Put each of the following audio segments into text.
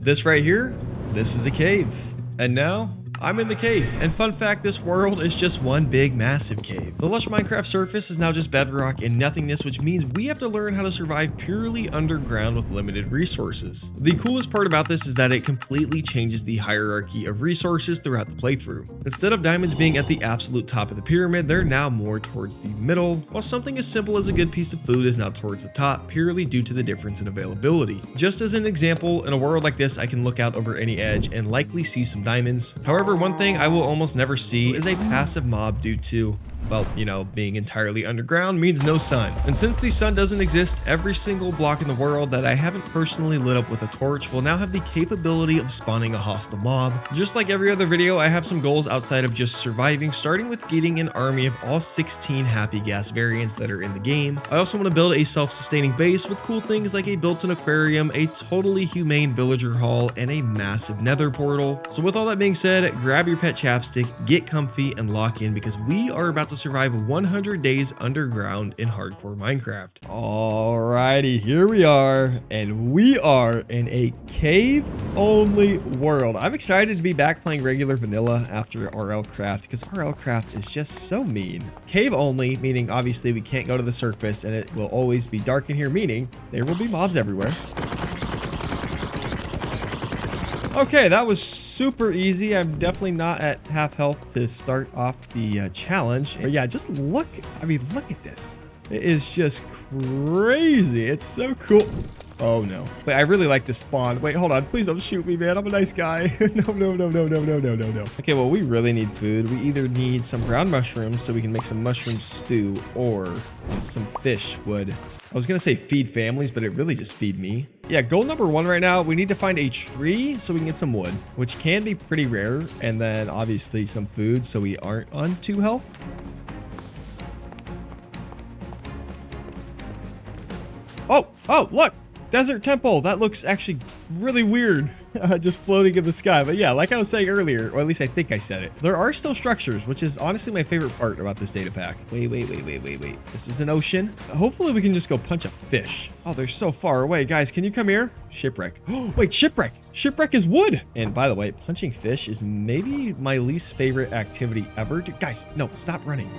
This right here, this is a cave. And now, I'm in the cave. And fun fact, this world is just one big massive cave. The lush Minecraft surface is now just bedrock and nothingness, which means we have to learn how to survive purely underground with limited resources. The coolest part about this is that it completely changes the hierarchy of resources throughout the playthrough. Instead of diamonds being at the absolute top of the pyramid, they're now more towards the middle, while something as simple as a good piece of food is now towards the top purely due to the difference in availability. Just as an example, in a world like this, I can look out over any edge and likely see some diamonds. However, one thing I will almost never see is a passive mob due to, well, you know, being entirely underground means no sun. And since the sun doesn't exist, every single block in the world that I haven't personally lit up with a torch will now have the capability of spawning a hostile mob. Just like every other video, I have some goals outside of just surviving, starting with getting an army of all 16 happy gas variants that are in the game. I also want to build a self-sustaining base with cool things like a built-in aquarium, a totally humane villager hall, and a massive nether portal. So with all that being said, grab your pet chapstick, get comfy, and lock in because we are about to survive 100 days underground in hardcore Minecraft. Alrighty, here we are, and we are in a cave-only world. I'm excited to be back playing regular vanilla after RL Craft because RL Craft is just so mean. Cave-only, meaning obviously we can't go to the surface and it will always be dark in here, meaning there will be mobs everywhere. Okay, that was super easy. I'm definitely not at half health to start off the challenge. But yeah, just look, I mean, look at this. It is just crazy. It's so cool. Oh no. Wait, I really like this spawn. Wait, hold on. Please don't shoot me, man. I'm a nice guy. No. Okay, well, we really need food. We either need some ground mushrooms so we can make some mushroom stew or some fish would. I was going to say feed families, but it really just feed me. Yeah, goal number 1 right now, we need to find a tree so we can get some wood, which can be pretty rare. And then obviously some food so we aren't on 2 health. Oh, look. Desert temple. That looks actually really weird. Just floating in the sky. But yeah, like I was saying earlier, or at least I think I said it, there are still structures, which is honestly my favorite part about this data pack. Wait. This is an ocean. Hopefully we can just go punch a fish. Oh, they're so far away. Guys, can you come here? Shipwreck. Oh, wait, shipwreck. Shipwreck is wood. And by the way, punching fish is maybe my least favorite activity ever. Dude, guys, no, stop running.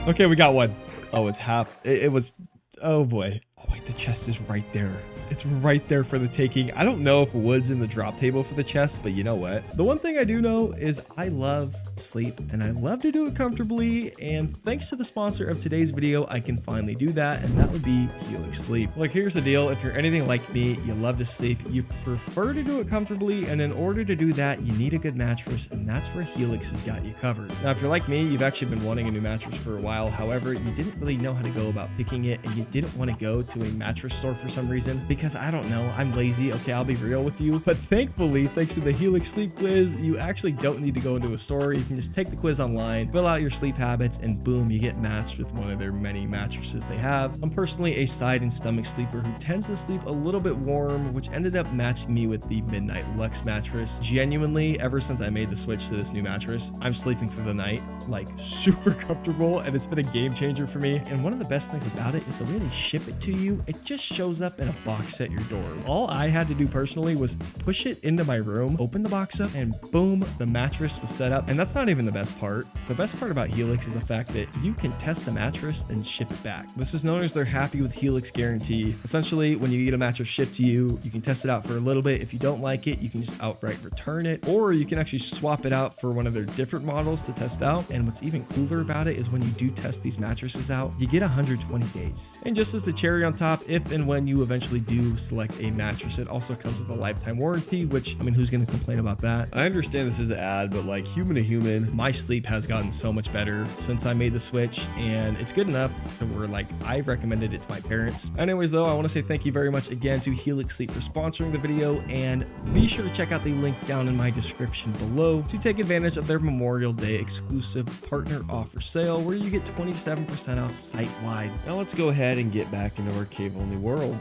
Okay, we got one. Oh, it's half. It was, oh boy. Oh wait, the chest is right there. It's right there for the taking. I don't know if wood's in the drop table for the chest, but you know what? The one thing I do know is I love sleep and I love to do it comfortably. And thanks to the sponsor of today's video, I can finally do that. And that would be Helix Sleep. Look, here's the deal. If you're anything like me, you love to sleep, you prefer to do it comfortably. And in order to do that, you need a good mattress. And that's where Helix has got you covered. Now, if you're like me, you've actually been wanting a new mattress for a while. However, you didn't really know how to go about picking it and you didn't want to go to a mattress store for some reason because I don't know, I'm lazy. Okay, I'll be real with you. But thankfully, thanks to the Helix Sleep Quiz, you actually don't need to go into a store. You can just take the quiz online, fill out your sleep habits, and boom, you get matched with one of their many mattresses they have. I'm personally a side and stomach sleeper who tends to sleep a little bit warm, which ended up matching me with the Midnight Lux mattress. Genuinely, ever since I made the switch to this new mattress, I'm sleeping through the night, like super comfortable, and it's been a game changer for me. And one of the best things about it is the way they ship it to you. It just shows up in a box at your door. All I had to do personally was push it into my room, open the box up, and boom, the mattress was set up. And that's not even the best part. The best part about Helix is the fact that you can test a mattress and ship it back. This is known as their happy with Helix guarantee. Essentially, when you get a mattress shipped to you, you can test it out for a little bit. If you don't like it, you can just outright return it, or you can actually swap it out for one of their different models to test out. And what's even cooler about it is when you do test these mattresses out, you get 120 days. And just as the cherry on top, if and when you eventually do select a mattress, it also comes with a lifetime warranty, which, I mean, who's going to complain about that? I understand this is an ad, but like human to human, my sleep has gotten so much better since I made the switch, and it's good enough to where like I've recommended it to my parents. Anyways, though, I want to say thank you very much again to Helix Sleep for sponsoring the video, and be sure to check out the link down in my description below to take advantage of their Memorial Day exclusive partner offer sale where you get 27% off site-wide. Now let's go ahead and get back into our cave-only world.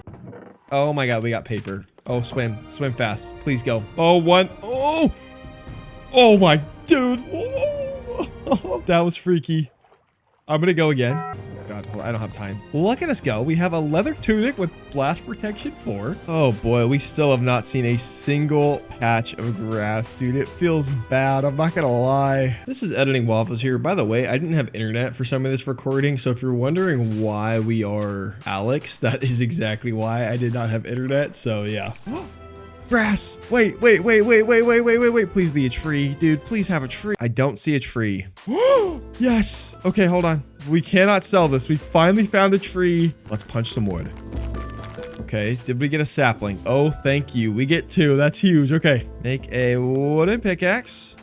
Oh my god, we got paper. Oh, swim fast. Please go. Oh, one. Oh my dude. Oh, that was freaky. I'm gonna go again. God, I don't have time. Look at us go. We have a leather tunic with blast protection 4. Oh boy, we still have not seen a single patch of grass, dude. It feels bad. I'm not gonna lie. This is Editing Waffles here. By the way, I didn't have internet for some of this recording, so if you're wondering why we are Alex, that is exactly why. I did not have internet, so yeah. Grass. Wait. Please be a tree, dude. Please have a tree. I don't see a tree. Yes. Okay, hold on. We cannot sell this. We finally found a tree. Let's punch some wood. Okay, did we get a sapling? Oh, thank you. We get 2. That's huge. Okay, make a wooden pickaxe.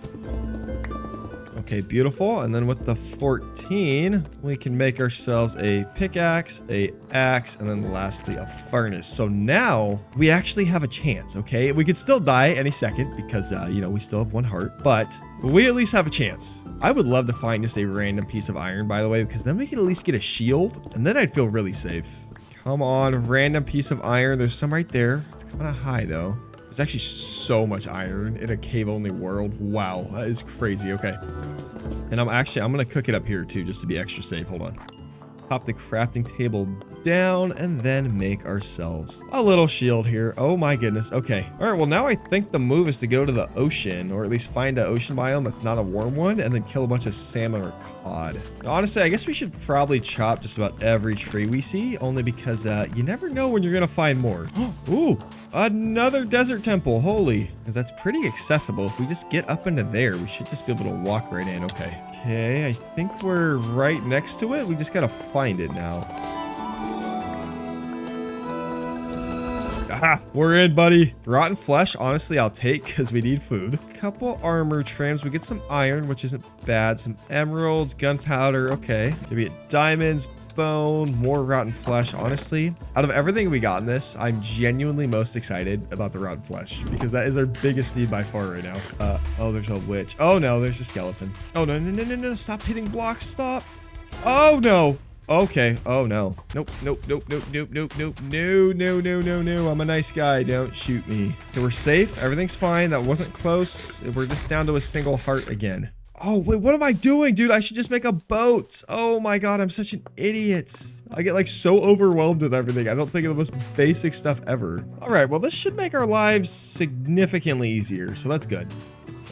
Okay, beautiful. And then with the 14, we can make ourselves a pickaxe, a axe, and then lastly a furnace. So now we actually have a chance, okay? We could still die any second because, you know, we still have 1 heart, but we at least have a chance. I would love to find just a random piece of iron, by the way, because then we can at least get a shield, and then I'd feel really safe. Come on, random piece of iron. There's some right there. It's kind of high, though. There's actually so much iron in a cave-only world. Wow, that is crazy. Okay. And I'm going to cook it up here, too, just to be extra safe. Hold on. Pop the crafting table down and then make ourselves a little shield here. Oh my goodness. Okay. All right. Well, now I think the move is to go to the ocean, or at least find an ocean biome that's not a warm one, and then kill a bunch of salmon or cod. Now, honestly, I guess we should probably chop just about every tree we see, only because you never know when you're going to find more. Ooh. Another desert temple. Holy. Because that's pretty accessible. If we just get up into there, we should just be able to walk right in. Okay. Okay. I think we're right next to it. We just got to find it now. Aha, we're in, buddy. Rotten flesh, honestly, I'll take because we need food. Couple armor trims. We get some iron, which isn't bad. Some emeralds, gunpowder. Okay. Maybe diamonds, bone, more rotten flesh. Honestly, out of everything we got in this, I'm genuinely most excited about the rotten flesh because that is our biggest need by far right now. Oh, there's a witch. Oh no, there's a skeleton. Oh no, stop hitting blocks. Stop. Oh no. Okay. Oh no. Nope. No. I'm a nice guy. Don't shoot me. Okay, we're safe. Everything's fine. That wasn't close. We're just down to a single heart again. Oh, wait, what am I doing, dude? I should just make a boat. Oh my God, I'm such an idiot. I get like so overwhelmed with everything. I don't think of the most basic stuff ever. All right, well, this should make our lives significantly easier, so that's good.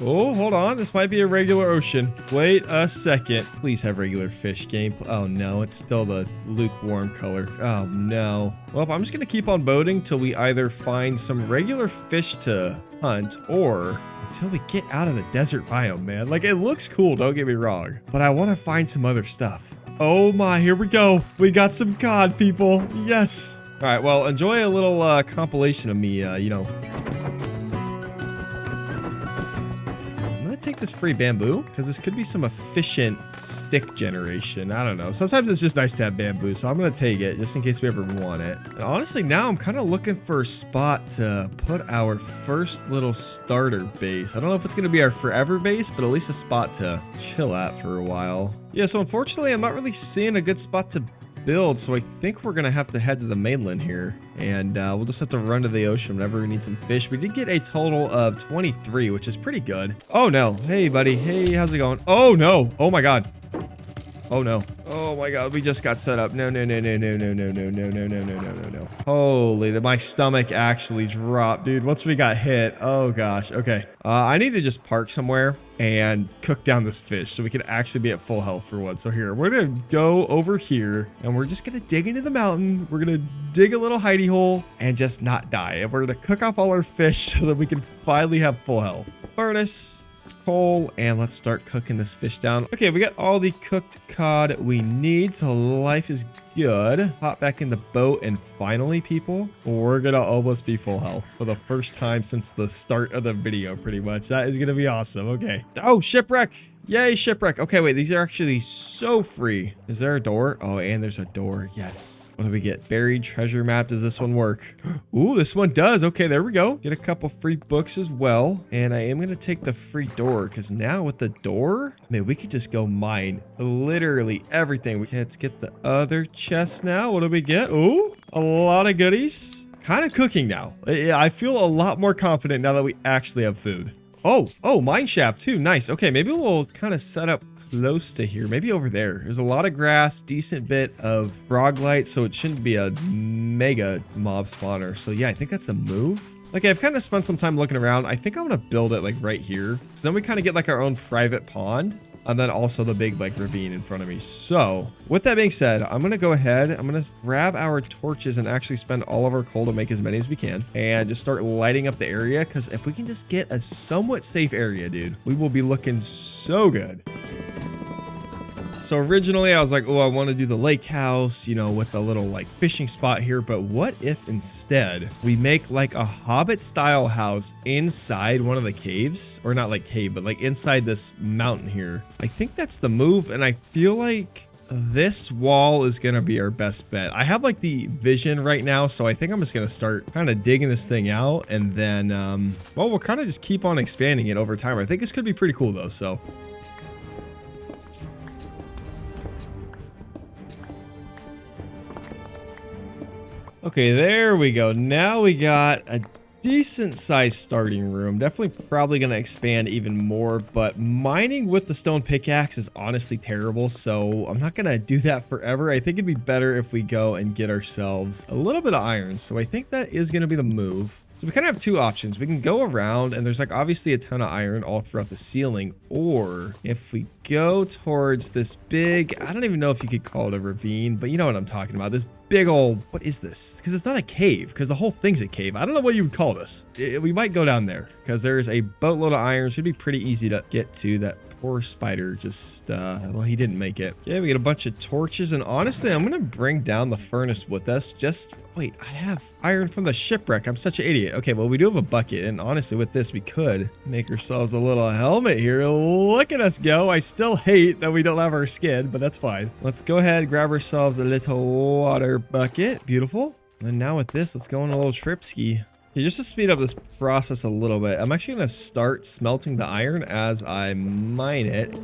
Oh, hold on. This might be a regular ocean. Wait a second. Please have regular fish game. Oh no, it's still the lukewarm color. Oh no. Well, I'm just gonna keep on boating till we either find some regular fish to hunt or until we get out of the desert biome, man. Like, it looks cool, don't get me wrong, but I want to find some other stuff. Oh my, here we go. We got some cod, people. Yes. All right, well, enjoy a little compilation of me, you know. Take this free bamboo because this could be some efficient stick generation. I don't know. Sometimes it's just nice to have bamboo, so I'm gonna take it just in case we ever want it. And honestly, now I'm kind of looking for a spot to put our first little starter base. I don't know if it's gonna be our forever base, but at least a spot to chill at for a while. Yeah, so unfortunately, I'm not really seeing a good spot to build, so I think we're gonna have to head to the mainland here, and we'll just have to run to the ocean whenever we need some fish. We did get a total of 23, which is pretty good. Oh no. Hey buddy. Hey, how's it going? Oh no. Oh my God. Oh no. Oh my God, we just got set up. No. Holy, my stomach actually dropped, dude. Once we got hit. Oh gosh. Okay. I need to just park somewhere and cook down this fish so we can actually be at full health for once. So here, we're gonna go over here and we're just gonna dig into the mountain. We're gonna dig a little hidey hole and just not die. And we're gonna cook off all our fish so that we can finally have full health. Furnace, coal, and let's start cooking this fish down. Okay, we got all the cooked cod we need, so life is good. Hop back in the boat, and finally, people, we're gonna almost be full health for the first time since the start of the video, pretty much. That is gonna be awesome. Okay. Oh, shipwreck. Yay, shipwreck. Okay, wait, these are actually so free. Is there a door? Oh, and there's a door. Yes. What do we get? Buried treasure map. Does this one work? Ooh, this one does. Okay, there we go. Get a couple free books as well. And I am going to take the free door because now with the door, I mean, we could just go mine literally everything. Okay, let's get the other chest now. What do we get? Ooh, a lot of goodies. Kind of cooking now. I feel a lot more confident now that we actually have food. Oh, mine shaft too. Nice. Okay, maybe we'll kind of set up close to here. Maybe over there. There's a lot of grass, decent bit of frog light, so it shouldn't be a mega mob spawner. So yeah, I think that's a move. Okay, I've kind of spent some time looking around. I think I'm gonna build it like right here, because then we kind of get like our own private pond. And then also the big like ravine in front of me. So with that being said, I'm going to go ahead. I'm going to grab our torches and actually spend all of our coal to make as many as we can. And just start lighting up the area. Because if we can just get a somewhat safe area, dude, we will be looking so good. So originally I was like, oh, I want to do the lake house, you know, with a little like fishing spot here. But what if instead we make like a Hobbit style house inside one of the caves, or not like cave, but like inside this mountain here? I think that's the move. And I feel like this wall is going to be our best bet. I have like the vision right now. So I think I'm just going to start kind of digging this thing out. And then, well, we'll kind of just keep on expanding it over time. I think this could be pretty cool though. So okay, there we go. Now we got a decent sized starting room. Definitely probably going to expand even more, but mining with the stone pickaxe is honestly terrible. So I'm not going to do that forever. I think it'd be better if we go and get ourselves a little bit of iron. So I think that is going to be the move. So we kind of have two options. We can go around and there's like obviously a ton of iron all throughout the ceiling. Or if we go towards this big, I don't even know if you could call it a ravine, but you know what I'm talking about. This big old, what is this? Because it's not a cave, because the whole thing's a cave. I don't know what you would call this. We might go down there because there's a boatload of iron. Should be pretty easy to get to. That poor spider just, well, he didn't make it. Yeah, we get a bunch of torches. And honestly, I'm going to bring down the furnace with us. Just, wait, I have iron from the shipwreck. I'm such an idiot. Okay, well, we do have a bucket. And honestly, with this, we could make ourselves a little helmet here. Look at us go. I still hate that we don't have our skin, but that's fine. Let's go ahead, grab ourselves a little water bucket. Beautiful. And now with this, let's go on a little trip ski. Okay, just to speed up this process a little bit, I'm actually going to start smelting the iron as I mine it.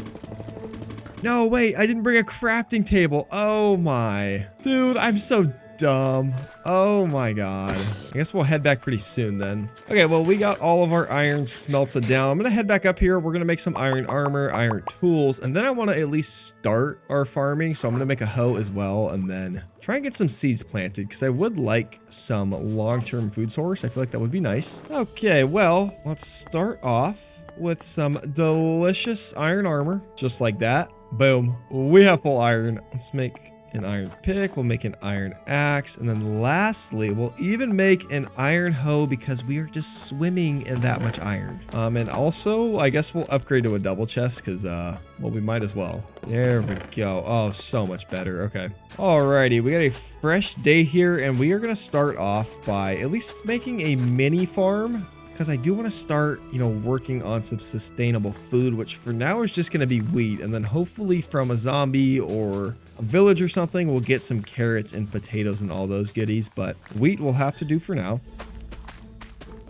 No, wait, I didn't bring a crafting table. Oh my. Dude, I'm so dumb. Oh my god. I guess we'll head back pretty soon then. Okay, well, we got all of our iron smelted down. I'm gonna head back up here. We're gonna make some iron armor, iron tools, and then I want to at least start our farming. So I'm gonna make a hoe as well, and then try and get some seeds planted because I would like some long-term food source. I feel like that would be nice. Okay, well, let's start off with some delicious iron armor, just like that. Boom, we have full iron. Let's make an iron pick. We'll make an iron axe, and then lastly we'll even make an iron hoe because we are just swimming in that much iron. And also I guess we'll upgrade to a double chest because well, we might as well. There we go. Oh, so much better. Okay, alrighty, we got a fresh day here, and we are gonna start off by at least making a mini farm, because I do want to start, you know, working on some sustainable food, which for now is just going to be wheat. And then hopefully from a zombie or a village or something, we'll get some carrots and potatoes and all those goodies. But wheat will have to do for now.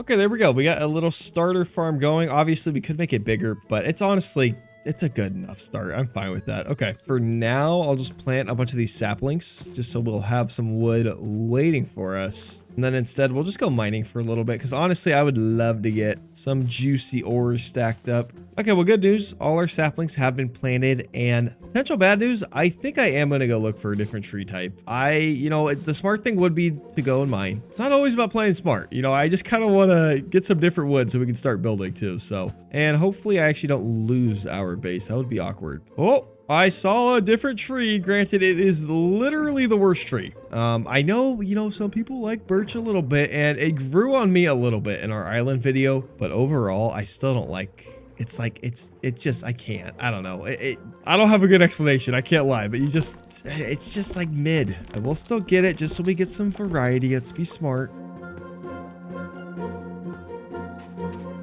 Okay, there we go. We got a little starter farm going. Obviously, we could make it bigger, but it's honestly, it's a good enough start. I'm fine with that. Okay, for now, I'll just plant a bunch of these saplings just so we'll have some wood waiting for us. And then instead, we'll just go mining for a little bit because honestly, I would love to get some juicy ores stacked up. Okay, well, good news. All our saplings have been planted, and potential bad news, I think I am going to go look for a different tree type. You know, the smart thing would be to go and mine. It's not always about playing smart. You know, I just kind of want to get some different wood so we can start building too. So, and hopefully I actually don't lose our base. That would be awkward. Oh, I saw a different tree. Granted, it is literally the worst tree. I know, you know, some people like birch a little bit, and it grew on me a little bit in our island video, but overall, I still don't like. It's like, it's just, I can't. I don't know. I don't have a good explanation. I can't lie, but it's just like mid. And we'll still get it just so we get some variety. Let's be smart.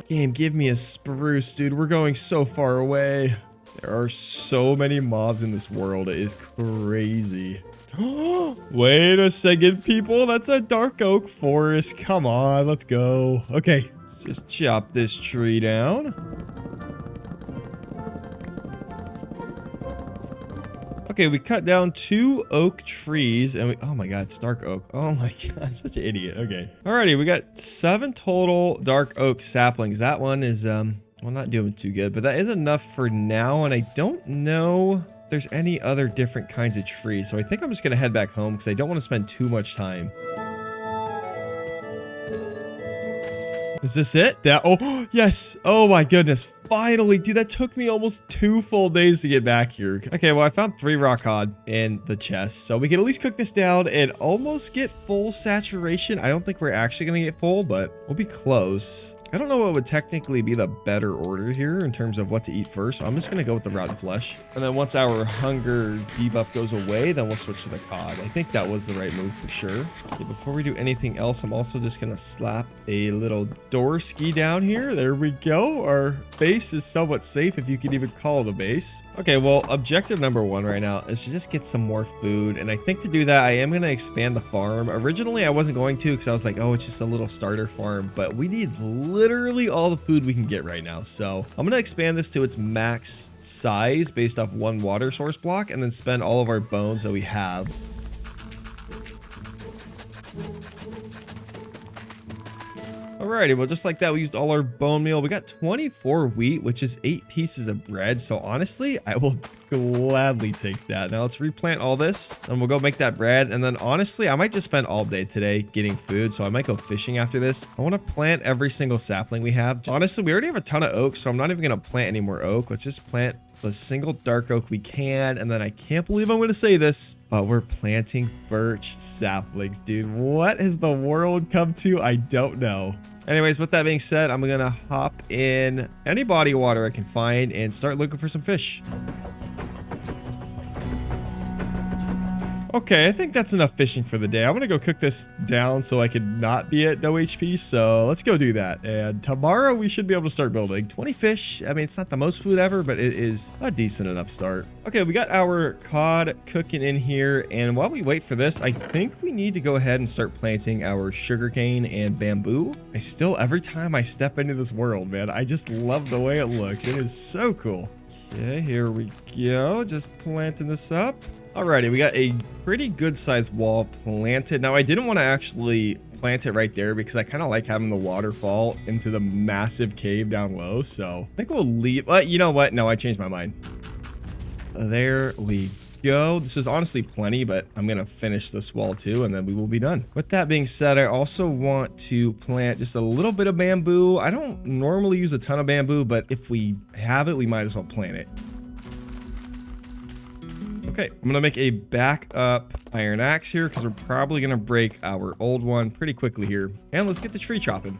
Game, give me a spruce, dude. We're going so far away. There are so many mobs in this world. It is crazy. Wait a second, people. That's a dark oak forest. Come on, let's go. Okay, let's just chop this tree down. Okay, we cut down 2 oak trees, and oh my god, it's dark oak. Oh my god, I'm such an idiot. Okay. Alrighty, we got 7 total dark oak saplings. That one is, Well, not doing too good, but that is enough for now. And I don't know if there's any other different kinds of trees. So I think I'm just going to head back home because I don't want to spend too much time. Is this it? Oh, yes. Oh my goodness. Finally, dude, that took me almost 2 full days to get back here. Okay, well, I found 3 rock cod in the chest, so we can at least cook this down and almost get full saturation. I don't think we're actually going to get full, but we'll be close. I don't know what would technically be the better order here in terms of what to eat first. So I'm just going to go with the rotten flesh. And then once our hunger debuff goes away, then we'll switch to the cod. I think that was the right move for sure. Okay, before we do anything else, I'm also just going to slap a little door ski down here. There we go. Our base is somewhat safe, if you could even call it a base. Okay, well, objective number 1 right now is to just get some more food. And I think to do that, I am going to expand the farm. Originally, I wasn't going to because I was like, oh, it's just a little starter farm. But we need literally all the food we can get right now. So I'm going to expand this to its max size based off 1 water source block and then spend all of our bones that we have. Alrighty, well, just like that, we used all our bone meal. We got 24 wheat, which is 8 pieces of bread. So honestly, I will gladly take that. Now let's replant all this and we'll go make that bread. And then honestly, I might just spend all day today getting food. So I might go fishing after this. I want to plant every single sapling we have. Honestly, we already have a ton of oak, so I'm not even going to plant any more oak. Let's just plant the single dark oak we can. And then I can't believe I'm going to say this, but we're planting birch saplings, dude. What has the world come to? I don't know. Anyways, with that being said, I'm going to hop in any body of water I can find and start looking for some fish. Okay, I think that's enough fishing for the day. I'm gonna go cook this down so I can not be at no HP. So let's go do that. And tomorrow we should be able to start building 20 fish. I mean, it's not the most food ever, but it is a decent enough start. Okay, we got our cod cooking in here. And while we wait for this, I think we need to go ahead and start planting our sugarcane and bamboo. Every time I step into this world, man, I just love the way it looks. It is so cool. Okay, here we go. Just planting this up. Alrighty, we got a pretty good sized wall planted. Now, I didn't want to actually plant it right there because I kind of like having the waterfall into the massive cave down low. So I think we'll leave. You know what? No, I changed my mind. There we go. This is honestly plenty, but I'm going to finish this wall too, and then we will be done. With that being said, I also want to plant just a little bit of bamboo. I don't normally use a ton of bamboo, but if we have it, we might as well plant it. Okay, I'm gonna make a backup iron axe here because we're probably gonna break our old one pretty quickly here. And let's get the tree chopping.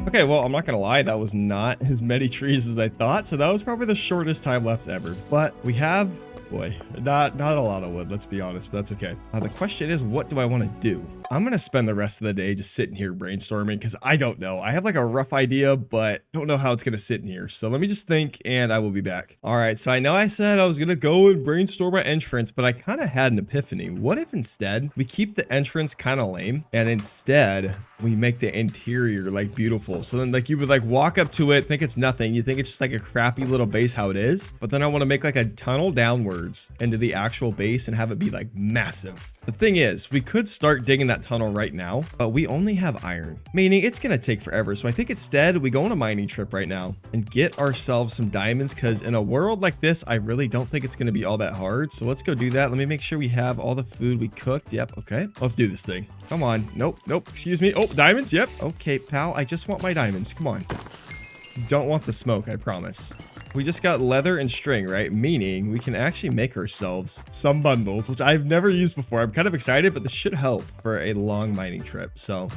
Okay, well, I'm not gonna lie, that was not as many trees as I thought, so that was probably the shortest time lapse ever. But we have, boy, not a lot of wood, let's be honest, but that's okay. The question is, what do I want to do? I'm gonna spend the rest of the day just sitting here brainstorming because I don't know. I have like a rough idea, but don't know how it's gonna sit in here. So let me just think and I will be back. All right, so I know I said I was gonna go and brainstorm my entrance, but I kind of had an epiphany. What if instead we keep the entrance kind of lame and instead we make the interior like beautiful? So then like you would like walk up to it, think it's nothing. You think it's just like a crappy little base how it is, but then I want to make like a tunnel downwards into the actual base and have it be like massive. The thing is, we could start digging that tunnel right now, but we only have iron, meaning it's going to take forever. So I think instead we go on a mining trip right now and get ourselves some diamonds because in a world like this, I really don't think it's going to be all that hard. So let's go do that. Let me make sure we have all the food we cooked. Yep. Okay. Let's do this thing. Come on. Nope. Nope. Excuse me. Oh, diamonds. Yep. Okay, pal. I just want my diamonds. Come on. Don't want the smoke, I promise. We just got leather and string, right? Meaning we can actually make ourselves some bundles, which I've never used before. I'm kind of excited, but this should help for a long mining trip. So,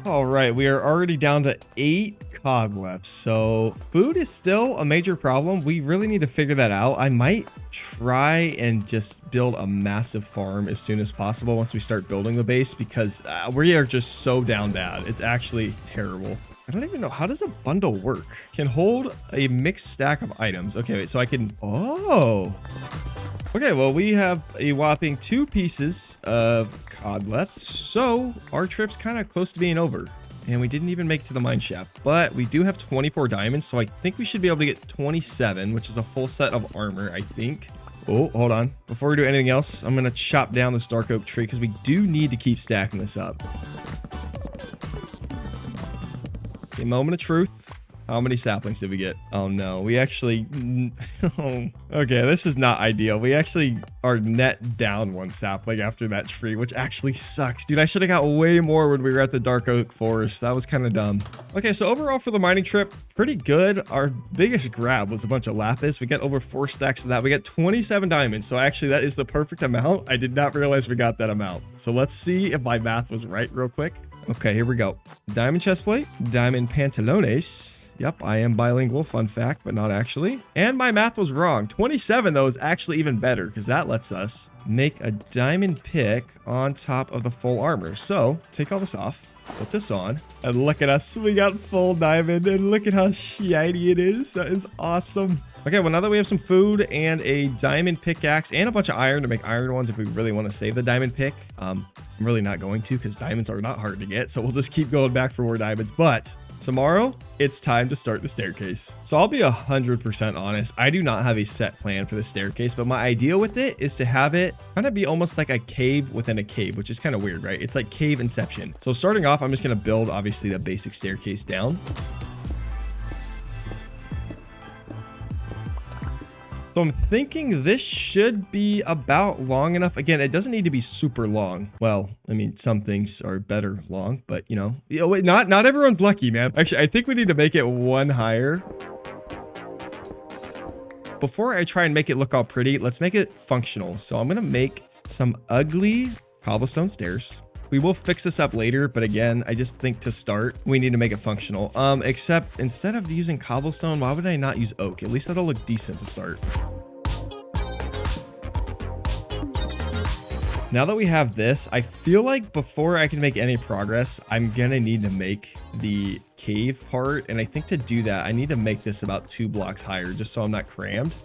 all right, we are already down to 8 cod left. So food is still a major problem. We really need to figure that out. I might try and just build a massive farm as soon as possible once we start building the base because we are just so down bad. It's actually terrible. I don't even know. How does a bundle work? Can hold a mixed stack of items. Okay, wait, so I can... Oh. Okay, well, we have a whopping 2 pieces of cod left. So our trip's kind of close to being over. And we didn't even make it to the mine shaft. But we do have 24 diamonds. So I think we should be able to get 27, which is a full set of armor, I think. Oh, hold on. Before we do anything else, I'm going to chop down this dark oak tree because we do need to keep stacking this up. A moment of truth. How many saplings did we get? Oh no, we actually, oh, okay, this is not ideal. We actually are net down 1 sapling after that tree, which actually sucks. Dude, I should have got way more when we were at the dark oak forest. That was kind of dumb. Okay, so overall for the mining trip, pretty good. Our biggest grab was a bunch of lapis. We got over 4 stacks of that. We got 27 diamonds. So actually that is the perfect amount. I did not realize we got that amount. So let's see if my math was right real quick. Okay, here we go. Diamond chestplate, diamond pantalones. Yep, I am bilingual, fun fact, but not actually. And my math was wrong. 27, though, is actually even better because that lets us make a diamond pick on top of the full armor. So take all this off, put this on, and look at us. We got full diamond, and look at how shiny it is. That is awesome. Okay, well, now that we have some food and a diamond pickaxe and a bunch of iron to make iron ones if we really want to save the diamond pick, I'm really not going to because diamonds are not hard to get. So we'll just keep going back for more diamonds. But tomorrow, it's time to start the staircase. So I'll be 100% honest. I do not have a set plan for the staircase, but my idea with it is to have it kind of be almost like a cave within a cave, which is kind of weird, right? It's like cave inception. So starting off, I'm just going to build obviously the basic staircase down. So I'm thinking this should be about long enough. Again, it doesn't need to be super long. Well, I mean, some things are better long, but you know, not everyone's lucky, man. Actually, I think we need to make it 1 higher. Before I try and make it look all pretty, let's make it functional. So I'm going to make some ugly cobblestone stairs. We will fix this up later, but again, I just think to start, we need to make it functional. Except instead of using cobblestone, why would I not use oak? At least that'll look decent to start. Now that we have this, I feel like before I can make any progress, I'm gonna need to make the cave part. And I think to do that, I need to make this about 2 blocks higher just so I'm not crammed.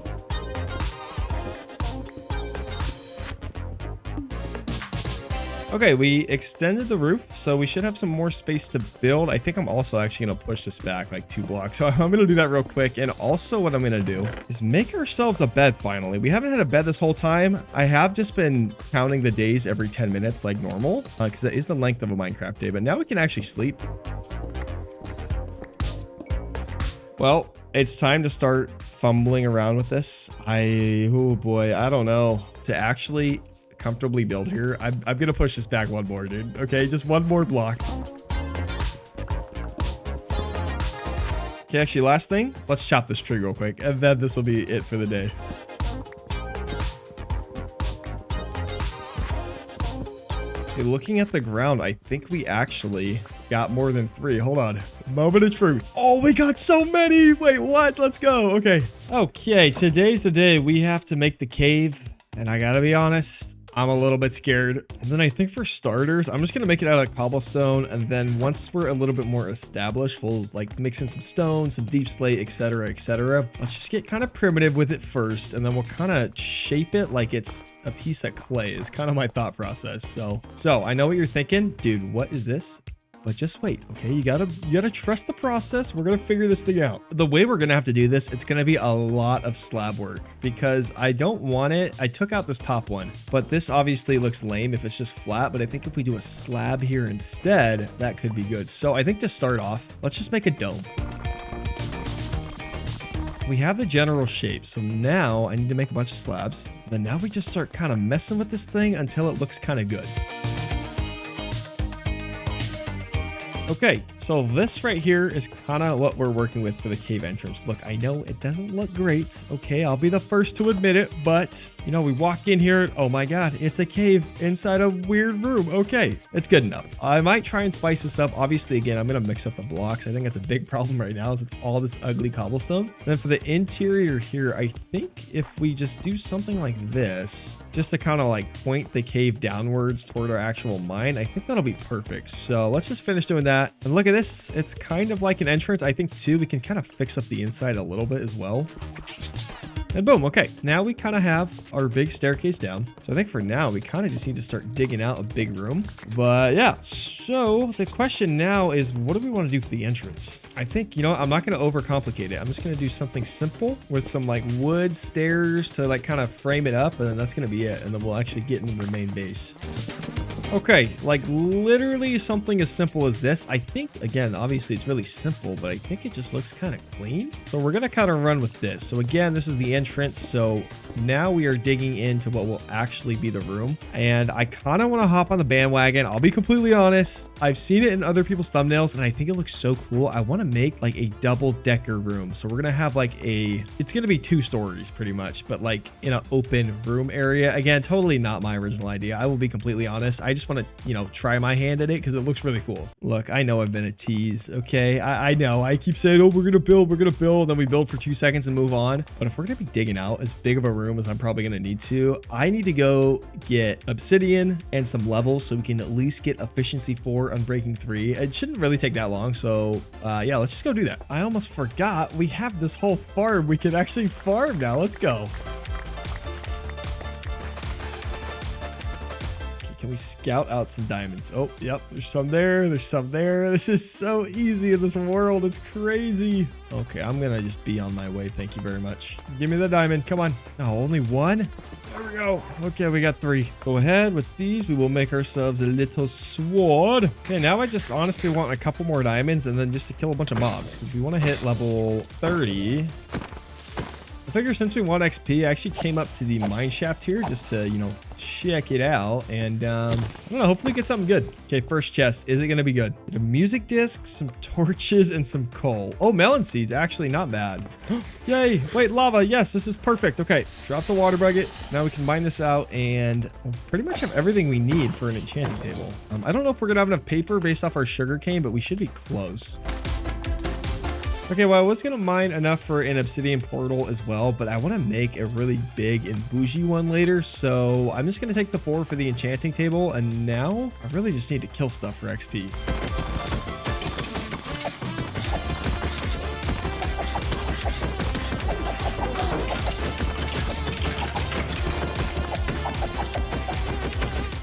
Okay, we extended the roof, so we should have some more space to build. I think I'm also actually going to push this back like 2 blocks. So I'm going to do that real quick. And also what I'm going to do is make ourselves a bed finally. We haven't had a bed this whole time. I have just been counting the days every 10 minutes like normal because that is the length of a Minecraft day. But now we can actually sleep. Well, it's time to start fumbling around with this. Oh boy, I don't know. To actually comfortably build here, I'm gonna push this back 1 more, dude. Okay, just 1 more block. Okay, actually, last thing, let's chop this tree real quick, and then this will be it for the day. Okay, looking at the ground, I think we actually got more than 3. Hold on. Moment of truth. Oh, we got so many. Wait, what? Let's go. Okay. Okay, today's the day we have to make the cave, and I gotta be honest, I'm a little bit scared. And then I think for starters, I'm just going to make it out of cobblestone. And then once we're a little bit more established, we'll like mix in some stone, some deep slate, etc., etc. Let's just get kind of primitive with it first. And then we'll kind of shape it like it's a piece of clay is kind of my thought process. So I know what you're thinking. Dude, what is this? But just wait, okay? You gotta trust the process. We're gonna figure this thing out. The way we're gonna have to do this, it's gonna be a lot of slab work because I don't want it. I took out this top one, but this obviously looks lame if it's just flat, but I think if we do a slab here instead, that could be good. So I think to start off, let's just make a dome. We have the general shape, so now I need to make a bunch of slabs. Then now we just start kind of messing with this thing until it looks kind of good. Okay, so this right here is kind of what we're working with for the cave entrance. Look, I know it doesn't look great. Okay, I'll be the first to admit it, but you know, we walk in here. Oh my God, it's a cave inside a weird room. Okay, it's good enough. I might try and spice this up. Obviously, again, I'm going to mix up the blocks. I think that's a big problem right now is it's all this ugly cobblestone. And then for the interior here, I think if we just do something like this, just to kind of like point the cave downwards toward our actual mine, I think that'll be perfect. So let's just finish doing that. And look at this. It's kind of like an entrance. I think too, we can kind of fix up the inside a little bit as well. And boom. Okay, now we kind of have our big staircase down. So I think for now, we kind of just need to start digging out a big room. But yeah, so the question now is, what do we want to do for the entrance? I think, you know, I'm not going to overcomplicate it. I'm just going to do something simple with some like wood stairs to like kind of frame it up. And then that's going to be it. And then we'll actually get into the main base. Okay, like literally something as simple as this. I think, again, obviously it's really simple, but I think it just looks kind of clean. So we're going to kind of run with this. So again, this is the entrance. So now we are digging into what will actually be the room. And I kind of want to hop on the bandwagon. I'll be completely honest. I've seen it in other people's thumbnails and I think it looks so cool. I want to make like a double-decker room. So we're going to have like it's going to be 2 stories pretty much, but like in an open room area. Again, totally not my original idea. I will be completely honest. I just want to, you know, try my hand at it because it looks really cool. Look, I know I've been a tease. Okay, I know I keep saying, oh, we're gonna build, and then we build for 2 seconds and move on. But if we're gonna be digging out as big of a room as I'm probably gonna need to, I need to go get obsidian and some levels so we can at least get efficiency 4, unbreaking 3. It shouldn't really take that long. So yeah, let's just go do that. I almost forgot we have this whole farm. We can actually farm now. Let's go. Can we scout out some diamonds? Oh, yep. There's some there. There's some there. This is so easy in this world. It's crazy. Okay, I'm going to just be on my way. Thank you very much. Give me the diamond. Come on. Oh, only 1? There we go. Okay, we got 3. Go ahead with these. We will make ourselves a little sword. Okay, now I just honestly want a couple more diamonds and then just to kill a bunch of mobs. Because we want to hit level 30. I figure since we want XP, I actually came up to the mine shaft here just to, you know, check it out. And I don't know, hopefully get something good. Okay, first chest. Is it going to be good? A music disc, some torches, and some coal. Oh, melon seeds. Actually, not bad. Yay. Wait, lava. Yes, this is perfect. Okay, drop the water bucket. Now we can mine this out and we'll pretty much have everything we need for an enchanting table. I don't know if we're going to have enough paper based off our sugar cane, but we should be close. Okay, well, I was going to mine enough for an obsidian portal as well, but I want to make a really big and bougie one later. So I'm just going to take the 4 for the enchanting table. And now I really just need to kill stuff for XP.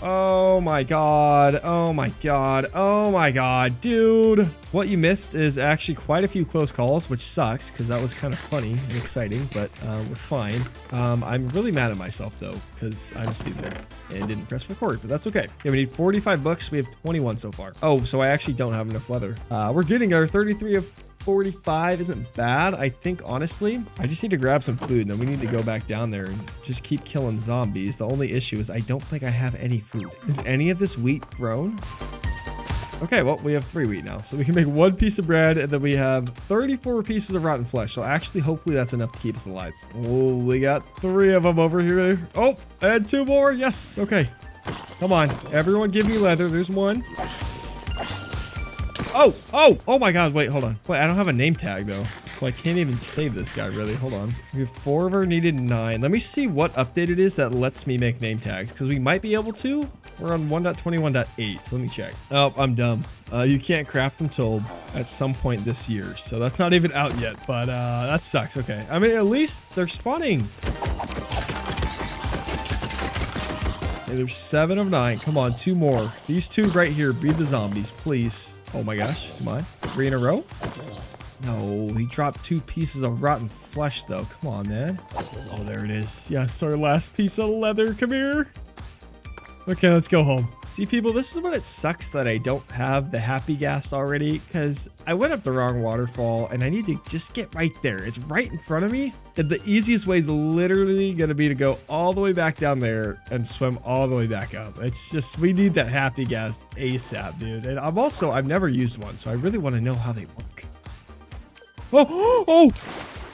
Oh my god. Oh my god. Oh my god, dude. What you missed is actually quite a few close calls, which sucks because that was kind of funny and exciting, but we're fine. I'm really mad at myself though because I'm stupid and didn't press record, but that's okay. Okay, we need 45 books. We have 21 so far. Oh, so I actually don't have enough leather. We're getting our 33 of 45 isn't bad. I think honestly, I just need to grab some food and then we need to go back down there and just keep killing zombies. The only issue is I don't think I have any food. Is any of this wheat grown? Okay, well, we have 3 wheat now. So we can make 1 piece of bread and then we have 34 pieces of rotten flesh. So actually, hopefully that's enough to keep us alive. Oh, we got 3 of them over here. Oh, and 2 more. Yes. Okay. Come on. Everyone give me leather. There's 1. Oh my god, wait, hold on. Wait, I don't have a name tag though, so I can't even save this guy really. Hold on. We have 4 of our needed 9. Let me see what update it is that lets me make name tags, because we might be able to. We're on 1.21.8, so let me check. Oh, I'm dumb. You can't craft them till at some point this year, so that's not even out yet, but that sucks. Okay, I mean, at least they're spawning. Okay, there's 7 of 9. Come on, 2 more. These 2 right here, be the zombies, please. Oh my gosh, come on. 3 in a row? No, he dropped 2 pieces of rotten flesh though. Come on, man. Oh, there it is. Yes, our last piece of leather. Come here. Okay, let's go home. See, people, this is what it sucks that I don't have the happy gas already, because I went up the wrong waterfall and I need to just get right there. It's right in front of me. And the easiest way is literally going to be to go all the way back down there and swim all the way back up. It's just, we need that happy gas ASAP, dude. And I've never used one, so I really want to know how they work.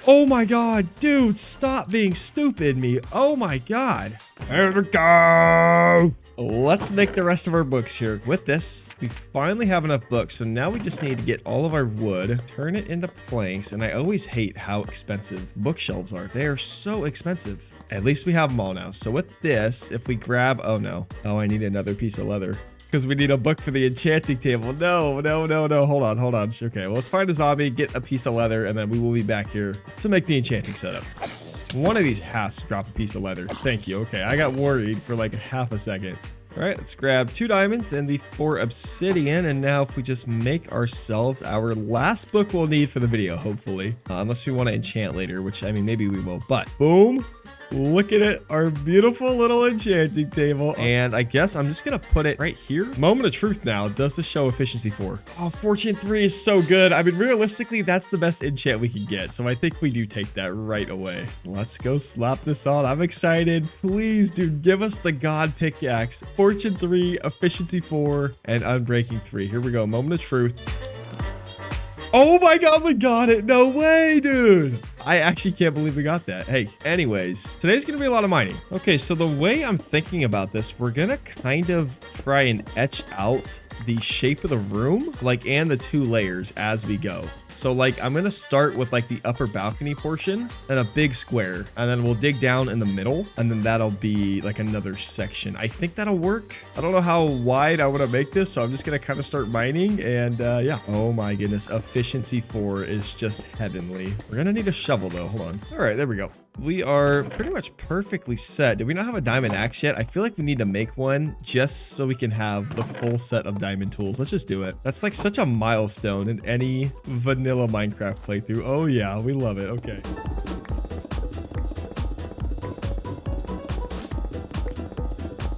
Oh my god, dude, stop being stupid me. Oh my god. There we go. Let's make the rest of our books here. With this, we finally have enough books. So now we just need to get all of our wood, turn it into planks. And I always hate how expensive bookshelves are. They are so expensive. At least we have them all now. So with this, if we grab, oh no. Oh, I need another piece of leather because we need a book for the enchanting table. No. Hold on. Okay, well, let's find a zombie, get a piece of leather, and then we will be back here to make the enchanting setup. One of these has to drop a piece of leather. Thank you. Okay, I got worried for like half a second. All right, let's grab 2 diamonds and the 4 obsidian. And now if we just make ourselves our last book we'll need for the video, hopefully. Unless we want to enchant later, which, I mean, maybe we will. But boom. Look at it, our beautiful little enchanting table. And I guess I'm just gonna put it right here. Moment of truth now. Does this show efficiency 4? Oh, fortune 3 is so good. I mean, realistically, that's the best enchant we can get. So I think we do take that right away. Let's go slap this on. I'm excited. Please, dude, give us the god pickaxe. Fortune 3, efficiency 4, and unbreaking 3. Here we go. Moment of truth. Oh my god, we got it. No way, dude. I actually can't believe we got that. Hey, anyways, today's gonna be a lot of mining. Okay, so the way I'm thinking about this, we're gonna kind of try and etch out the shape of the room, like, and the 2 layers as we go. So like, I'm gonna start with like the upper balcony portion and a big square, and then we'll dig down in the middle, and then that'll be like another section. I think that'll work. I don't know how wide I want to make this, so I'm just gonna kind of start mining, and yeah. Oh my goodness, efficiency 4 is just heavenly. We're gonna need a shovel though. Hold on. All right, there we go. We are pretty much perfectly set. Do we not have a diamond axe yet? I feel like we need to make one just so we can have the full set of diamond tools. Let's just do it. That's like such a milestone in any vanilla Minecraft playthrough. Oh yeah, we love it. Okay.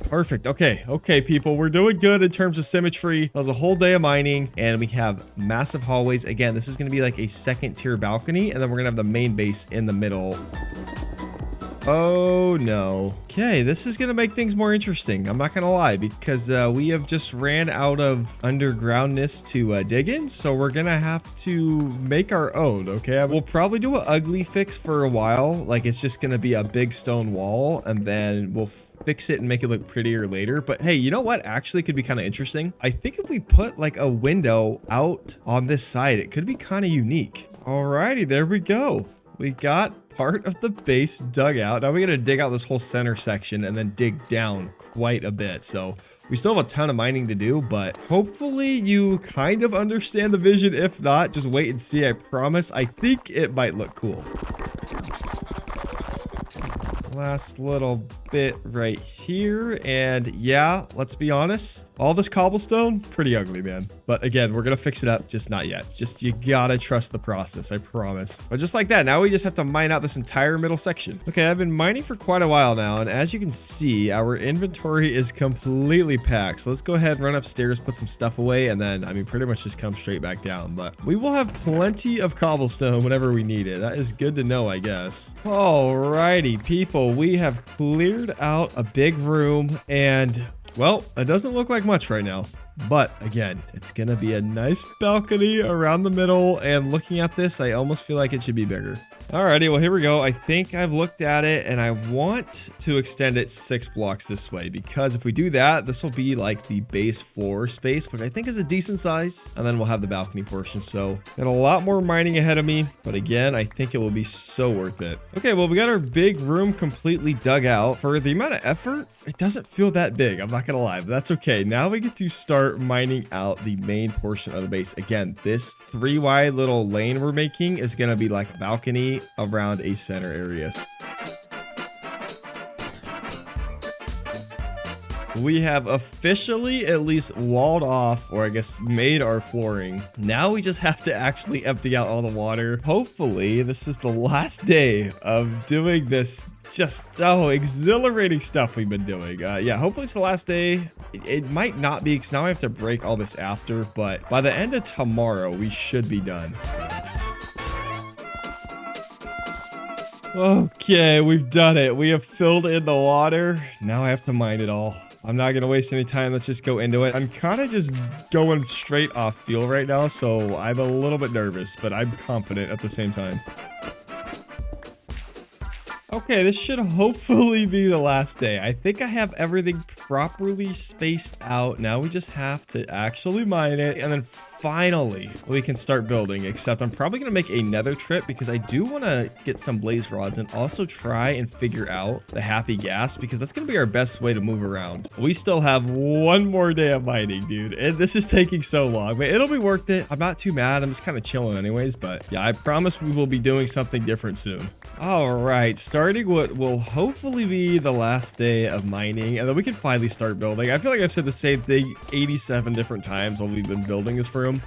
Perfect. Okay, people, we're doing good in terms of symmetry. That was a whole day of mining, and we have massive hallways. Again, this is going to be like a 2nd tier balcony, and then we're going to have the main base in the middle. Oh no. Okay, this is gonna make things more interesting. I'm not gonna lie, because we have just ran out of undergroundness to dig in, so we're gonna have to make our own. Okay, we'll probably do an ugly fix for a while. Like, it's just gonna be a big stone wall, and then we'll fix it and make it look prettier later. But hey, you know what actually could be kind of interesting? I think if we put like a window out on this side, it could be kind of unique. Alrighty, there we go. We got part of the base dug out. Now we got to dig out this whole center section and then dig down quite a bit. So we still have a ton of mining to do, but hopefully you kind of understand the vision. If not, just wait and see. I promise. I think it might look cool. Last little bit right here, and yeah, let's be honest, all this cobblestone, pretty ugly, man. But again, we're gonna fix it up, just not yet. Just, you gotta trust the process, I promise. But just like that, now we just have to mine out this entire middle section. Okay, I've been mining for quite a while now, and as you can see, our inventory is completely packed. So let's go ahead and run upstairs, put some stuff away, and then, I mean, pretty much just come straight back down. But we will have plenty of cobblestone whenever we need it. That is good to know, I guess. Alrighty, people, we have cleared out a big room, and well, it doesn't look like much right now, but again, it's gonna be a nice balcony around the middle, and looking at this, I almost feel like it should be bigger. Alrighty, well, here we go. I think I've looked at it, and I want to extend it 6 blocks this way, because if we do that, this will be like the base floor space, which I think is a decent size, and then we'll have the balcony portion. So got a lot more mining ahead of me, but again, I think it will be so worth it. Okay, well, we got our big room completely dug out. For the amount of effort, it doesn't feel that big, I'm not gonna lie, but that's okay. Now we get to start mining out the main portion of the base. Again, this 3 wide little lane we're making is gonna be like a balcony around a center area. We have officially at least walled off, or I guess made our flooring. Now we just have to actually empty out all the water. Hopefully this is the last day of doing this just exhilarating stuff we've been doing. Yeah, hopefully it's the last day. It might not be, because now I have to break all this after, but by the end of tomorrow we should be done. Okay, we've done it. We have filled in the water. Now I have to mine it all. I'm not gonna waste any time. Let's just go into it. I'm kind of just going straight off feel right now, so I'm a little bit nervous, but I'm confident at the same time. Okay, this should hopefully be the last day. I think I have everything properly spaced out. Now we just have to actually mine it, and then finally we can start building. Except I'm probably gonna make a nether trip, because I do want to get some blaze rods and also try and figure out the happy gas, because that's gonna be our best way to move around. We still have 1 more day of mining, dude, and this is taking so long, but it'll be worth it. I'm not too mad. I'm just kind of chilling anyways, but yeah, I promise we will be doing something different soon. All right, starting what will hopefully be the last day of mining, and then we can finally start building. I feel like I've said the same thing 87 different times while we've been building this room.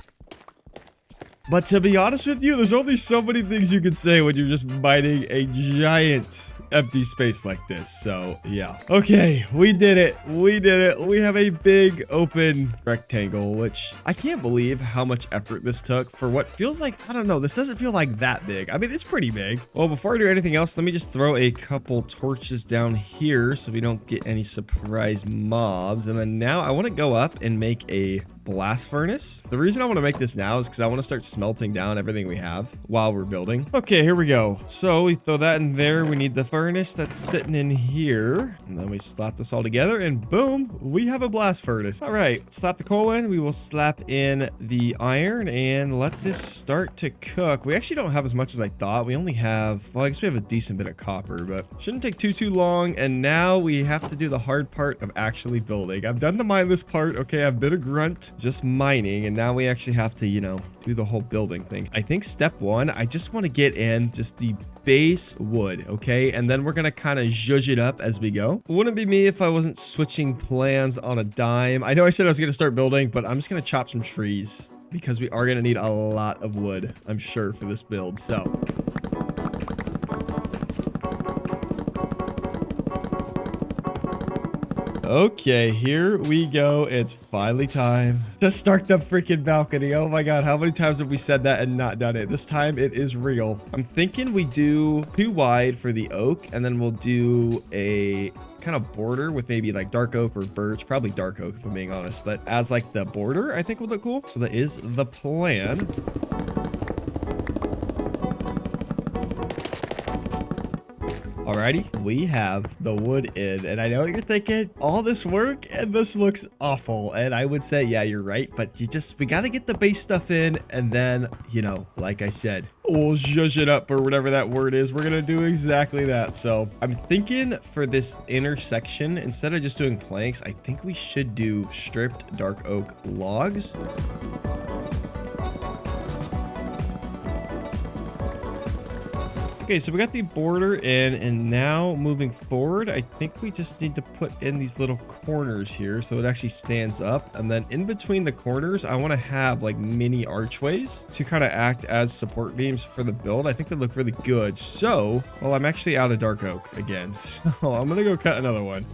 But to be honest with you, there's only so many things you can say when you're just mining a giant empty space like this. So yeah. Okay, we did it. We did it. We have a big open rectangle, which I can't believe how much effort this took for what feels like, I don't know, this doesn't feel like that big. I mean, it's pretty big. Well, before I do anything else, let me just throw a couple torches down here so we don't get any surprise mobs. And then now I want to go up and make a blast furnace. The reason I want to make this now is because I want to start smelting down everything we have while we're building. Okay, here we go. So we throw that in there. We need the furnace that's sitting in here. And then we slap this all together and boom, we have a blast furnace. All right, slap the coal in. We will slap in the iron and let this start to cook. We actually don't have as much as I thought. We only have, well, I guess we have a decent bit of copper, but shouldn't take too long. And now we have to do the hard part of actually building. I've done the mindless part. Okay, I've been a grunt just mining, and now we actually have to, you know, do the whole building thing. I think step one, I just want to get in just the base wood, okay? And then we're gonna kind of zhuzh it up as we go. It wouldn't be me if I wasn't switching plans on a dime. I know I said I was gonna start building, but I'm just gonna chop some trees because we are gonna need a lot of wood, I'm sure, for this build. So okay, here we go. It's finally time to start the freaking balcony. Oh my god, how many times have we said that and not done it? This time it is real. I'm thinking we do 2 wide for the oak, and then we'll do a kind of border with maybe like dark oak or birch, probably dark oak if I'm being honest, but as like the border, I think would look cool. So that is the plan. Alrighty, we have the wood in, and I know what you're thinking, all this work and this looks awful. And I would say, yeah, you're right, but we got to get the base stuff in, and then, you know, like I said, we'll zhuzh it up or whatever that word is. We're gonna do exactly that. So I'm thinking for this intersection, instead of just doing planks, I think we should do stripped dark oak logs. Okay, so we got the border in, and now moving forward, I think we just need to put in these little corners here so it actually stands up. And then in between the corners, I want to have like mini archways to kind of act as support beams for the build. I think they look really good. So, well, I'm actually out of dark oak again. So I'm going to go cut another one.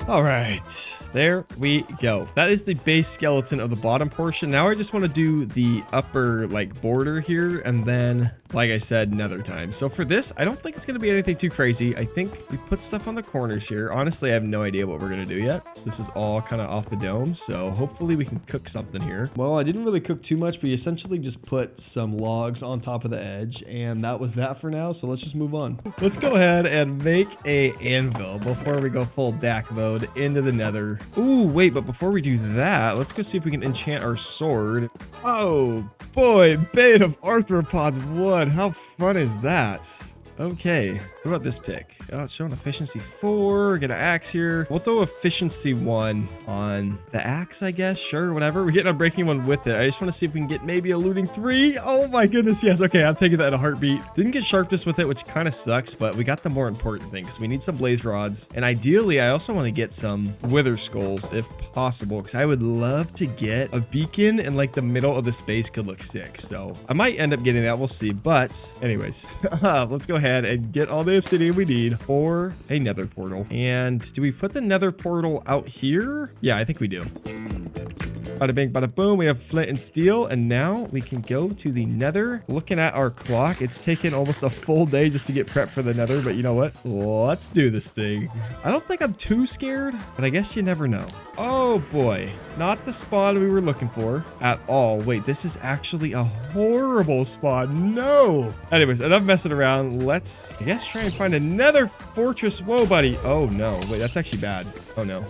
All right. There we go. That is the base skeleton of the bottom portion. Now I just want to do the upper like border here, and then, like I said, nether time. So for this, I don't think it's going to be anything too crazy. I think we put stuff on the corners here. Honestly, I have no idea what we're going to do yet. So this is all kind of off the dome. So hopefully we can cook something here. Well, I didn't really cook too much. We essentially just put some logs on top of the edge, and that was that for now. So let's just move on. Let's go ahead and make a anvil before we go full DAC mode into the nether. Ooh, wait, but before we do that, let's go see if we can enchant our sword. Oh boy, Bane of Arthropods 1. How fun is that? Okay, what about this pick? Oh, it's showing efficiency 4. Get an axe here. We'll throw efficiency 1 on the axe, I guess. Sure, whatever. We're getting a breaking 1 with it. I just want to see if we can get maybe a looting 3. Oh my goodness, yes. Okay, I'm taking that in a heartbeat. Didn't get sharpness with it, which kind of sucks, but we got the more important thing because we need some blaze rods. And ideally, I also want to get some wither skulls if possible, because I would love to get a beacon in like the middle of the space. Could look sick. So I might end up getting that. We'll see. But anyways, let's go ahead and get all the obsidian we need for a nether portal. And do we put the nether portal out here? Yeah, I think we do. Bada bing, bada boom. We have flint and steel, and now we can go to the nether. Looking at our clock, it's taken almost a full day just to get prepped for the nether, but you know what? Let's do this thing. I don't think I'm too scared, but I guess you never know. Oh boy, not the spawn we were looking for at all. Wait, this is actually a horrible spawn. No. Anyways, enough messing around. Let's, I guess, try and find another fortress. Whoa, buddy. Oh no, wait, that's actually bad. Oh no.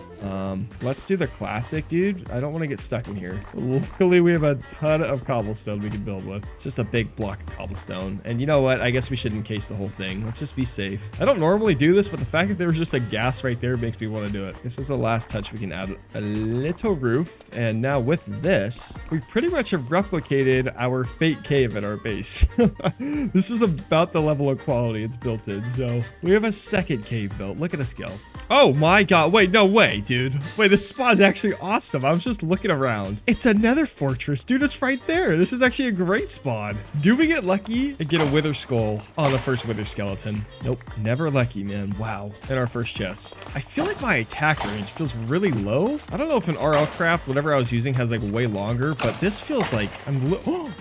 Let's do the classic, dude. I don't want to get stuck in here. Luckily, we have a ton of cobblestone we can build with. It's just a big block of cobblestone. And you know what? I guess we should encase the whole thing. Let's just be safe. I don't normally do this, but the fact that there was just a gas right there makes me want to do it. This is the last touch. We can add a little roof. roof. And now with this, we pretty much have replicated our fake cave at our base. This is about the level of quality it's built in. So we have a second cave built. Look at us go. Oh my god. Wait, no way, dude. Wait, this spot is actually awesome. I was just looking around. It's a nether fortress, dude. It's right there. This is actually a great spawn. Do we get lucky and get a wither skull on the first wither skeleton? Nope. Never lucky, man. Wow. In our first chest. I feel like my attack range feels really low. I don't know if an RL craft, whatever I was using, has like way longer, but this feels like I'm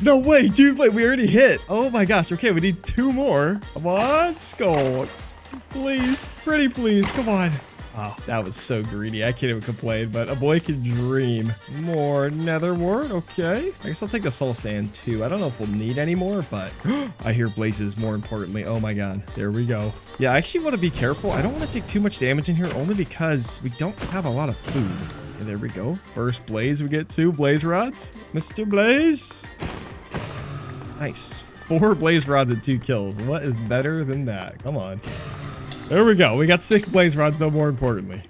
no way, dude. Wait, we already hit. Oh my gosh. Okay, we need 2 more. Come on, skull. Please. Pretty please. Come on. Oh, that was so greedy. I can't even complain, but a boy can dream. More nether wart. Okay. I guess I'll take the soul stand too. I don't know if we'll need any more, but I hear blazes more importantly. Oh my god. There we go. Yeah, I actually want to be careful. I don't want to take too much damage in here only because we don't have a lot of food. And there we go. First blaze. We get 2 blaze rods. Mr. Blaze. Nice. 4 blaze rods and 2 kills. What is better than that? Come on. There we go. We got 6 blaze rods, though, more importantly.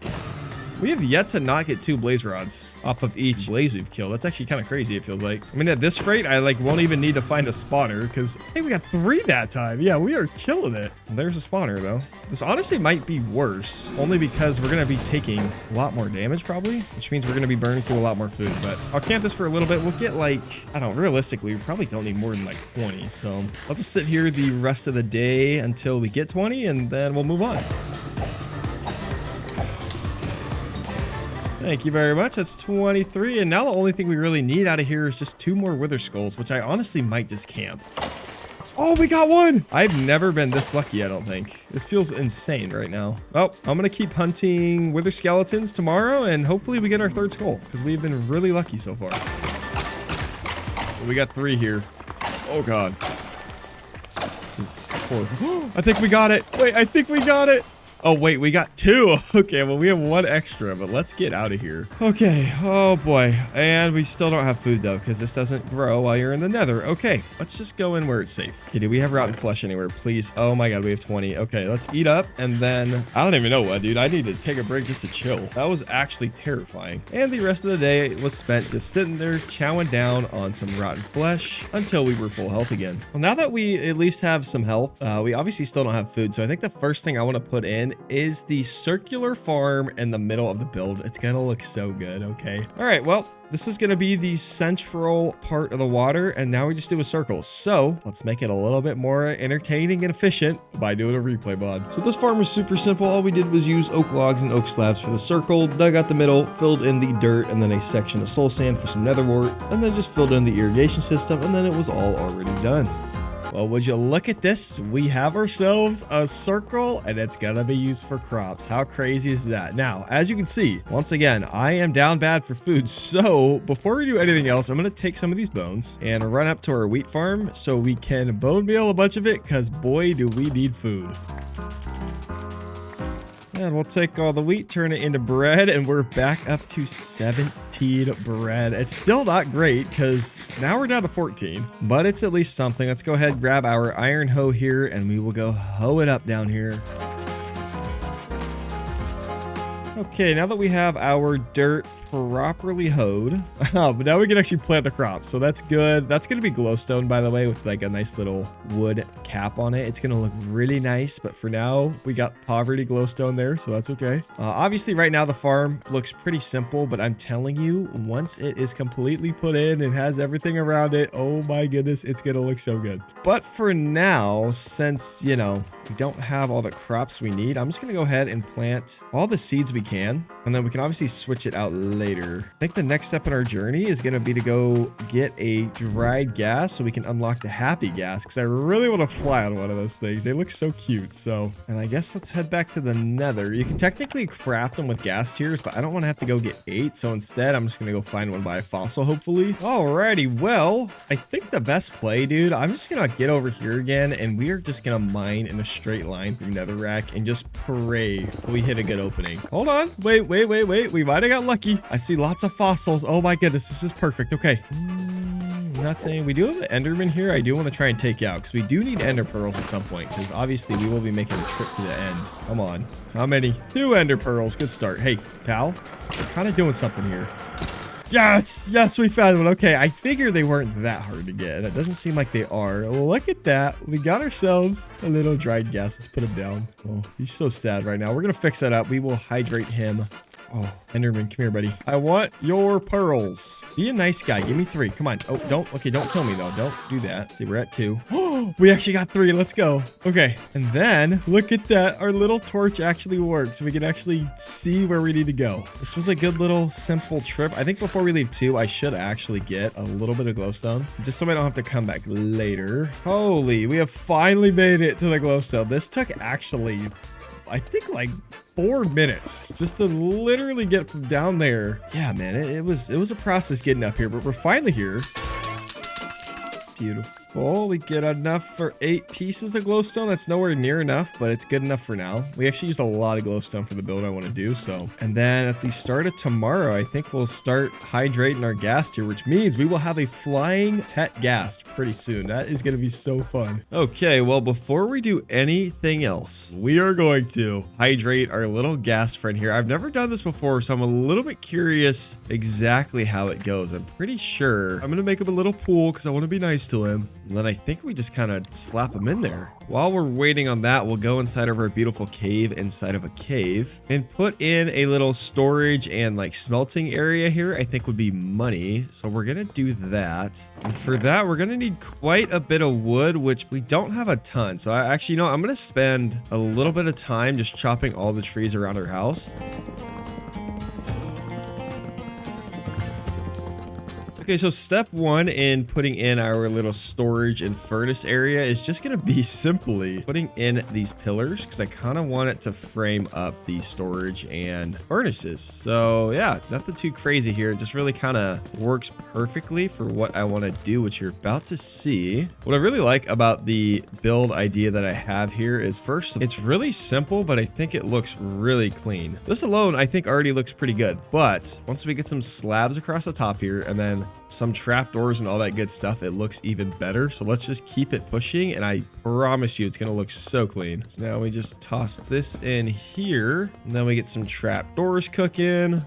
We have yet to not get 2 blaze rods off of each blaze we've killed. That's actually kind of crazy, it feels like. I mean, at this rate, I like won't even need to find a spawner because, hey, we got 3 that time. Yeah, we are killing it. There's a spawner, though. This honestly might be worse, only because we're going to be taking a lot more damage, probably, which means we're going to be burning through a lot more food. But I'll camp this for a little bit. We'll get like, I don't know, realistically, we probably don't need more than like 20. So I'll just sit here the rest of the day until we get 20, and then we'll move on. Thank you very much. That's 23. And now the only thing we really need out of here is just 2 more wither skulls, which I honestly might just camp. Oh, we got 1. I've never been this lucky, I don't think. This feels insane right now. Oh, I'm going to keep hunting wither skeletons tomorrow, and hopefully we get our 3rd skull, because we've been really lucky so far. We got 3 here. Oh, God. This is 4. I think we got it. Wait, I think we got it. Oh, wait, we got 2. Okay, well, we have 1 extra, but let's get out of here. Okay, oh boy. And we still don't have food, though, because this doesn't grow while you're in the nether. Okay, let's just go in where it's safe. Okay, do we have rotten flesh anywhere, please? Oh my god, we have 20. Okay, let's eat up, and then I don't even know what, dude. I need to take a break just to chill. That was actually terrifying. And the rest of the day was spent just sitting there, chowing down on some rotten flesh until we were full health again. Well, now that we at least have some health, we obviously still don't have food, so I think the first thing I want to put in is the circular farm in the middle of the build. It's gonna look so good. Okay, all right, well, this is going to be the central part of the water, and now we just do a circle. So let's make it a little bit more entertaining and efficient by doing a replay mod. So this farm was super simple. All we did was use oak logs and oak slabs for the circle, dug out the middle, filled in the dirt, and then a section of soul sand for some nether wart, and then just filled in the irrigation system, and then it was all already done. Well, would you look at this? We have ourselves a circle, and it's gonna be used for crops. How crazy is that? Now, as you can see, once again, I am down bad for food. So before we do anything else, I'm gonna take some of these bones and run up to our wheat farm so we can bone meal a bunch of it, because boy, do we need food. And we'll take all the wheat, turn it into bread, and we're back up to 17 bread. It's still not great because now we're down to 14, but it's at least something. Let's go ahead and grab our iron hoe here, and we will go hoe it up down here. Okay, now that we have our dirt properly hoed, but now we can actually plant the crops, so that's good. That's going to be glowstone, by the way, with like a nice little wood cap on it. It's going to look really nice, but for now, we got poverty glowstone there, so that's okay. Obviously, right now, the farm looks pretty simple, but I'm telling you, once it is completely put in and has everything around it, oh my goodness, it's going to look so good. But for now, since, you know, we don't have all the crops we need, I'm just going to go ahead and plant all the seeds we can, and then we can obviously switch it out later. I think the next step in our journey is going to be to go get a dried gas so we can unlock the happy gas, because I really want to fly on one of those things. They look so cute. So, and I guess let's head back to the nether. You can technically craft them with gas tiers, but I don't want to have to go get 8. So instead, I'm just going to go find one by a fossil, hopefully. Alrighty, well, I think the best play, dude, I'm just going to get over here again, and we are just going to mine in a straight line through netherrack and just pray we hit a good opening. Hold on. Wait. We might have got lucky. I see lots of fossils. Oh my goodness, this is perfect. Okay. Nothing. We do have an enderman here I do want to try and take out, because we do need ender pearls at some point, because obviously we will be making a trip to the end. Come on. How many? 2 ender pearls. Good start. Hey, pal. We're kind of doing something here. Yes, yes, we found one. Okay, I figured they weren't that hard to get, and it doesn't seem like they are. Look at that. We got ourselves a little dried gas. Let's put him down. Oh, he's so sad right now. We're going to fix that up. We will hydrate him. Oh, Enderman, come here, buddy. I want your pearls. Be a nice guy. Give me 3. Come on. Oh, don't kill me, though. Don't do that. See, we're at 2. Oh, we actually got 3. Let's go. Okay, and then look at that. Our little torch actually works. We can actually see where we need to go. This was a good little simple trip. I think before we leave too, I should actually get a little bit of glowstone just so I don't have to come back later. Holy, we have finally made it to the glowstone. This took actually, I think, like 4 minutes just to literally get from down there. Yeah, man, it was a process getting up here, but we're finally here. Beautiful. We get enough for 8 pieces of glowstone. That's nowhere near enough, but it's good enough for now. We actually used a lot of glowstone for the build I want to do, so. And then at the start of tomorrow, I think we'll start hydrating our ghast here, which means we will have a flying pet ghast pretty soon. That is going to be so fun. Okay, well, before we do anything else, we are going to hydrate our little ghast friend here. I've never done this before, so I'm a little bit curious exactly how it goes. I'm pretty sure I'm going to make him a little pool because I want to be nice to him. And then I think we just kind of slap him in there. While we're waiting on that, we'll go inside of our beautiful cave inside of a cave and put in a little storage and like smelting area here. I think would be money. So we're going to do that. And for that, we're going to need quite a bit of wood, which we don't have a ton. So I actually, I'm going to spend a little bit of time just chopping all the trees around our house. Okay, so step 1 in putting in our little storage and furnace area is just going to be simply putting in these pillars because I kind of want it to frame up the storage and furnaces. So yeah, nothing too crazy here. It just really kind of works perfectly for what I want to do, which you're about to see. What I really like about the build idea that I have here is first, it's really simple, but I think it looks really clean. This alone, I think already looks pretty good. But once we get some slabs across the top here and then some trapdoors and all that good stuff, it looks even better. So let's just keep it pushing, and I promise you it's gonna look so clean. So now we just toss this in here, and then we get some trapdoors cooking.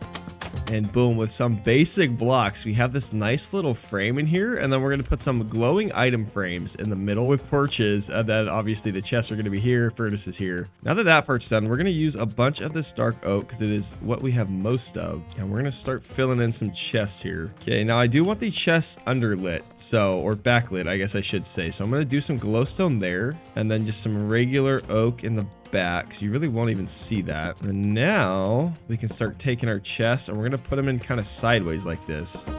And boom, with some basic blocks, we have this nice little frame in here. And then we're going to put some glowing item frames in the middle with torches. And then obviously the chests are going to be here, furnaces here. Now that that part's done, we're going to use a bunch of this dark oak because it is what we have most of. And we're going to start filling in some chests here. Okay, now I do want the chests underlit. So, or backlit, I guess I should say. So I'm going to do some glowstone there. And then just some regular oak in the back because you really won't even see that. And now we can start taking our chests and we're gonna put them in kind of sideways like this.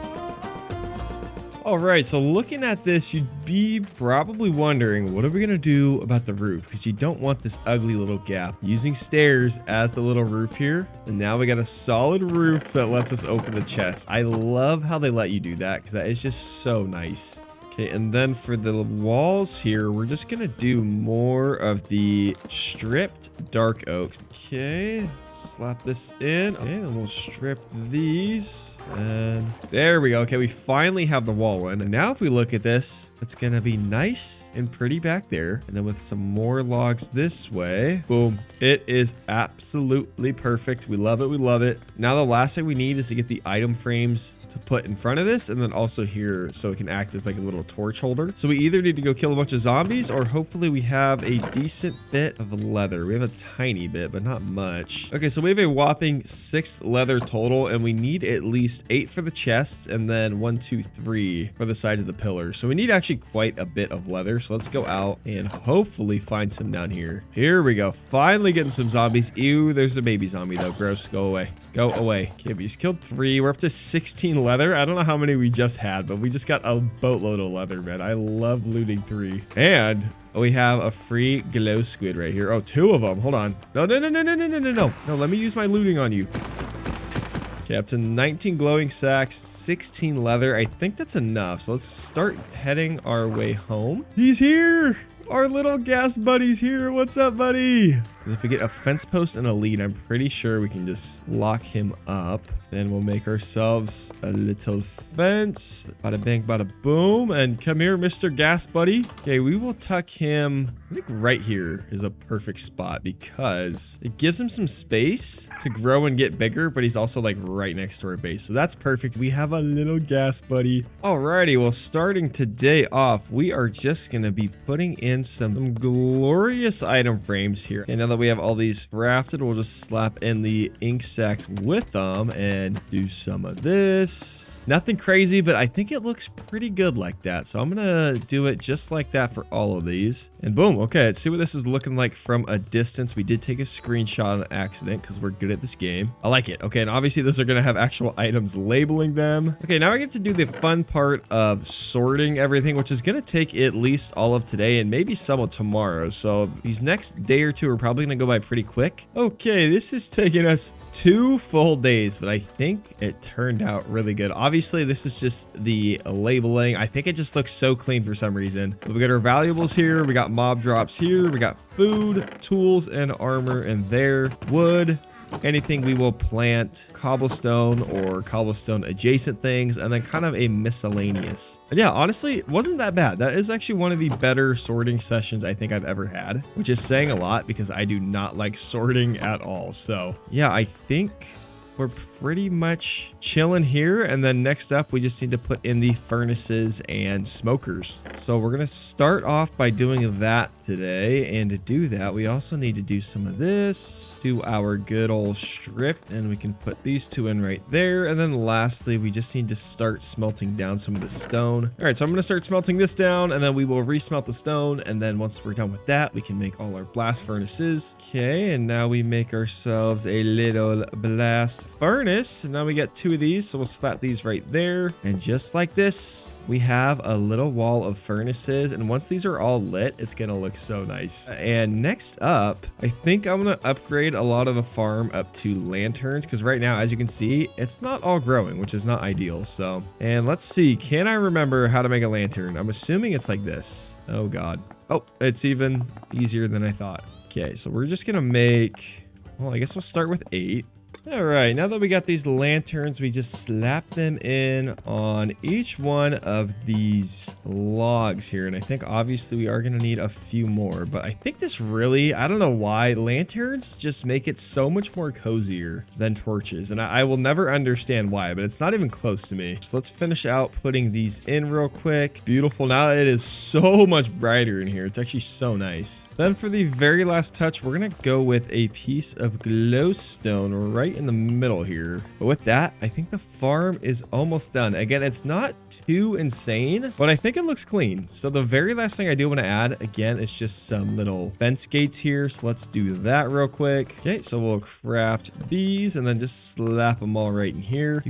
All right, so looking at this, you'd be probably wondering, what are we gonna do about the roof? Because you don't want this ugly little gap. Using stairs as the little roof here, and now we got a solid roof that lets us open the chests. I love how they let you do that because that is just so nice. Okay, and then for the walls here, we're just gonna do more of the stripped dark oak. Okay, slap this in. Okay, and we'll strip these. And there we go. Okay, we finally have the wall in. And now if we look at this, it's gonna be nice and pretty back there. And then with some more logs this way, boom, it is absolutely perfect. We love it. We love it. Now the last thing we need is to get the item frames to put in front of this and then also here so it can act as like a little torch holder. So we either need to go kill a bunch of zombies or hopefully we have a decent bit of leather. We have a tiny bit, but not much. Okay, so we have a whopping 6 leather total and we need at least 8 for the chests and then 1, 2, 3 for the sides of the pillars. So we need actually quite a bit of leather. So let's go out and hopefully find some down here. Here we go. Finally getting some zombies. Ew, there's a baby zombie though. Gross. Go away. Go away. Okay, we just killed 3. We're up to 16 leather. I don't know how many we just had, but we just got a boatload of leather, man. I love looting 3. And we have a free glow squid right here. Oh, 2 of them. Hold on. No. No, let me use my looting on you. Okay, up to 19 glowing sacks, 16 leather. I think that's enough. So let's start heading our way home. He's here. Our little ghast buddy's here. What's up, buddy? Because if we get a fence post and a lead, I'm pretty sure we can just lock him up. Then we'll make ourselves a little fence. Bada bang, bada boom. And come here, Mr. Gas Buddy. Okay, we will tuck him. I think right here is a perfect spot because it gives him some space to grow and get bigger, but he's also like right next to our base. So that's perfect. We have a little Gas Buddy. Alrighty, well, starting today off, we are just going to be putting in some glorious item frames here. Okay, now that we have all these crafted, we'll just slap in the ink sacks with them and do some of this. Nothing crazy, but I think it looks pretty good like that. So I'm going to do it just like that for all of these. And boom. Okay, let's see what this is looking like from a distance. We did take a screenshot on accident because we're good at this game. I like it. Okay, and obviously those are going to have actual items labeling them. Okay, now I get to do the fun part of sorting everything, which is going to take at least all of today and maybe some of tomorrow. So these next day or two are probably going to go by pretty quick. Okay, this is taking us 2 full days, but I think it turned out really good. Obviously, this is just the labeling. I think it just looks so clean for some reason. But we got our valuables here. We got mob drops here. We got food, tools, and armor in there. Wood. Anything we will plant, cobblestone or cobblestone adjacent things, and then kind of a miscellaneous. And yeah, honestly, it wasn't that bad. That is actually one of the better sorting sessions I think I've ever had, which is saying a lot because I do not like sorting at all. So yeah, I think we're pretty much chilling here. And then next up, we just need to put in the furnaces and smokers. So we're going to start off by doing that today. And to do that, we also need to do some of this, do our good old strip, and we can put these 2 in right there. And then lastly, we just need to start smelting down some of the stone. All right, so I'm going to start smelting this down, and then we will resmelt the stone. And then once we're done with that, we can make all our blast furnaces. Okay, and now we make ourselves a little blast furnace. And now we got 2 of these, so we'll slap these right there. And just like this, we have a little wall of furnaces. And once these are all lit, it's gonna look so nice. And next up, I think I'm gonna upgrade a lot of the farm up to lanterns, because right now, as you can see, it's not all growing, which is not ideal. So, and let's see, can I remember how to make a lantern? I'm assuming it's like this. Oh God. Oh, it's even easier than I thought. Okay, so we're just gonna make, well, I guess we'll start with 8. All right, now that we got these lanterns, we just slap them in on each one of these logs here. And I think obviously we are going to need a few more, but I think this really, I don't know why, lanterns just make it so much more cozier than torches. And I will never understand why, but it's not even close to me. So let's finish out putting these in real quick. Beautiful. Now it is so much brighter in here. It's actually so nice. Then for the very last touch, we're going to go with a piece of glowstone right in the middle here. But with that, I think the farm is almost done. Again, it's not too insane, but I think it looks clean. So the very last thing I do want to add, again, is just some little fence gates here. So let's do that real quick. Okay, so we'll craft these and then just slap them all right in here.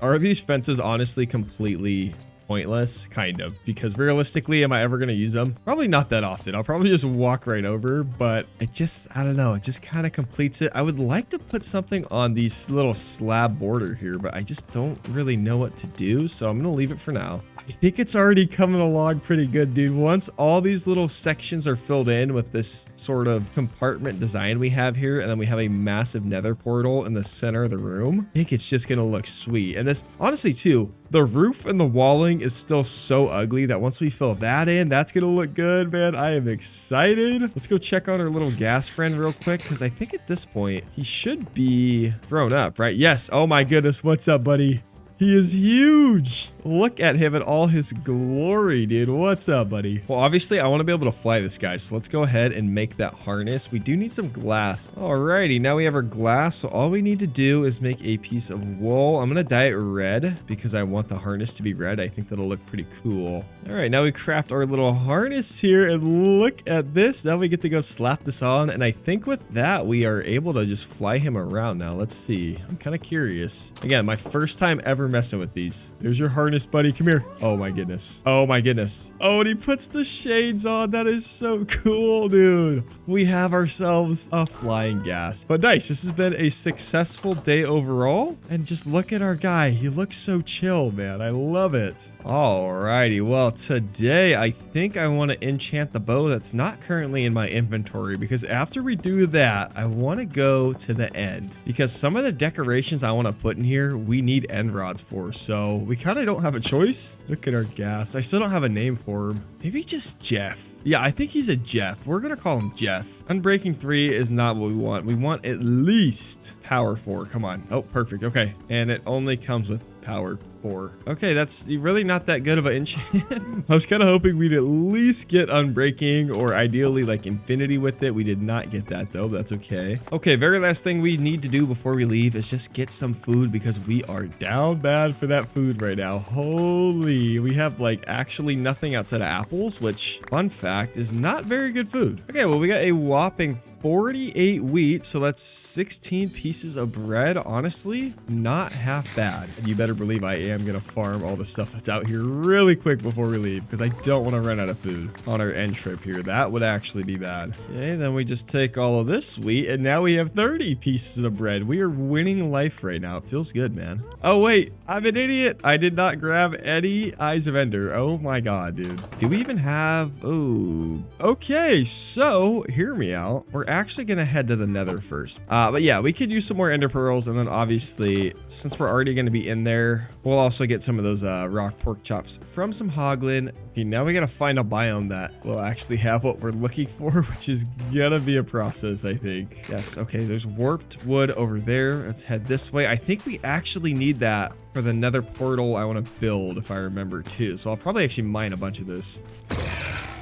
Are these fences honestly completely pointless? Kind of, because realistically, am I ever going to use them? Probably not that often. I'll probably just walk right over, but it just, I don't know, it just kind of completes it. I would like to put something on these little slab border here, but I just don't really know what to do, so I'm going to leave it for now. I think it's already coming along pretty good, dude. Once all these little sections are filled in with this sort of compartment design we have here, and then we have a massive nether portal in the center of the room, I think it's just going to look sweet. And this, honestly, too, the roof and the walling is still so ugly that once we fill that in, that's gonna look good, man. I am excited. Let's go check on our little gas friend real quick, because I think at this point he should be grown up, right? Yes. Oh my goodness. What's up, buddy? He is huge. Look at him in all his glory, dude. What's up, buddy? Well, obviously, I want to be able to fly this guy, so let's go ahead and make that harness. We do need some glass. Alrighty, now we have our glass, so all we need to do is make a piece of wool. I'm going to dye it red because I want the harness to be red. I think that'll look pretty cool. All right, now we craft our little harness here, and look at this. Now we get to go slap this on, and I think with that, we are able to just fly him around now. Let's see. I'm kind of curious. Again, my first time ever messing with these. There's your harness, buddy. Come here. Oh my goodness. Oh my goodness. Oh, and he puts the shades on. That is so cool, dude. We have ourselves a flying gas. But nice. This has been a successful day overall. And just look at our guy. He looks so chill, man. I love it. Alrighty. Well, today I think I want to enchant the bow that's not currently in my inventory, because after we do that, I want to go to the end, because some of the decorations I want to put in here, we need end rods for. So we kind of don't have a choice. Look at our gas. I still don't have a name for him. Maybe just Jeff. Yeah, I think he's a Jeff. We're going to call him Jeff. Unbreaking 3 is not what we want. We want at least power 4. Come on. Oh, perfect. Okay. And it only comes with power 4. Okay, that's really not that good of an enchant. I was kind of hoping we'd at least get unbreaking, or ideally like infinity with it. We did not get that though, but that's okay. Okay, very last thing we need to do before we leave is just get some food, because we are down bad for that food right now. Holy, we have like actually nothing outside of apples, which, fun fact, is not very good food. Okay, well, we got a whopping 48 wheat, so that's 16 pieces of bread. Honestly, not half bad. And you better believe I am gonna farm all the stuff that's out here really quick before we leave, because I don't want to run out of food on our end trip here. That would actually be bad. Okay, then we just take all of this wheat, and now we have 30 pieces of bread. We are winning life right now. It feels good, man. Oh wait, I'm an idiot. I did not grab any eyes of ender. Oh my god, dude. Do we even have... Oh, okay, so hear me out. We're actually gonna head to the Nether first, but yeah, we could use some more ender pearls, and then obviously, since we're already gonna be in there, we'll also get some of those rock pork chops from some hoglin. Okay, now we gotta find a biome that will actually have what we're looking for, which is gonna be a process, I think. Yes, okay, there's warped wood over there. Let's head this way. I think we actually need that for the Nether portal I want to build, if I remember too, so I'll probably actually mine a bunch of this.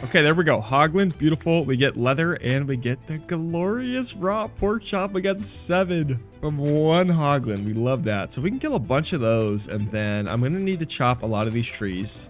Okay, there we go. Hoglin, beautiful. We get leather, and we get the glorious raw pork chop. We got 7 from 1 hoglin. We love that. So we can kill a bunch of those, and then I'm going to need to chop a lot of these trees.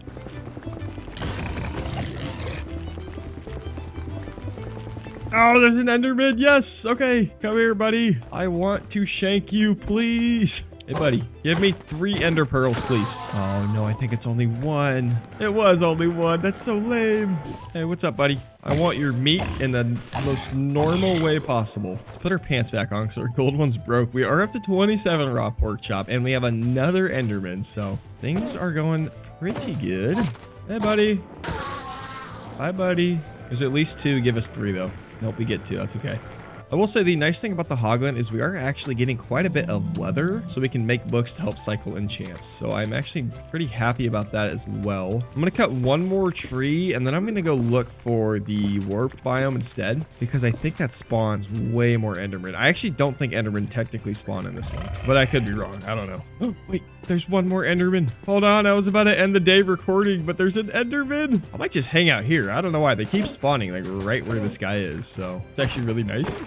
Oh, there's an enderman. Yes. Okay, come here, buddy. I want to shank you, please. Hey, buddy, give me 3 ender pearls, please. Oh, no, I think it's only 1. It was only 1. That's so lame. Hey, what's up, buddy? I want your meat in the most normal way possible. Let's put our pants back on because our gold one's broke. We are up to 27 raw pork chop, and we have another enderman, so things are going pretty good. Hey, buddy. Hi, buddy. There's at least 2. Give us 3, though. Nope, we get 2. That's okay. I will say the nice thing about the hoglin is we are actually getting quite a bit of leather, so we can make books to help cycle enchants. So I'm actually pretty happy about that as well. I'm going to cut 1 more tree, and then I'm going to go look for the warped biome instead, because I think that spawns way more enderman. I actually don't think enderman technically spawn in this one, but I could be wrong. I don't know. Oh, wait. There's 1 more enderman. Hold on. I was about to end the day recording, but there's an enderman. I might just hang out here. I don't know why. They keep spawning like right where this guy is. So it's actually really nice.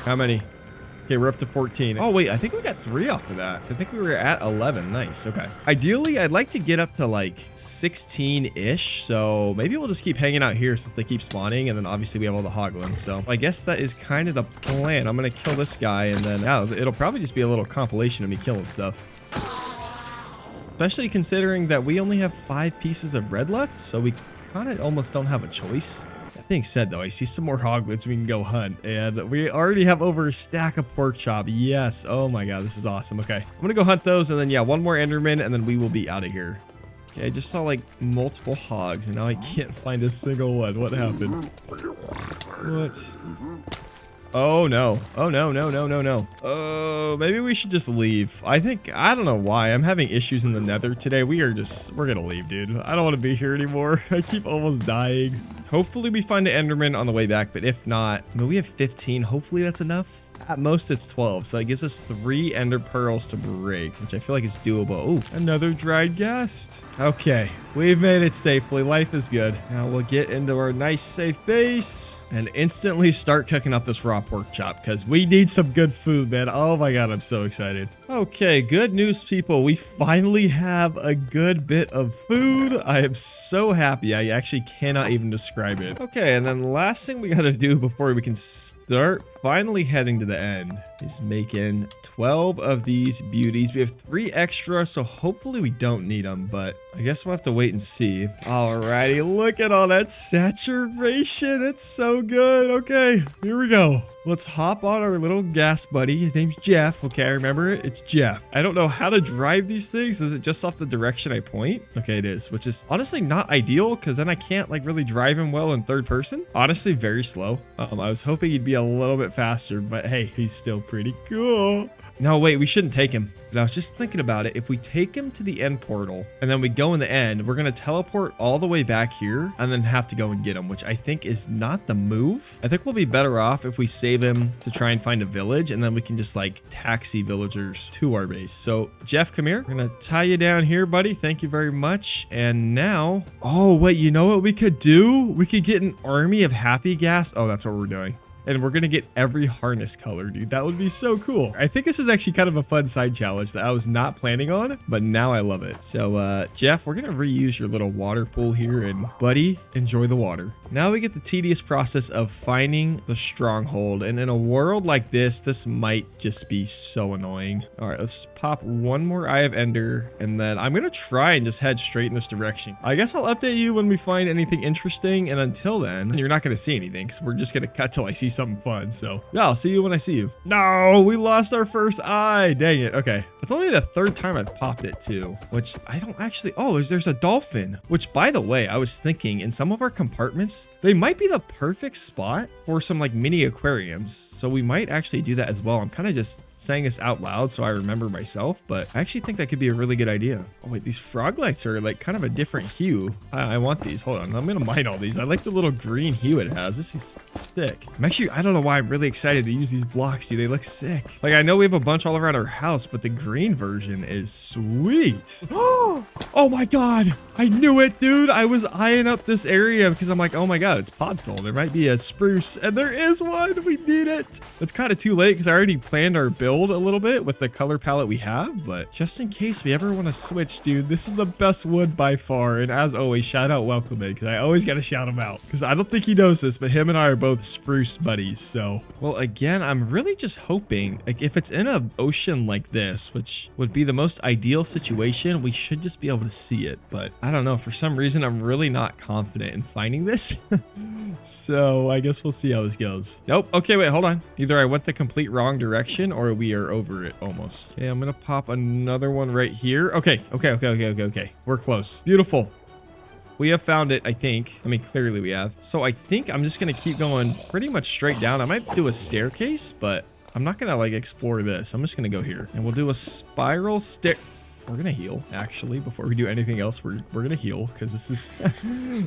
How many? Okay, we're up to 14. Oh, wait, I think we got 3 off of that. So I think we were at 11. Nice. Okay. Ideally, I'd like to get up to like 16-ish. So maybe we'll just keep hanging out here since they keep spawning. And then obviously we have all the hoglins. So I guess that is kind of the plan. I'm going to kill this guy. And then it'll probably just be a little compilation of me killing stuff. Especially considering that we only have 5 pieces of bread left. So we kind of almost don't have a choice. That being said, though, I see some more hoglins we can go hunt, and we already have over a stack of pork chop. Yes. Oh my god, this is awesome. Okay, I'm gonna go hunt those, and then yeah, 1 more enderman, and then we will be out of here. Okay, I just saw like multiple hogs, and now I can't find a single one. What happened? What? Oh no. Oh no, no, no, no, no. Oh, maybe we should just leave. I don't know why. I'm having issues in the Nether today. We're gonna leave, dude. I don't want to be here anymore. I keep almost dying. Hopefully we find an enderman on the way back, but if not, I mean, we have 15. Hopefully that's enough. At most it's 12, so that gives us 3 ender pearls to break, which I feel like is doable. Oh, another dried guest. Okay, we've made it safely. Life is good. Now we'll get into our nice safe base and instantly start cooking up this raw pork chop, because we need some good food, man. Oh my god, I'm so excited. Okay, good news, people. We finally have a good bit of food. I am so happy. I actually cannot even describe it. Okay, and then the last thing we gotta do before we can start finally heading to the end. He's making 12 of these beauties. We have 3 extra, so hopefully we don't need them, but I guess we'll have to wait and see. Alrighty, look at all that saturation. It's so good. Okay, here we go. Let's hop on our little gas buddy. His name's Jeff. Okay, I remember it. It's Jeff. I don't know how to drive these things. Is it just off the direction I point? Okay, it is, which is honestly not ideal because then I can't like really drive him well in third person. Honestly, very slow. I was hoping he'd be a little bit faster, but hey, he's still pretty cool. No, wait, we shouldn't take him. But I was just thinking about it. If we take him to the end portal and then we go in the end, we're going to teleport all the way back here and then have to go and get him, which I think is not the move. I think we'll be better off if we save him to try and find a village and then we can just like taxi villagers to our base. So Jeff, come here. We're going to tie you down here, buddy. Thank you very much. And now, oh, wait, you know what we could do? We could get an army of happy gas. Oh, that's what we're doing. And we're going to get every harness color, dude. That would be so cool. I think this is actually kind of a fun side challenge that I was not planning on, but now I love it. So, Jeff, we're going to reuse your little water pool here and buddy, enjoy the water. Now we get the tedious process of finding the stronghold. And in a world like this might just be so annoying. All right, let's pop one more Eye of Ender. And then I'm going to try and just head straight in this direction. I guess I'll update you when we find anything interesting. And until then, you're not going to see anything because we're just going to cut till I see something fun. So yeah, I'll see you when I see you. No, we lost our first eye. Dang it. Okay. It's only the 3rd time I've popped it too, which I don't actually. Oh, there's a dolphin, which by the way, I was thinking in some of our compartments, they might be the perfect spot for some like mini aquariums. So we might actually do that as well. I'm kind of just saying this out loud so I remember myself, but I actually think that could be a really good idea. Oh wait, these frog lights are like kind of a different hue. I want these. Hold on, I'm gonna mine all these. I like the little green hue it has. This is sick. I don't know why I'm really excited to use these blocks, dude. They look sick. Like I know we have a bunch all around our house, but the green version is sweet. Oh my god, I knew it, dude. I was eyeing up this area because I'm like, oh my god, it's podzol. There might be a spruce, and there is one. We need it. It's kind of too late because I already planned our build a little bit with the color palette we have, but just in case we ever want to switch, dude, this is the best wood by far. And as always, shout out Welcome In, because I always got to shout him out because I don't think he knows this, but him and I are both spruce buddies. So, well, again, I'm really just hoping like if it's in an ocean like this, which would be the most ideal situation, we should just be able to see it. But I don't know, for some reason, I'm really not confident in finding this. So I guess we'll see how this goes. Nope. Okay, wait, hold on. Either I went the complete wrong direction or we are over it almost. Okay, I'm gonna pop another one right here. Okay. We're close. Beautiful. We have found it, I think. I mean, clearly we have. So I think I'm just gonna keep going pretty much straight down. I might do a staircase, but I'm not gonna like explore this. I'm just gonna go here and we'll do a spiral stair. We're gonna heal actually before we do anything else. We're gonna heal because this is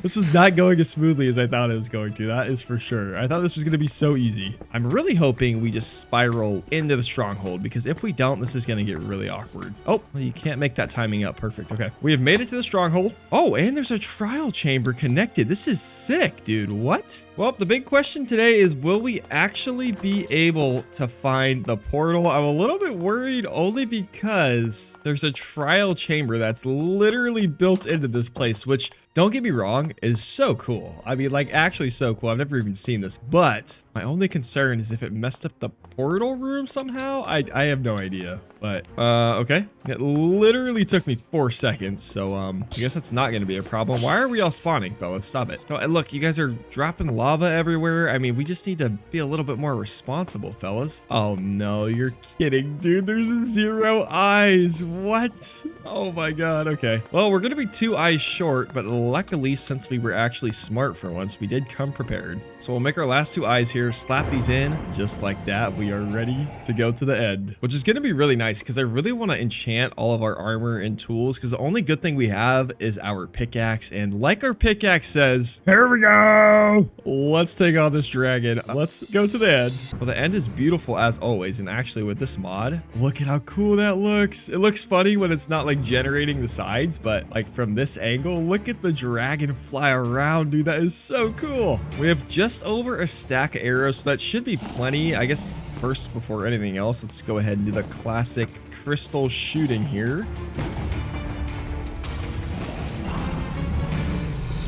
this is not going as smoothly as I thought it was going to. That is for sure. I thought this was gonna be so easy. I'm really hoping we just spiral into the stronghold because if we don't, this is gonna get really awkward. Oh, well, you can't make that timing up. Perfect. Okay, we have made it to the stronghold. Oh, and there's a trial chamber connected. This is sick, dude. What? Well, the big question today is, will we actually be able to find the portal? I'm a little bit worried only because there's a trial chamber that's literally built into this place, which, don't get me wrong, is so cool. I mean, like, actually so cool. I've never even seen this, but my only concern is if it messed up the portal room somehow. I have no idea, but okay. It literally took me 4 seconds, so I guess that's not going to be a problem. Why are we all spawning, fellas? Stop it. No, and look, you guys are dropping lava everywhere. I mean, we just need to be a little bit more responsible, fellas. Oh no, you're kidding, dude. There's 0 eyes. What? Oh my god. Okay, well, we're gonna be 2 eyes short, but luckily, since we were actually smart for once, we did come prepared. So we'll make our last 2 eyes here, slap these in just like that. We are ready to go to the end, which is gonna be really nice because I really want to enchant all of our armor and tools because the only good thing we have is our pickaxe. And like our pickaxe says, here we go. Let's take on this dragon. Let's go to the end. Well, the end is beautiful as always. And actually with this mod, look at how cool that looks. It looks funny when it's not like generating the sides, but like from this angle, look at the dragon fly around, dude. That is so cool. We have just over a stack of arrows, so that should be plenty. I guess first, before anything else, let's go ahead and do the classic crystal shooting here.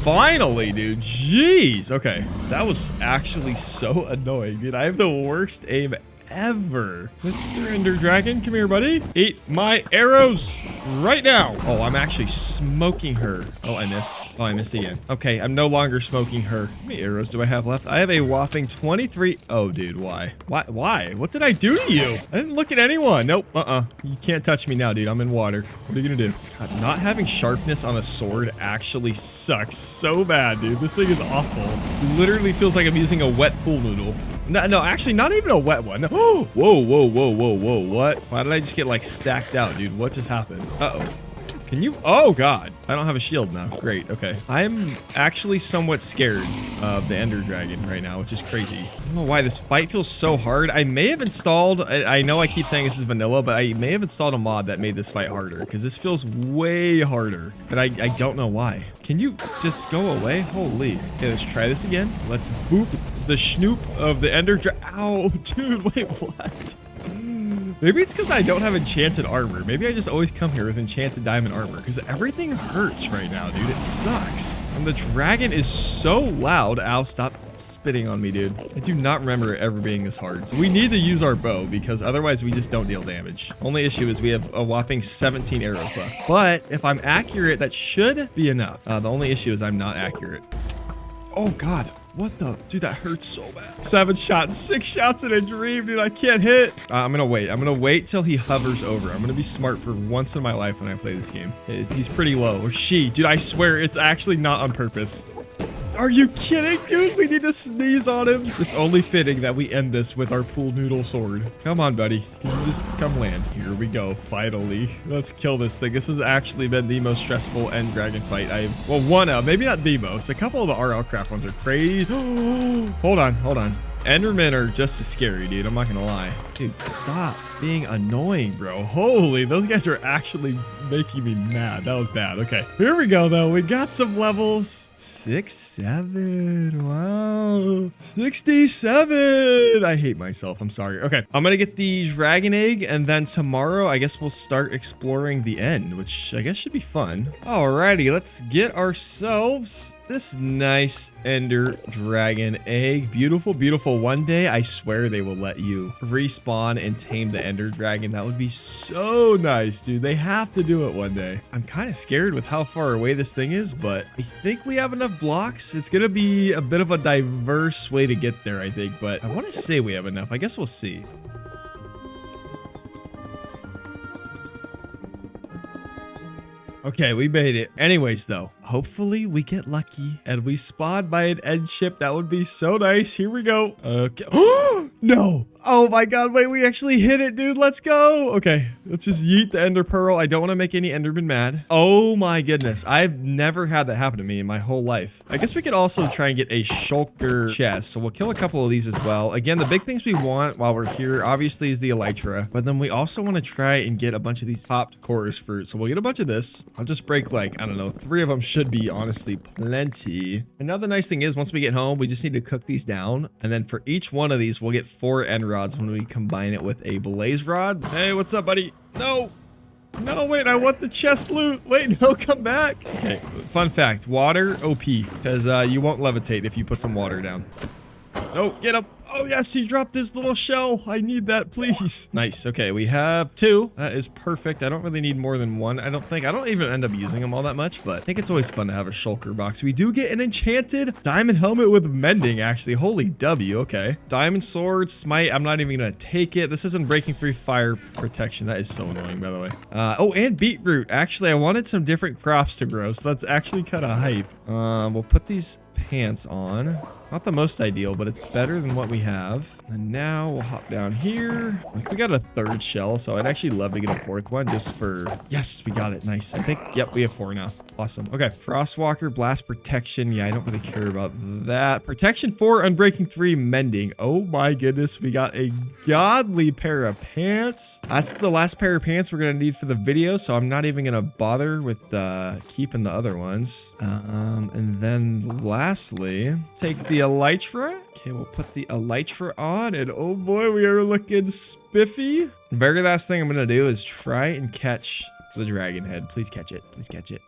Finally, dude. Jeez. Okay. That was actually so annoying, dude. I have the worst aim ever. Mr. Ender Dragon, come here, buddy. Eat my arrows right now. Oh, I'm actually smoking her. Oh, I missed. Oh, I missed again. Okay, I'm no longer smoking her. How many arrows do I have left? I have a whopping 23. Oh, dude, why? Why? What did I do to you? I didn't look at anyone. Nope. You can't touch me now, dude. I'm in water. What are you gonna do? God, not having sharpness on a sword actually sucks so bad, dude. This thing is awful. Literally feels like I'm using a wet pool noodle. No, actually, not even a wet one. Oh, whoa, what? Why did I just get, like, stacked out, dude? What just happened? Uh-oh. Can you? Oh, God. I don't have a shield now. Great. Okay. I'm actually somewhat scared of the Ender Dragon right now, which is crazy. I don't know why this fight feels so hard. I may have installed, I know I keep saying this is vanilla, but I may have installed a mod that made this fight harder because this feels way harder, but I don't know why. Can you just go away? Holy. Okay, let's try this again. Let's boop the schnoop of the Ender Dragon. Ow, dude, wait, what? Maybe it's because I don't have enchanted armor. Maybe I just always come here with enchanted diamond armor because everything hurts right now, dude. It sucks. And the dragon is so loud. Ow, stop spitting on me, dude. I do not remember it ever being this hard. So we need to use our bow because otherwise we just don't deal damage. Only issue is we have a whopping 17 arrows left. But if I'm accurate, that should be enough. The only issue is I'm not accurate. Oh, God. What the? Dude, that hurts so bad. 7 shots, 6 shots in a dream, dude. I can't hit. I'm going to wait. I'm going to wait till he hovers over. I'm going to be smart for once in my life when I play this game. He's pretty low. Or she. Dude, I swear it's actually not on purpose. Are you kidding, dude? We need to sneeze on him. It's only fitting that we end this with our pool noodle sword. Come on, buddy. Can you just come land? Here we go. Finally. Let's kill this thing. This has actually been the most stressful end dragon fight I've... Well, one of. Maybe not the most. A couple of the RL craft ones are crazy. Hold on. Endermen are just as scary, dude. I'm not gonna lie. Dude, stop being annoying, bro. Holy, those guys are actually making me mad. That was bad. Okay, here we go, though. We got some levels. 67. Wow. 67. I hate myself. I'm sorry. Okay, I'm gonna get the dragon egg, and then tomorrow, I guess we'll start exploring the end, which I guess should be fun. Alrighty, let's get ourselves this nice ender dragon egg. Beautiful, beautiful. One day, I swear they will let you respawn and tame the ender dragon. That would be so nice, dude. They have to do it one day. I'm kind of scared with how far away this thing is, but I think we have enough blocks. It's gonna be a bit of a diverse way to get there, I think, but I want to say we have enough. I guess we'll see. Okay, we made it. Anyways, though, hopefully we get lucky and we spawn by an end ship. That would be so nice. Here we go. Okay. No. Oh my God. Wait, we actually hit it, dude. Let's go. Okay, let's just yeet the ender pearl. I don't want to make any endermen mad. Oh my goodness. I've never had that happen to me in my whole life. I guess we could also try and get a shulker chest. So we'll kill a couple of these as well. Again, the big things we want while we're here, obviously, is the elytra. But then we also want to try and get a bunch of these popped chorus fruit. So we'll get a bunch of this. I'll just break like, I don't know, 3 of them should be honestly plenty. And now the nice thing is once we get home, we just need to cook these down. And then for each one of these, we'll get 4 end rods when we combine it with a blaze rod. Hey, what's up, buddy? No, wait, I want the chest loot. Wait, no, come back. Okay, fun fact, water OP, because you won't levitate if you put some water down. No, get up. Oh, yes, he dropped his little shell. I need that, please. Nice. Okay, we have 2. That is perfect. I don't really need more than 1. I don't even end up using them all that much, but I think it's always fun to have a shulker box. We do get an enchanted diamond helmet with mending, actually. Holy W. Okay. Diamond sword, smite. I'm not even going to take it. This isn't breaking 3 fire protection. That is so annoying, by the way. Oh, and beetroot. Actually, I wanted some different crops to grow, so that's actually kind of hype. We'll put these pants on. Not the most ideal, but it's better than what we have. And now we'll hop down here. We got a 3rd shell, so I'd actually love to get a 4th one just for... Yes, we got it. Nice. I think, yep, we have 4 now. Awesome. Okay. Frostwalker, blast protection. Yeah, I don't really care about that. Protection 4, unbreaking 3, mending. Oh my goodness. We got a godly pair of pants. That's the last pair of pants we're going to need for the video, so I'm not even going to bother with keeping the other ones. And then lastly, take the elytra. Okay, we'll put the elytra on, and oh boy, we are looking spiffy. Very last thing I'm going to do is try and catch the dragon head. Please catch it. Please catch it.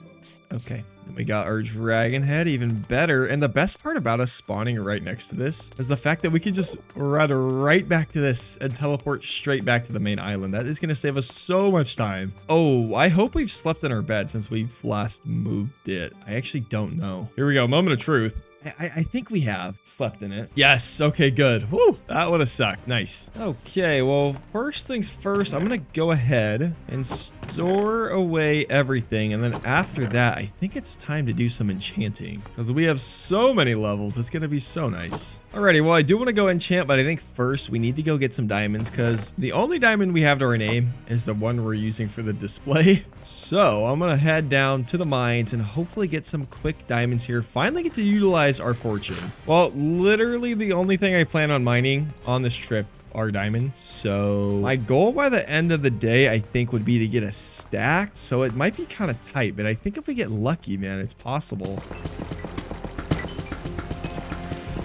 Okay. And we got our dragon head, even better. And the best part about us spawning right next to this is the fact that we can just run right back to this and teleport straight back to the main island. That is going to save us so much time. Oh, I hope we've slept in our bed since we've last moved it. I actually don't know. Here we go. Moment of truth. I think we have slept in it. Yes. Okay, good. Woo, that would have sucked. Nice. Okay, well, first things first, I'm going to go ahead and store away everything. And then after that, I think it's time to do some enchanting because we have so many levels. It's going to be so nice. Alrighty, well, I do want to go enchant, but I think first we need to go get some diamonds because the only diamond we have to our name is the one we're using for the display. So I'm going to head down to the mines and hopefully get some quick diamonds here. Finally get to utilize our fortune. Well, literally the only thing I plan on mining on this trip are diamonds. So my goal by the end of the day, I think, would be to get a stack. So it might be kind of tight, but I think if we get lucky, man, it's possible.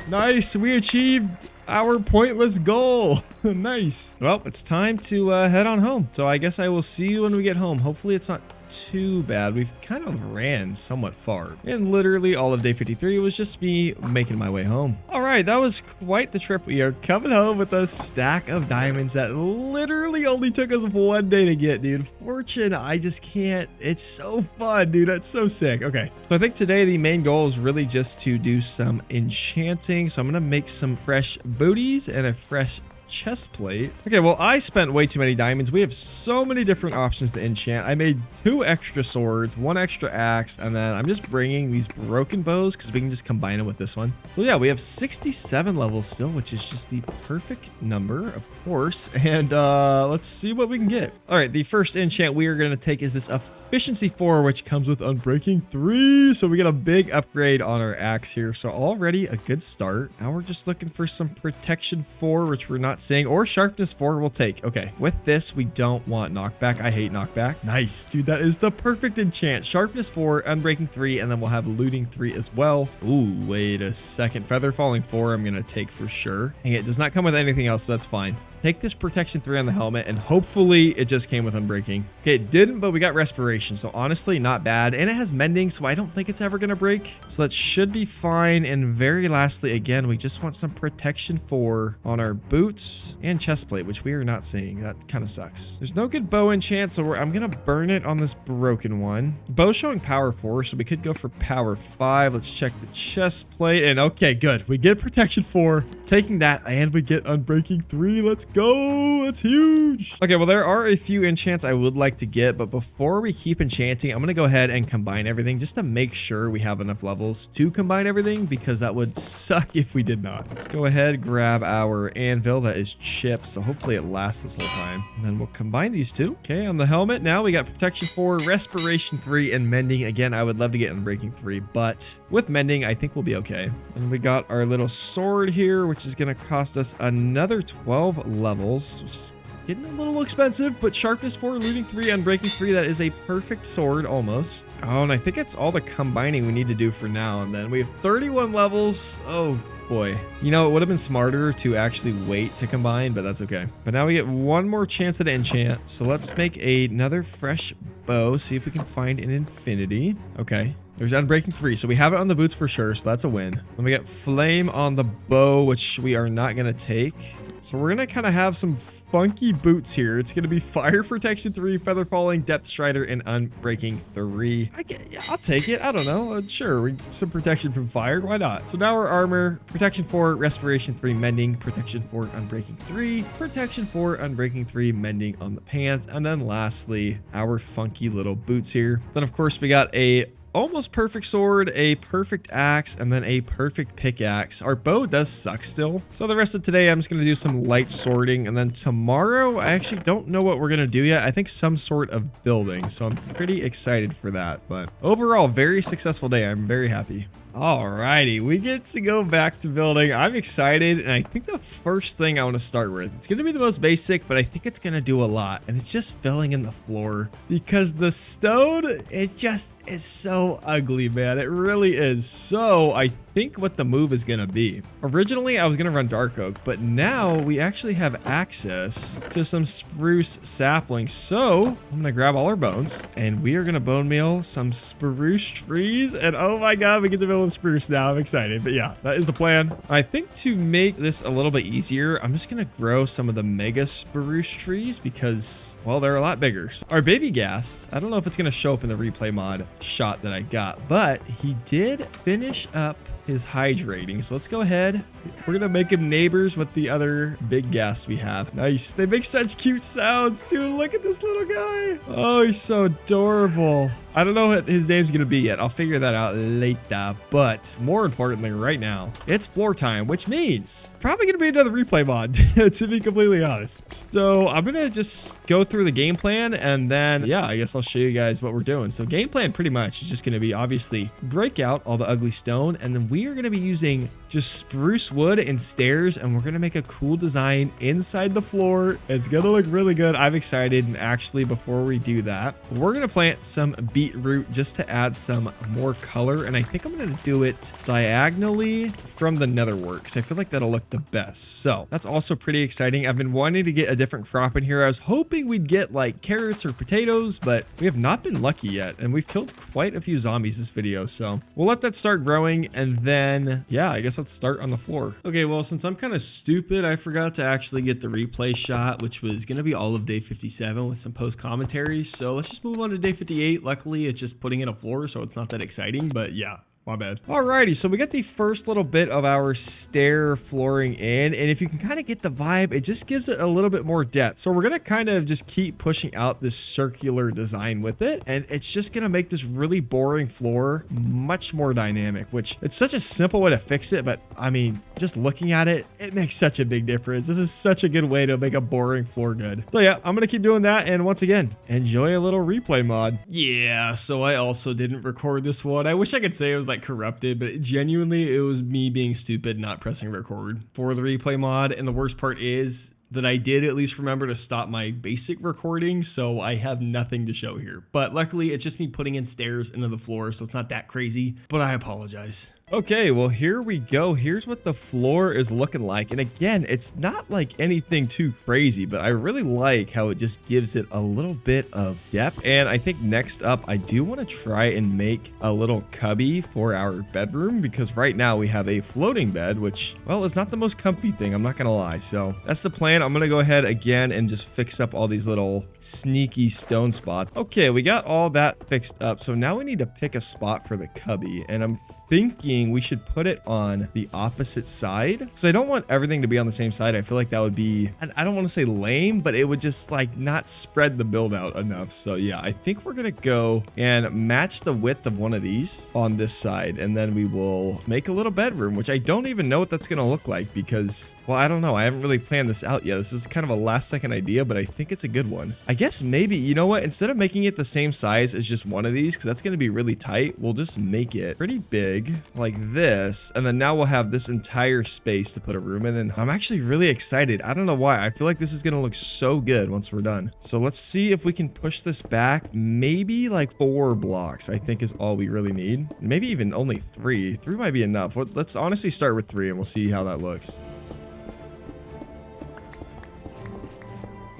Nice, we achieved our pointless goal. Nice. Well, it's time to head on home. So I guess I will see you when we get home. Hopefully it's not too bad. We've kind of ran somewhat far, and literally all of day 53 was just me making my way home. All right, that was quite the trip. We are coming home with a stack of diamonds that literally only took us 1 day to get, dude. Fortune, I just can't. It's so fun, dude. That's so sick. Okay, so I think today the main goal is really just to do some enchanting. So I'm gonna make some fresh booties and a fresh chest plate. Okay, well, I spent way too many diamonds. We have so many different options to enchant. I made 2 extra swords, 1 extra axe, and then I'm just bringing these broken bows because we can just combine them with this one. So yeah, we have 67 levels still, which is just the perfect number, of course. And let's see what we can get. All right, the first enchant we are going to take is this efficiency 4, which comes with unbreaking 3. So we get a big upgrade on our axe here. So already a good start. Now we're just looking for some protection 4, which we're not seeing, or sharpness 4 we'll take. Okay, with this we don't want knockback. I hate knockback. Nice, dude. That is the perfect enchant. Sharpness 4, unbreaking 3, and then we'll have looting 3 as well. Ooh, wait a second. Feather falling 4 I'm gonna take for sure. And it does not come with anything else, so that's fine. Take this protection 3 on the helmet, and hopefully it just came with unbreaking. Okay, it didn't, but we got respiration, so honestly not bad. And it has mending, so I don't think it's ever gonna break. So that should be fine. And very lastly, again, we just want some protection 4 on our boots and chest plate, which we are not seeing. That kind of sucks. There's no good bow enchant, so I'm gonna burn it on this broken one. Bow showing power 4, so we could go for power 5. Let's check the chest plate, and okay, good. We get protection 4, taking that, and we get unbreaking 3. Let's go. That's huge. Okay, well, there are a few enchants I would like to get, but before we keep enchanting, I'm gonna go ahead and combine everything just to make sure we have enough levels to combine everything, because that would suck if we did not. Let's go ahead, grab our anvil that is chipped, so hopefully it lasts this whole time, and then we'll combine these two. Okay, on the helmet now we got protection 4, respiration 3, and mending. Again, I would love to get unbreaking 3, but with mending I think we'll be okay. And we got our little sword here, which is gonna cost us another 12 levels, which is getting a little expensive, but sharpness 4, looting 3, unbreaking 3, that is a perfect sword almost. Oh, and I think that's all the combining we need to do for now. And then we have 31 levels. Oh boy, you know, it would have been smarter to actually wait to combine, but that's okay. But now we get one more chance at enchant, so let's make another fresh bow, see if we can find an infinity. Okay, there's unbreaking 3, so we have it on the boots for sure, so that's a win. Then we get flame on the bow, which we are not gonna take. So we're gonna kind of have some funky boots here. It's gonna be fire protection 3, feather falling, depth strider, and unbreaking 3. Yeah, I'll take it. I don't know. Sure, some protection from fire. Why not? So now our armor, protection 4, respiration 3, mending, protection 4, unbreaking 3, protection 4, unbreaking 3, mending on the pants, and then lastly our funky little boots here. Then of course we got a almost perfect sword, a perfect axe, and then a perfect pickaxe. Our bow does suck still. So the rest of today, I'm just going to do some light sorting. And then tomorrow, I actually don't know what we're going to do yet. I think some sort of building. So I'm pretty excited for that. But overall, very successful day. I'm very happy. Alrighty, we get to go back to building. I'm excited, and I think the first thing I want to start with, it's going to be the most basic, but I think it's going to do a lot, and it's just filling in the floor, because the stone, it just is so ugly, man. It really is. So I think what the move is going to be. Originally, I was going to run dark oak, but now we actually have access to some spruce saplings. So I'm going to grab all our bones and we are going to bone meal some spruce trees. And oh my God, we get to build spruce now. I'm excited. But yeah, that is the plan. I think to make this a little bit easier, I'm just going to grow some of the mega spruce trees because, well, they're a lot bigger. Our baby gas, I don't know if it's going to show up in the replay mod shot that I got, but he did finish up his hydrating. So let's go ahead. We're going to make him neighbors with the other big gas we have. Nice. They make such cute sounds, dude. Look at this little guy. Oh, he's so adorable. I don't know what his name's going to be yet. I'll figure that out later. But more importantly, right now, it's floor time, which means probably going to be another replay mod, to be completely honest. So I'm going to just go through the game plan and then, yeah, I guess I'll show you guys what we're doing. So game plan pretty much is just going to be obviously break out all the ugly stone. And then we are going to be using just spruce wood and stairs. And we're going to make a cool design inside the floor. It's going to look really good. I'm excited. And actually, before we do that, we're going to plant some beetroot just to add some more color. And I think I'm going to do it diagonally from the nether work because I feel like that'll look the best. So that's also pretty exciting. I've been wanting to get a different crop in here. I was hoping we'd get like carrots or potatoes, but we have not been lucky yet. And we've killed quite a few zombies this video. So we'll let that start growing. And then, yeah, I guess let's start on the floor. Okay, well, since I'm kind of stupid, I forgot to actually get the replay shot, which was going to be all of day 57 with some post commentary. So let's just move on to day 58. Luckily, it's just putting in a floor, so it's not that exciting, but yeah. My bad. Alrighty, so we got the first little bit of our stair flooring in, and if you can kind of get the vibe, it just gives it a little bit more depth. So we're gonna kind of just keep pushing out this circular design with it, and it's just gonna make this really boring floor much more dynamic, which it's such a simple way to fix it, but I mean, just looking at it, it makes such a big difference. This is such a good way to make a boring floor good. So yeah, I'm gonna keep doing that, and once again, enjoy a little replay mod. Yeah, so I also didn't record this one. I wish I could say it was like corrupted, but genuinely it was me being stupid not pressing record for the replay mod. And the worst part is that I did at least remember to stop my basic recording, so I have nothing to show here. But luckily it's just me putting in stairs into the floor, so it's not that crazy, but I apologize. Okay, well, here we go. Here's what the floor is looking like. And again, it's not like anything too crazy, but I really like how it just gives it a little bit of depth. And I think next up, I do want to try and make a little cubby for our bedroom because right now we have a floating bed, which, well, is not the most comfy thing. I'm not going to lie. So that's the plan. I'm going to go ahead again and just fix up all these little sneaky stone spots. Okay, we got all that fixed up. So now we need to pick a spot for the cubby. And I'm thinking we should put it on the opposite side because I don't want everything to be on the same side. I feel like that would be, I don't want to say lame, but it would just like not spread the build out enough. So yeah, I think we're going to go and match the width of one of these on this side. And then we will make a little bedroom, which I don't even know what that's going to look like because, well, I don't know. I haven't really planned this out yet. This is kind of a last second idea, but I think it's a good one. I guess maybe, you know what? Instead of making it the same size as just one of these, because that's going to be really tight, we'll just make it pretty big like this, and then now we'll have this entire space to put a room in. And I'm actually really excited. I don't know why. I feel like this is gonna look so good once we're done. So let's see if we can push this back maybe like 4 blocks. I think is all we really need. Maybe even only 3 might be enough. Let's honestly start with 3 and we'll see how that looks.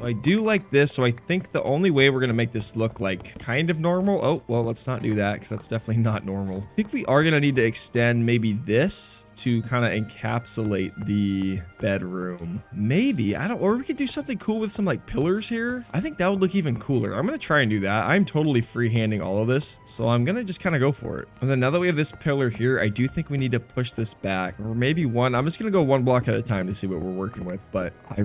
I do like this, so I think the only way we're going to make this look like kind of normal. Oh, well, let's not do that because that's definitely not normal. I think we are going to need to extend maybe this to kind of encapsulate the bedroom. Maybe, I don't, or we could do something cool with some like pillars here. I think that would look even cooler. I'm going to try and do that. I'm totally freehanding all of this, so I'm going to just kind of go for it. And then now that we have this pillar here, I do think we need to push this back, or maybe one. I'm just going to go 1 block at a time to see what we're working with, but I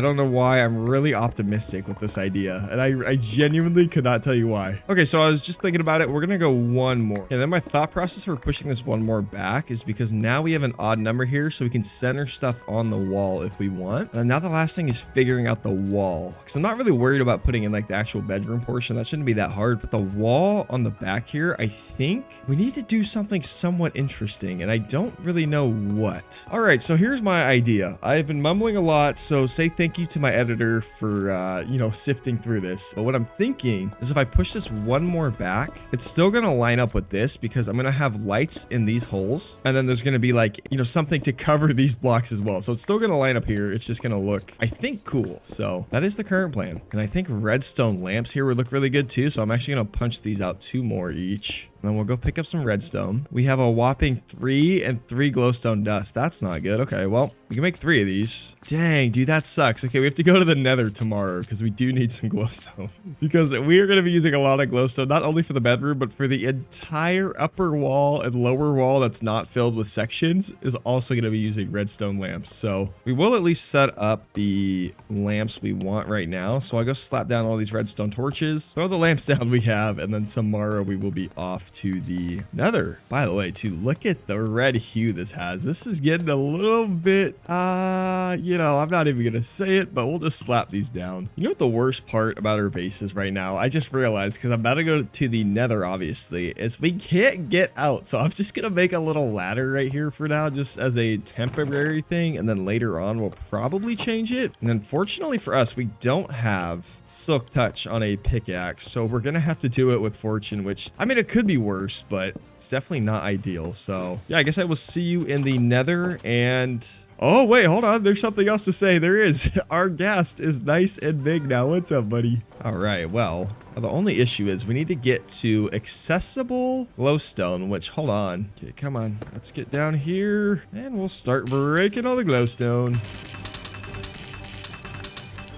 don't know why I'm really optimistic with this idea, and I genuinely could not tell you why. Okay, so I was just thinking about it. We're gonna go 1 more, and then my thought process for pushing this 1 more back is because now we have an odd number here, so we can center stuff on the wall if we want. And now the last thing is figuring out the wall, because I'm not really worried about putting in like the actual bedroom portion. That shouldn't be that hard, but the wall on the back here, I think we need to do something somewhat interesting, and I don't really know what. All right, so here's my idea. I've been mumbling a lot, so say thank you to my editor for, you know, sifting through this. But what I'm thinking is if I push this one more back, it's still going to line up with this because I'm going to have lights in these holes. And then there's going to be like, you know, something to cover these blocks as well. So it's still going to line up here. It's just going to look, I think, cool. So that is the current plan. And I think redstone lamps here would look really good too. So I'm actually going to punch these out 2 more each. And then we'll go pick up some redstone. We have a whopping 3 and 3 glowstone dust. That's not good. Okay, well, we can make 3 of these. Dang, dude, that sucks. Okay, we have to go to the Nether tomorrow because we do need some glowstone. Because we are going to be using a lot of glowstone, not only for the bedroom, but for the entire upper wall and lower wall that's not filled with sections is also going to be using redstone lamps. So we will at least set up the lamps we want right now. So I'll go slap down all these redstone torches, throw the lamps down we have, and then tomorrow we will be off to the Nether. By the way, too, look at the red hue this has. This is getting a little bit, you know, I'm not even gonna say it, but we'll just slap these down. You know what the worst part about our base is right now? I just realized, because I'm about to go to the Nether, obviously, is we can't get out. So I'm just gonna make a little ladder right here for now, just as a temporary thing, and then later on we'll probably change it. And unfortunately for us, we don't have silk touch on a pickaxe, so we're gonna have to do it with fortune, which, I mean, it could be worse, but it's definitely not ideal. So yeah, I guess I will see you in the Nether. And oh wait, hold on, there's something else to say. There is. Our ghast is nice and big now. What's up, buddy? All right, well, the only issue is we need to get to accessible glowstone, which, hold on. Okay, come on, let's get down here and we'll start breaking all the glowstone.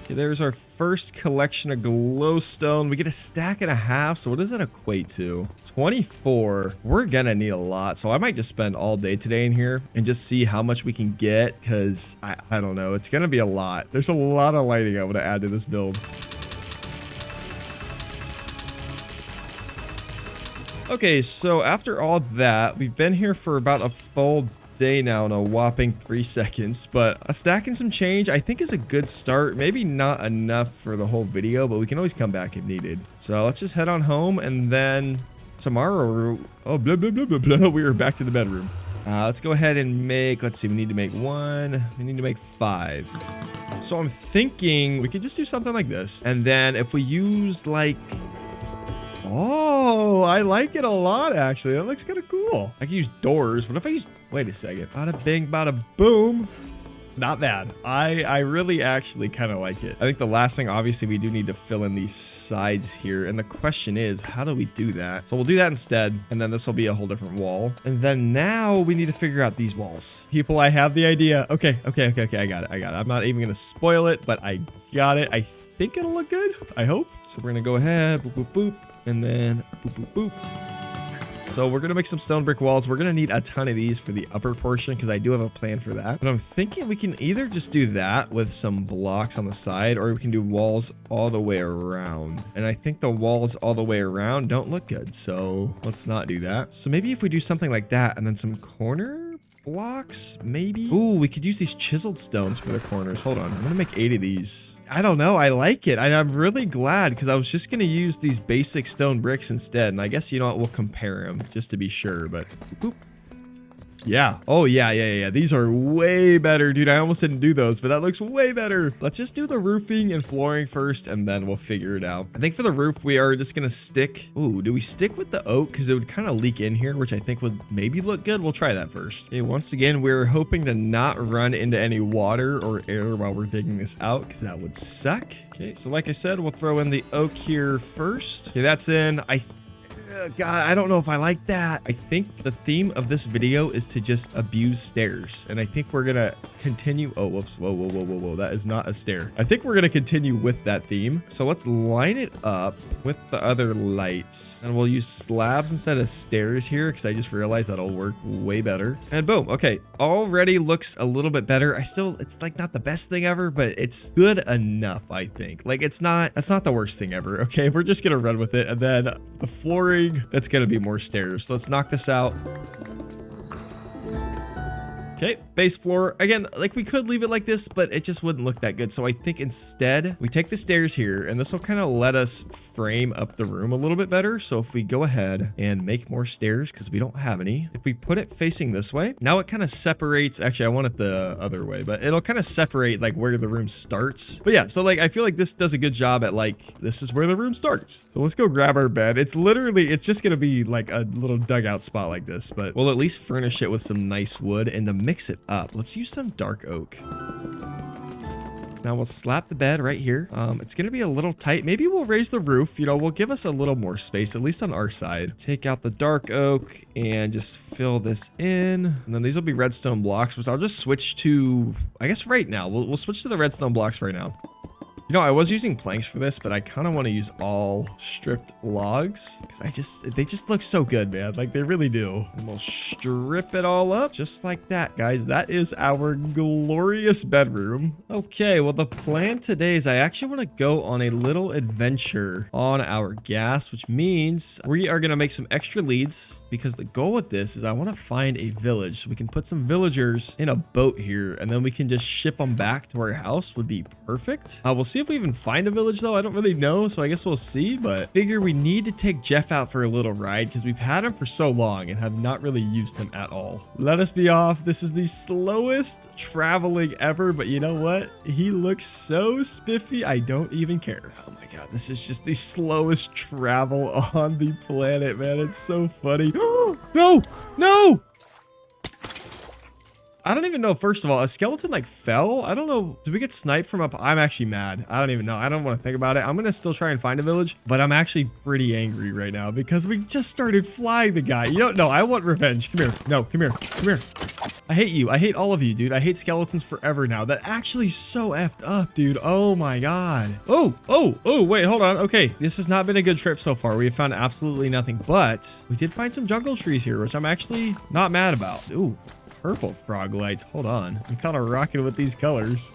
Okay, there's our first collection of glowstone. We get a stack and a half. So what does that equate to? 24. We're gonna need a lot. So I might just spend all day today in here and just see how much we can get, because I don't know. It's gonna be a lot. There's a lot of lighting I want to add to this build. Okay, so after all that, we've been here for about a full day now in a whopping 3 seconds, but a stack and some change I think is a good start. Maybe not enough for the whole video, but we can always come back if needed. So let's just head on home, and then tomorrow, oh, blah, blah, blah, blah, blah, we are back to the bedroom. Let's go ahead and make, let's see, we need to make 1, we need to make 5. So I'm thinking we could just do something like this, and then if we use like, oh, I like it a lot, actually. That looks kind of cool. I can use doors. What if I use, wait a second. Bada bing, bada boom. Not bad. I really actually kind of like it. I think the last thing, obviously, we do need to fill in these sides here. And the question is, how do we do that? So we'll do that instead. And then this will be a whole different wall. And then now we need to figure out these walls. People, I have the idea. Okay. I got it. I'm not even going to spoil it, but I got it. I think it'll look good. I hope. So we're going to go ahead. Boop, boop, boop. And then boop, boop, boop. So we're going to make some stone brick walls. We're going to need a ton of these for the upper portion because I do have a plan for that. But I'm thinking we can either just do that with some blocks on the side, or we can do walls all the way around. And I think the walls all the way around don't look good. So let's not do that. So maybe if we do something like that and then some corner blocks, maybe. Ooh, we could use these chiseled stones for the corners. Hold on, I'm gonna make 8 of these. I don't know, I like it. I'm really glad, because I was just gonna use these basic stone bricks instead, and I guess, you know what, we'll compare them just to be sure. But boop. Yeah. Oh, yeah. These are way better, dude. I almost didn't do those, but that looks way better. Let's just do the roofing and flooring first, and then we'll figure it out. I think for the roof, we are just going to stick. Ooh, do we stick with the oak? Because it would kind of leak in here, which I think would maybe look good. We'll try that first. Okay, once again, we're hoping to not run into any water or air while we're digging this out, because that would suck. Okay, so like I said, we'll throw in the oak here first. Okay, that's in. God, I don't know if I like that. I think the theme of this video is to just abuse stairs, and I think we're gonna continue. Oh, whoops. Whoa. That is not a stair. I think we're gonna continue with that theme. So let's line it up with the other lights, and we'll use slabs instead of stairs here, because I just realized that'll work way better. And boom. Okay, already looks a little bit better. It's like not the best thing ever, but it's good enough, I think. Like, that's not the worst thing ever. Okay, we're just gonna run with it. And then the flooring, that's gonna be more stairs. So let's knock this out. Okay. base floor. Again, like we could leave it like this, but it just wouldn't look that good. So I think instead we take the stairs here, and this will kind of let us frame up the room a little bit better. So if we go ahead and make more stairs, because we don't have any, if we put it facing this way, now it kind of separates. Actually, I want it the other way, but it'll kind of separate like where the room starts. But yeah, so like I feel like this does a good job at like, this is where the room starts. So let's go grab our bed. It's literally, it's just gonna be like a little dugout spot like this, but we'll at least furnish it with some nice wood. And to mix it up, let's use some dark oak. Now we'll slap the bed right here. It's gonna be a little tight. Maybe we'll raise the roof, you know, we'll give us a little more space, at least on our side. Take out the dark oak and just fill this in. And then these will be redstone blocks, which I'll just switch to, I guess right now. We'll switch to the redstone blocks right now. You know, I was using planks for this, but I kind of want to use all stripped logs because they just look so good, man. Like they really do. And we'll strip it all up just like that, guys. That is our glorious bedroom. Okay, well, the plan today is I actually want to go on a little adventure on our gas, which means we are going to make some extra leads because the goal with this is I want to find a village so we can put some villagers in a boat here and then we can just ship them back to our house. Would be perfect. We'll see if we even find a village though. I don't really know, so I guess we'll see, but figure we need to take Jeff out for a little ride because we've had him for so long and have not really used him at all. Let us be off. This is the slowest traveling ever, but you know what? He looks so spiffy, I don't even care. Oh my god, this is just the slowest travel on the planet, man. It's so funny. No! No! I don't even know. First of all, a skeleton like fell. I don't know. Did we get sniped from up? I'm actually mad. I don't even know. I don't want to think about it. I'm going to still try and find a village, but I'm actually pretty angry right now because we just started flying the guy. You don't know. I want revenge. Come here. No, come here. Come here. I hate you. I hate all of you, dude. I hate skeletons forever now. That actually so effed up, dude. Oh my god. Oh, wait, hold on. Okay, this has not been a good trip so far. We have found absolutely nothing, but we did find some jungle trees here, which I'm actually not mad about. Ooh. Purple frog lights. Hold on. I'm kind of rocking with these colors.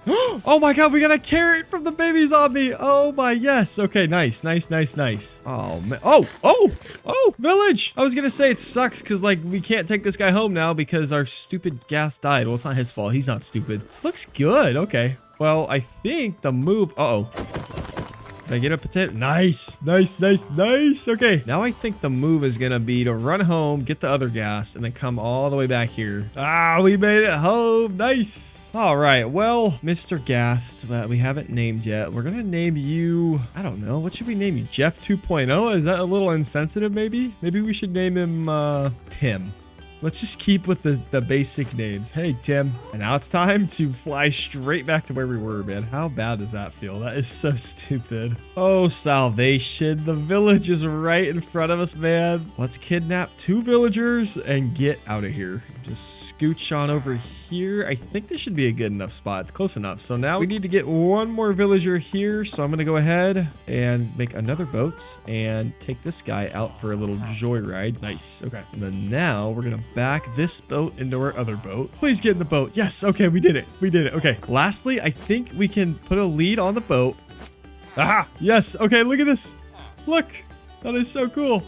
Oh my god, we got a carrot from the baby zombie. Oh my, yes. Okay, nice. Oh man. Oh, village. I was gonna say it sucks because like we can't take this guy home now because our stupid gas died. Well, it's not his fault. He's not stupid. This looks good. Okay. Well, I think the move. Did I get a potato? Nice. Okay, now I think the move is gonna be to run home, get the other gas, and then come all the way back here. Ah, we made it home. Nice. All right, well, Mr. Gas, we haven't named yet. We're gonna name you, I don't know, what should we name you? Jeff 2.0? Is that a little insensitive, maybe? Maybe we should name him, Tim. Let's just keep with the basic names. Hey, Tim. And now it's time to fly straight back to where we were, man. How bad does that feel? That is so stupid. Oh, salvation. The village is right in front of us, man. Let's kidnap 2 villagers and get out of here. Just scooch on over here. I think this should be a good enough spot. It's close enough. So now we need to get 1 more villager here. So I'm going to go ahead and make another boat and take this guy out for a little joyride. Nice. Okay. And then now we're going to back this boat into our other boat. Please get in the boat. Yes. Okay. We did it. Okay. Lastly, I think we can put a lead on the boat. Aha. Yes. Okay. Look at this. Look. That is so cool.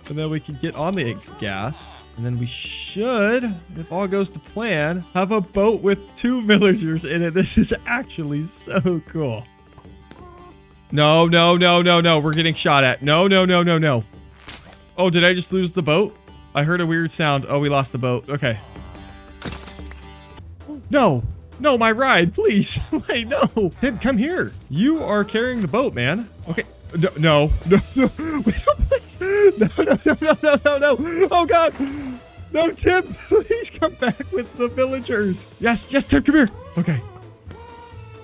And then we can get on the gas. And then we should, if all goes to plan, have a boat with 2 villagers in it. This is actually so cool. No. We're getting shot at. No. Oh, did I just lose the boat? I heard a weird sound. Oh, we lost the boat. Okay. No, my ride, please. Wait, no. Tim, come here. You are carrying the boat, man. Okay. No. Wait, please. No. Oh, God. No, Tim, please come back with the villagers. Yes, Tim, come here. Okay.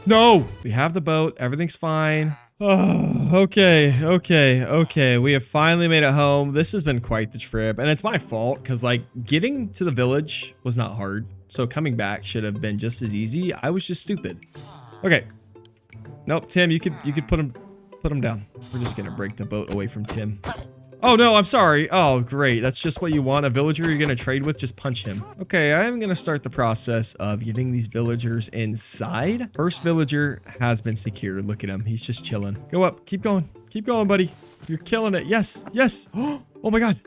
No. We have the boat. Everything's fine. Oh, okay. We have finally made it home. This has been quite the trip, and it's my fault because like getting to the village was not hard. So coming back should have been just as easy. I was just stupid. Okay. Nope, Tim, you could put him down. We're just gonna break the boat away from Tim. Oh no, I'm sorry. Oh, great. That's just what you want. A villager you're gonna trade with, just punch him. Okay, I am gonna start the process of getting these villagers inside. First villager has been secured. Look at him. He's just chilling. Go up. Keep going. Keep going, buddy. You're killing it. Yes. Oh my god.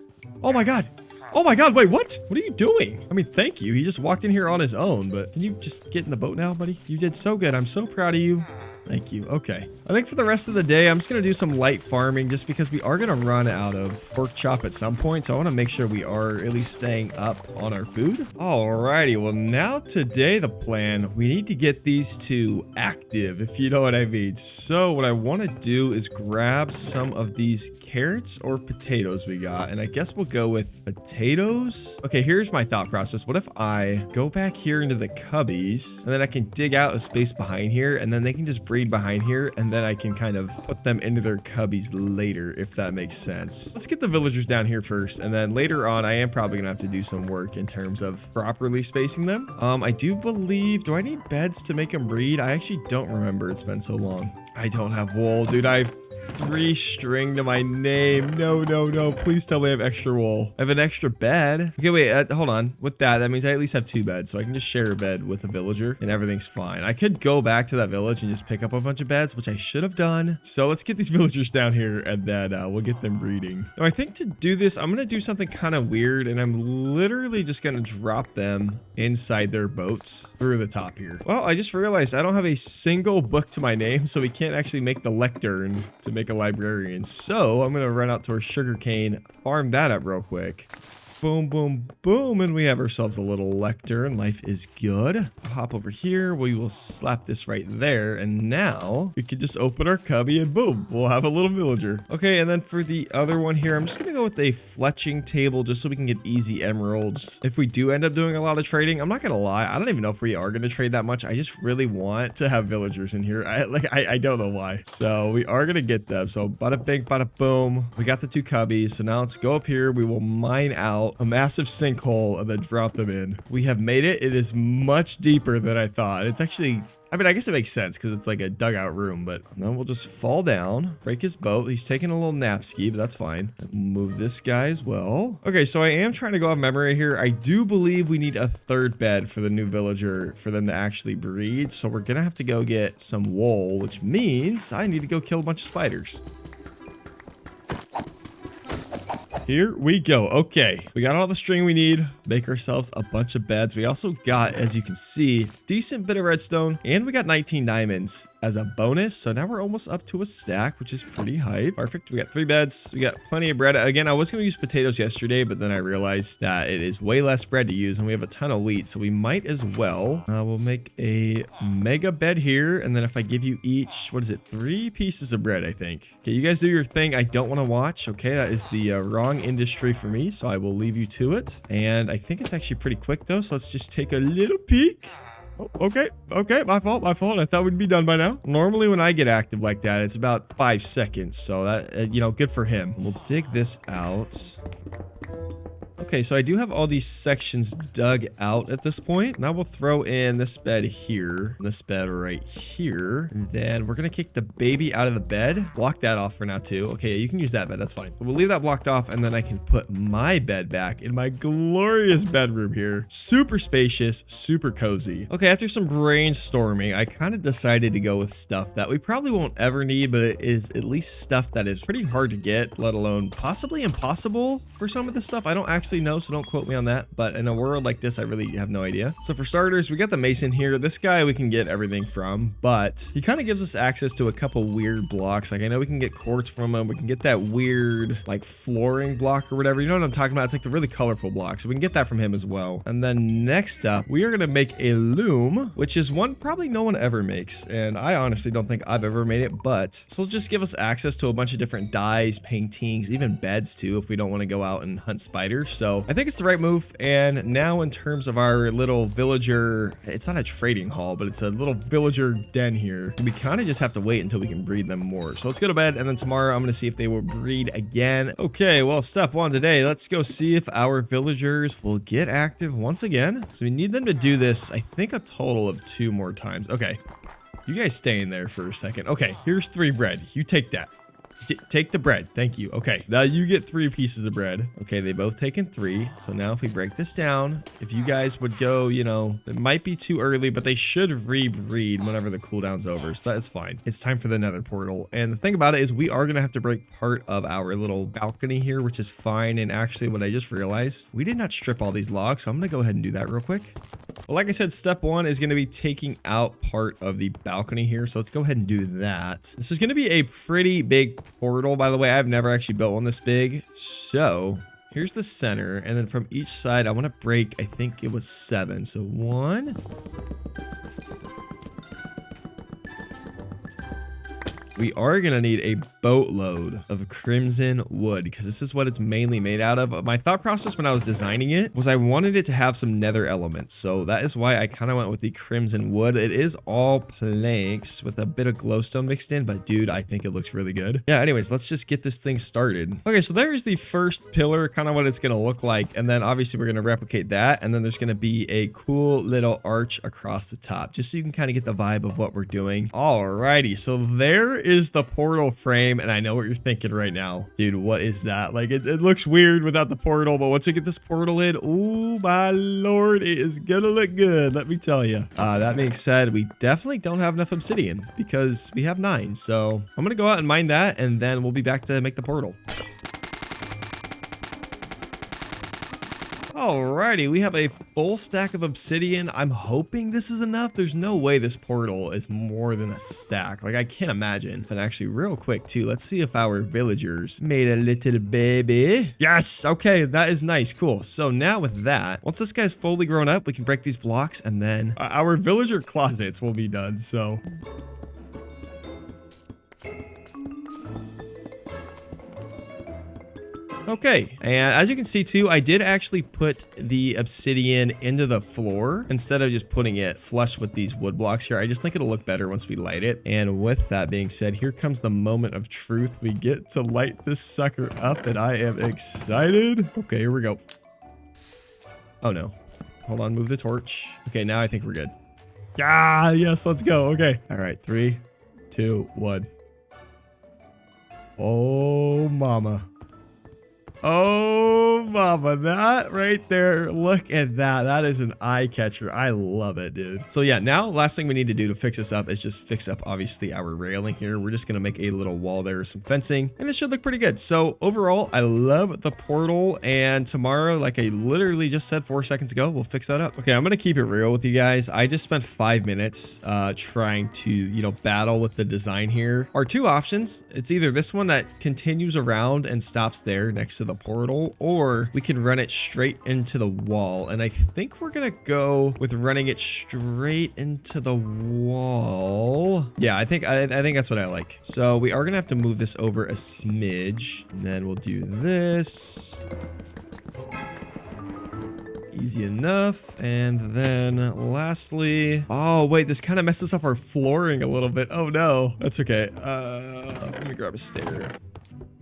Oh my God, wait, what? What are you doing? I mean, thank you. He just walked in here on his own, but can you just get in the boat now, buddy? You did so good. I'm so proud of you. Thank you. Okay. I think for the rest of the day, I'm just going to do some light farming just because we are going to run out of pork chop at some point. So I want to make sure we are at least staying up on our food. Alrighty. Well, now today, the plan, we need to get these two active, if you know what I mean. So what I want to do is grab some of these carrots or potatoes we got. And I guess we'll go with potatoes. Okay, here's my thought process. What if I go back here into the cubbies and then I can dig out a space behind here and then they can just breed behind here and then I can kind of put them into their cubbies later, if that makes sense. Let's get the villagers down here first, and then later on I am probably gonna have to do some work in terms of properly spacing them. I do believe, do I need beds to make them breed? I actually don't remember, it's been so long. I don't have wool, dude. I have 3 string to my name. No. Please tell me I have extra wool. I have an extra bed. Okay, wait, hold on. With that means I at least have 2 beds, so I can just share a bed with a villager and everything's fine. I could go back to that village and just pick up a bunch of beds, which I should have done. So let's get these villagers down here and then we'll get them breeding. Now, I think to do this, I'm going to do something kind of weird, and I'm literally just going to drop them inside their boats through the top here. Well, I just realized I don't have a single book to my name, so we can't actually make the lectern to make a librarian. So I'm gonna run out to our sugarcane, farm that up real quick. Boom, boom, boom, and we have ourselves a little lectern. Life is good. I'll hop over here. We will slap this right there, and now we can just open our cubby and boom, we'll have a little villager. Okay, and then for the other one here, I'm just gonna go with a fletching table just so we can get easy emeralds. If we do end up doing a lot of trading, I'm not gonna lie, I don't even know if we are gonna trade that much. I just really want to have villagers in here. I don't know why. So we are gonna get them. So bada bing, bada boom. We got the 2 cubbies. So now let's go up here. We will mine out a massive sinkhole and then drop them in. We have made it. It is much deeper than I thought. It's actually, I mean, I guess it makes sense because it's like a dugout room, but then we'll just fall down, break his boat. He's taking a little nap ski, but that's fine. Move this guy as well. Okay, so I am trying to go off memory here. I do believe we need a 3rd bed for the new villager for them to actually breed. So we're going to have to go get some wool, which means I need to go kill a bunch of spiders. Here we go. Okay, we got all the string we need. Make ourselves a bunch of beds. We also got, as you can see, decent bit of redstone, and we got 19 diamonds as a bonus. So now we're almost up to a stack, which is pretty hype. Perfect. We got 3 beds. We got plenty of bread. Again, I was going to use potatoes yesterday, but then I realized that it is way less bread to use, and we have a ton of wheat, so we might as well. We'll make a mega bed here, and then if I give you each, what is it, 3 pieces of bread, I think. Okay, you guys do your thing. I don't want to watch. Okay, that is the wrong industry for me, so I will leave you to it. And I think it's actually pretty quick though, so let's just take a little peek. Oh, okay, my fault. I thought we'd be done by now. Normally when I get active like that, it's about 5 seconds, so that, you know, good for him. We'll dig this out. Okay, so I do have all these sections dug out at this point. Now we'll throw in this bed here, this bed right here, and then we're gonna kick the baby out of the bed. Block that off for now too. Okay, you can use that bed, that's fine. We'll leave that blocked off, and then I can put my bed back in my glorious bedroom here. Super spacious, super cozy. Okay, after some brainstorming, I kind of decided to go with stuff that we probably won't ever need, but it is at least stuff that is pretty hard to get, let alone possibly impossible for some of this stuff. I don't actually know, so don't quote me on that, but in a world like this I really have no idea. So for starters, we got the mason here. This guy we can get everything from, but he kind of gives us access to a couple weird blocks. Like I know we can get quartz from him, we can get that weird like flooring block or whatever, you know what I'm talking about. It's like the really colorful block, so we can get that from him as well. And then next up we are going to make a loom, which is one probably no one ever makes, and I honestly don't think I've ever made it, but this will just give us access to a bunch of different dyes, paintings, even beds too if we don't want to go out and hunt spiders. So I think it's the right move. And now in terms of our little villager, it's not a trading hall, but it's a little villager den here. We kind of just have to wait until we can breed them more. So let's go to bed, and then tomorrow I'm going to see if they will breed again. Okay, well, step 1 today, let's go see if our villagers will get active once again. So we need them to do this, I think, a total of 2 more times. Okay, you guys stay in there for a second. Okay, here's 3 bread. You take that. Take the bread. Thank you. Okay, now you get 3 pieces of bread. Okay, they both taken 3. So now if we break this down, if you guys would go, you know, it might be too early, but they should rebreed whenever the cooldown's over. So that is fine. It's time for the Nether portal. And the thing about it is we are going to have to break part of our little balcony here, which is fine. And actually what I just realized, we did not strip all these logs. So I'm going to go ahead and do that real quick. Well, like I said, step 1 is going to be taking out part of the balcony here. So let's go ahead and do that. This is going to be a pretty big portal. By the way, I've never actually built one this big. So here's the center. And then from each side, I want to break, I think it was 7. So 1. We are going to need a boatload of crimson wood because this is what it's mainly made out of. My thought process when I was designing it was I wanted it to have some nether elements. So that is why I kind of went with the crimson wood. It is all planks with a bit of glowstone mixed in, but dude, I think it looks really good. Yeah, anyways, let's just get this thing started. Okay, so there is the first pillar, kind of what it's going to look like. And then obviously we're going to replicate that. And then there's going to be a cool little arch across the top, just so you can kind of get the vibe of what we're doing. Alrighty, so there is the portal frame. And I know what you're thinking right now. Dude, what is that? Like, it looks weird without the portal, but once we get this portal in, oh my lord, it is gonna look good, let me tell you. That being said, we definitely don't have enough obsidian because we have 9. So I'm gonna go out and mine that, and then we'll be back to make the portal. Alrighty, we have a full stack of obsidian. I'm hoping this is enough. There's no way this portal is more than a stack. Like, I can't imagine. But actually, real quick, too, let's see if our villagers made a little baby. Yes! Okay, that is nice. Cool. So now with that, once this guy's fully grown up, we can break these blocks, and then our villager closets will be done, so... Okay, and as you can see too, I did actually put the obsidian into the floor instead of just putting it flush with these wood blocks here. I just think it'll look better once we light it. And with that being said, here comes the moment of truth. We get to light this sucker up, and I am excited. Okay, here we go. Oh no. Hold on, move the torch. Okay, now I think we're good. Ah, yes, let's go. Okay. All right, 3, 2, 1. Oh, mama. Oh, mama, that right there. Look at that. That is an eye catcher. I love it, dude. So yeah, now last thing we need to do to fix this up is just fix up, obviously, our railing here. We're just going to make a little wall there, some fencing, and it should look pretty good. So overall, I love the portal, and tomorrow, like I literally just said 4 seconds ago, we'll fix that up. Okay, I'm going to keep it real with you guys. I just spent 5 minutes trying to, you know, battle with the design here. Our 2 options, it's either this one that continues around and stops there next to the portal, or we can run it straight into the wall. And I think we're gonna go with running it straight into the wall. Yeah, I think that's what I like. So we are gonna have to move this over a smidge, and then we'll do this. Easy enough. And then lastly, oh wait, this kind of messes up our flooring a little bit. Oh no, that's okay. Let me grab a stair.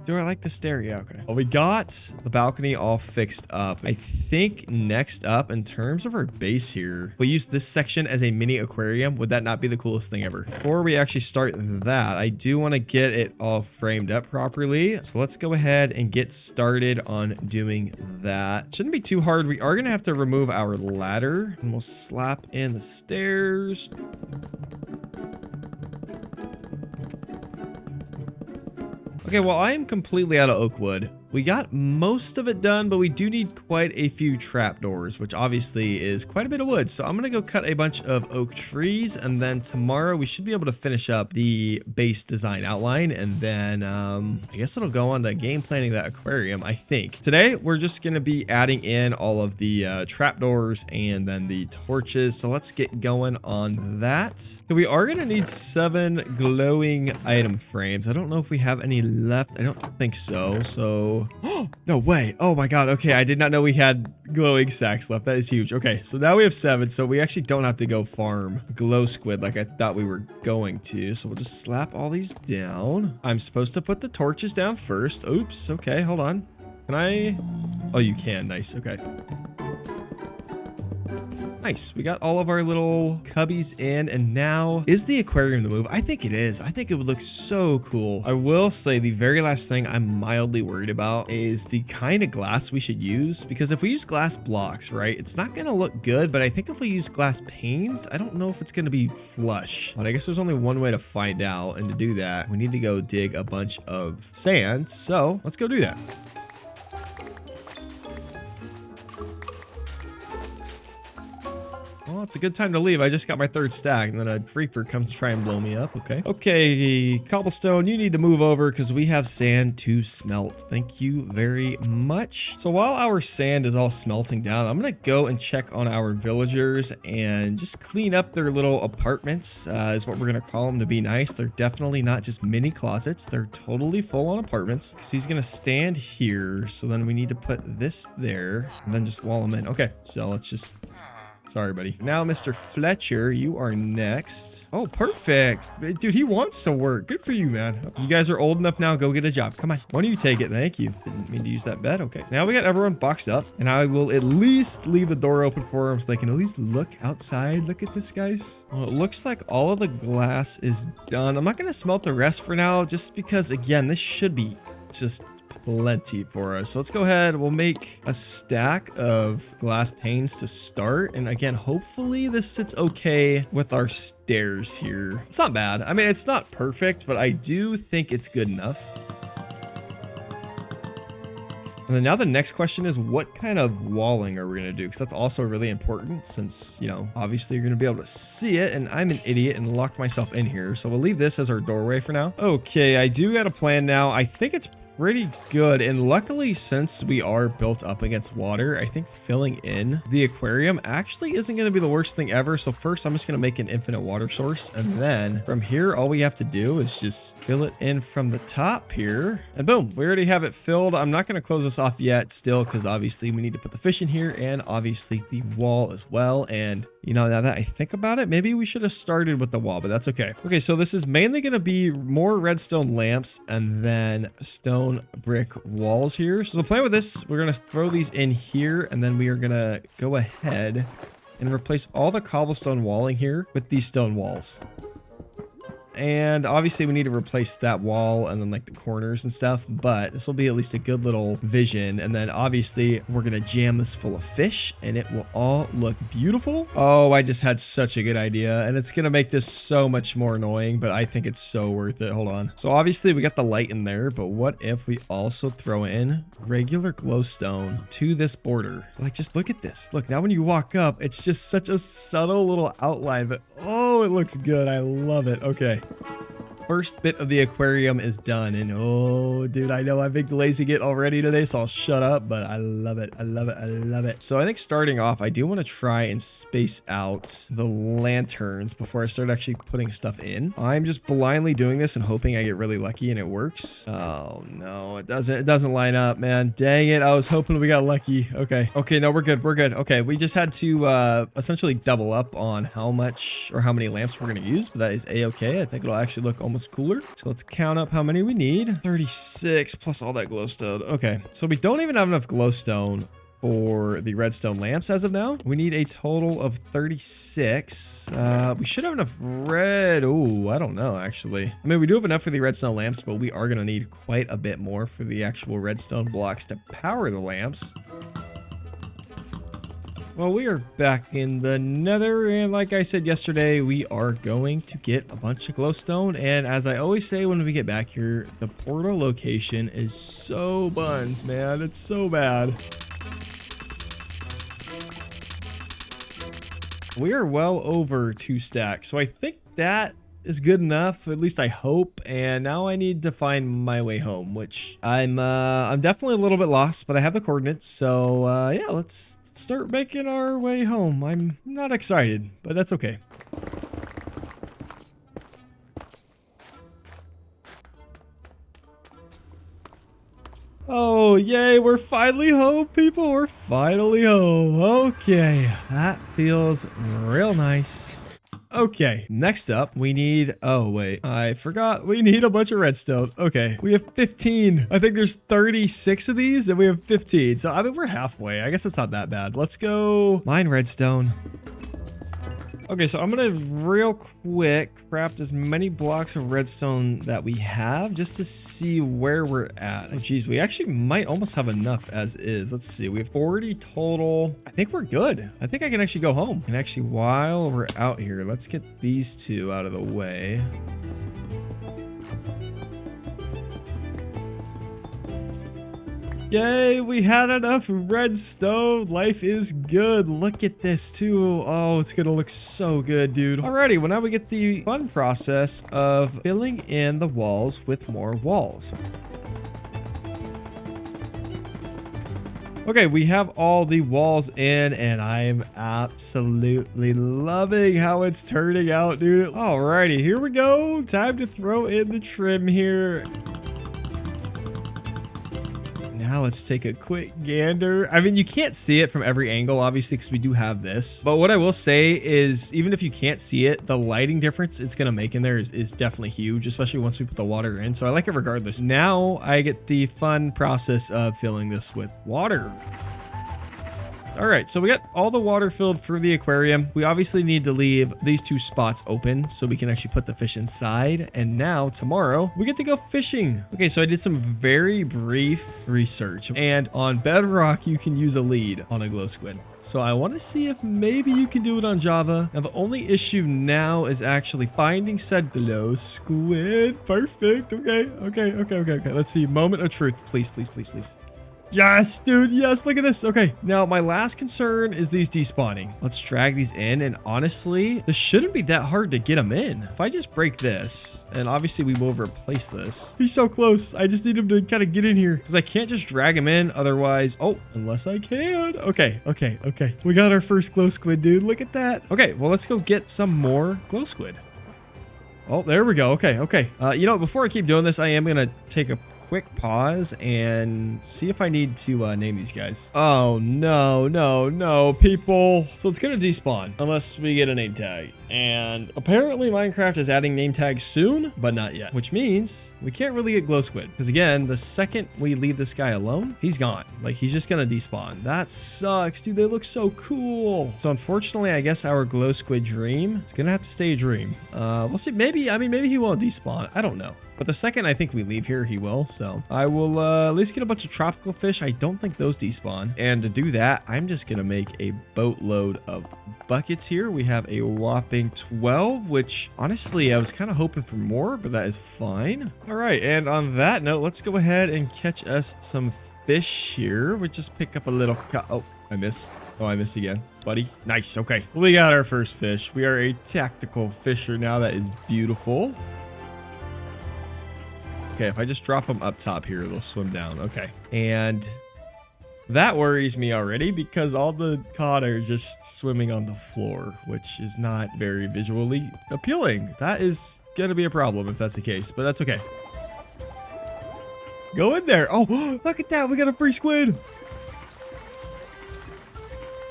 Do I like the stair? Yeah, okay. Well, we got the balcony all fixed up. I think next up, in terms of our base here, we use this section as a mini aquarium. Would that not be the coolest thing ever? Before we actually start that, I do want to get it all framed up properly. So let's go ahead and get started on doing that. Shouldn't be too hard. We are going to have to remove our ladder, and we'll slap in the stairs. Okay, well, I am completely out of oak wood. We got most of it done, but we do need quite a few trapdoors, which obviously is quite a bit of wood. So I'm going to go cut a bunch of oak trees, and then tomorrow we should be able to finish up the base design outline, and then I guess it'll go on to game planning that aquarium, I think. Today, we're just going to be adding in all of the trapdoors and then the torches. So let's get going on that. Okay, we are going to need 7 glowing item frames. I don't know if we have any left. I don't think so. So no way. Oh my god. Okay, I did not know we had glowing sacks left. That is huge. Okay, so now we have 7, so we actually don't have to go farm glow squid like I thought we were going to. So we'll just slap all these down. I'm supposed to put the torches down first. Oops. Okay, hold on. Can I? Oh, you can. Nice. Okay. Nice. We got all of our little cubbies in, and now is the aquarium the move? I think it is. I think it would look so cool. I will say the very last thing I'm mildly worried about is the kind of glass we should use, because if we use glass blocks, right, it's not going to look good, but I think if we use glass panes, I don't know if it's going to be flush, but I guess there's only one way to find out, and to do that, we need to go dig a bunch of sand, so let's go do that. Well, it's a good time to leave. I just got my third stack, and then a creeper comes to try and blow me up. Okay. Okay, cobblestone, you need to move over because we have sand to smelt. Thank you very much. So while our sand is all smelting down, I'm going to go and check on our villagers and just clean up their little apartments, is what we're going to call them to be nice. They're definitely not just mini closets. They're totally full on apartments because he's going to stand here. So then we need to put this there and then just wall them in. Okay, so let's just... Sorry, buddy. Now, Mr. Fletcher, you are next. Oh, perfect. Dude, he wants to work. Good for you, man. You guys are old enough now. Go get a job. Come on. Why don't you take it? Thank you. Didn't mean to use that bed. Okay. Now we got everyone boxed up, and I will at least leave the door open for them so they can at least look outside. Look at this, guys. Well, it looks like all of the glass is done. I'm not going to smelt the rest for now, just because, again, this should be just... plenty for us. So let's go ahead. We'll make a stack of glass panes to start. And again, hopefully this sits okay with our stairs here. It's not bad. I mean, it's not perfect, but I do think it's good enough. And then now the next question is, what kind of walling are we going to do? Because that's also really important since, you know, obviously you're going to be able to see it. And I'm an idiot and locked myself in here. So we'll leave this as our doorway for now. Okay, I do got a plan now. I think it's pretty good, and luckily since we are built up against water, I think filling in the aquarium actually isn't going to be the worst thing ever. So first I'm just going to make an infinite water source, and then from here all we have to do is just fill it in from the top here, and boom, we already have it filled. I'm not going to close this off yet still because obviously we need to put the fish in here and obviously the wall as well. And you know, now that I think about it, maybe we should have started with the wall, but that's okay. Okay, so this is mainly going to be more redstone lamps and then stone brick walls here. So the plan with this, we're going to throw these in here, and then we are going to go ahead and replace all the cobblestone walling here with these stone walls. And obviously we need to replace that wall and then like the corners and stuff, but this will be at least a good little vision. And then obviously we're going to jam this full of fish and it will all look beautiful. Oh, I just had such a good idea, and it's going to make this so much more annoying, but I think it's so worth it. Hold on. So obviously we got the light in there, but what if we also throw in regular glowstone to this border? Like, just look at this. Look, now when you walk up, it's just such a subtle little outline, but oh, it looks good. I love it. Okay. First bit of the aquarium is done, and oh dude, I know I've been glazing it already today, so I'll shut up, but I love it. I love it. I love it. So I think starting off, I do want to try and space out the lanterns before I start actually putting stuff in. I'm just blindly doing this and hoping I get really lucky and it works. Oh no, it doesn't line up, man. Dang it. I was hoping we got lucky. Okay. Okay, no, we're good. We're good. Okay, we just had to essentially double up on how much or how many lamps we're going to use, but that is a-okay. I think it'll actually look almost cooler. So let's count up how many we need. 36 plus all that glowstone. Okay, so we don't even have enough glowstone for the redstone lamps as of now. We need a total of 36. We should have enough red. Oh, I don't know, actually. I mean, we do have enough for the redstone lamps, but we are going to need quite a bit more for the actual redstone blocks to power the lamps. Well, we are back in the Nether, and like I said yesterday, we are going to get a bunch of glowstone. And as I always say when we get back here, the portal location is so buns, man. It's so bad. We are well over 2 stacks, so I think that is good enough, at least I hope. And now I need to find my way home, which I'm definitely a little bit lost, but I have the coordinates. So yeah, let's start making our way home. I'm not excited, but that's okay. Oh, yay, we're finally home, people. We're finally home. Okay, that feels real nice. Okay, next up, we need... Oh, wait. I forgot. We need a bunch of redstone. Okay, we have 15. I think there's 36 of these, and we have 15. So, I mean, we're halfway. I guess it's not that bad. Let's go mine redstone. Okay, so I'm gonna real quick craft as many blocks of redstone that we have just to see where we're at. Oh, geez, we actually might almost have enough as is. Let's see, we have 40 total. I think we're good. I think I can actually go home. And actually, while we're out here, let's get these two out of the way. Yay, we had enough redstone. Life is good. Look at this too. Oh, it's gonna look so good, dude. Alrighty, well now we get the fun process of filling in the walls with more walls. Okay, we have all the walls in and I'm absolutely loving how it's turning out, dude. Alrighty, here we go. Time to throw in the trim here. Now let's take a quick gander. I mean, you can't see it from every angle, obviously, because we do have this. But what I will say is, even if you can't see it, the lighting difference it's going to make in there is definitely huge, especially once we put the water in. So I like it regardless. Now I get the fun process of filling this with water. All right, so we got all the water filled for the aquarium. We obviously need to leave these two spots open so we can actually put the fish inside. And now tomorrow we get to go fishing. Okay, so I did some very brief research, and on Bedrock, you can use a lead on a glow squid. So I want to see if maybe you can do it on Java. Now, the only issue now is actually finding said glow squid. Perfect. Okay. Let's see. Moment of truth. Please. Yes, dude. Yes, look at this. Okay, now my last concern is these despawning. Let's drag these in, and honestly, this shouldn't be that hard to get them in. If I just break this, and obviously we will replace this. He's so close. I just need him to kind of get in here because I can't just drag him in. Otherwise, oh, unless I can. Okay. We got our first glow squid, dude. Look at that. Okay, well, let's go get some more glow squid. Oh, there we go. Okay. You know, before I keep doing this, I am going to take a quick pause and see if I need to name these guys. Oh, no, people. So it's going to despawn unless we get a name tag. And apparently Minecraft is adding name tags soon, but not yet, which means we can't really get glow squid. Because again, the second we leave this guy alone, he's gone. Like, he's just going to despawn. That sucks, dude. They look so cool. So unfortunately, I guess our glow squid dream, it's going to have to stay a dream. We'll see. Maybe he won't despawn. I don't know. But the second I think we leave here, he will. So I will at least get a bunch of tropical fish. I don't think those despawn. And to do that, I'm just going to make a boatload of buckets here. We have a whopping 12, which honestly, I was kind of hoping for more, but that is fine. All right. And on that note, let's go ahead and catch us some fish here. We just pick up a little... Oh, I miss. Oh, I missed again, buddy. Nice. Okay. We got our first fish. We are a tactical fisher now. That is beautiful. Okay, if I just drop them up top here, they'll swim down. Okay. And that worries me already because all the cod are just swimming on the floor, which is not very visually appealing. That is going to be a problem if that's the case, but that's okay. Go in there. Oh, look at that. We got a free squid.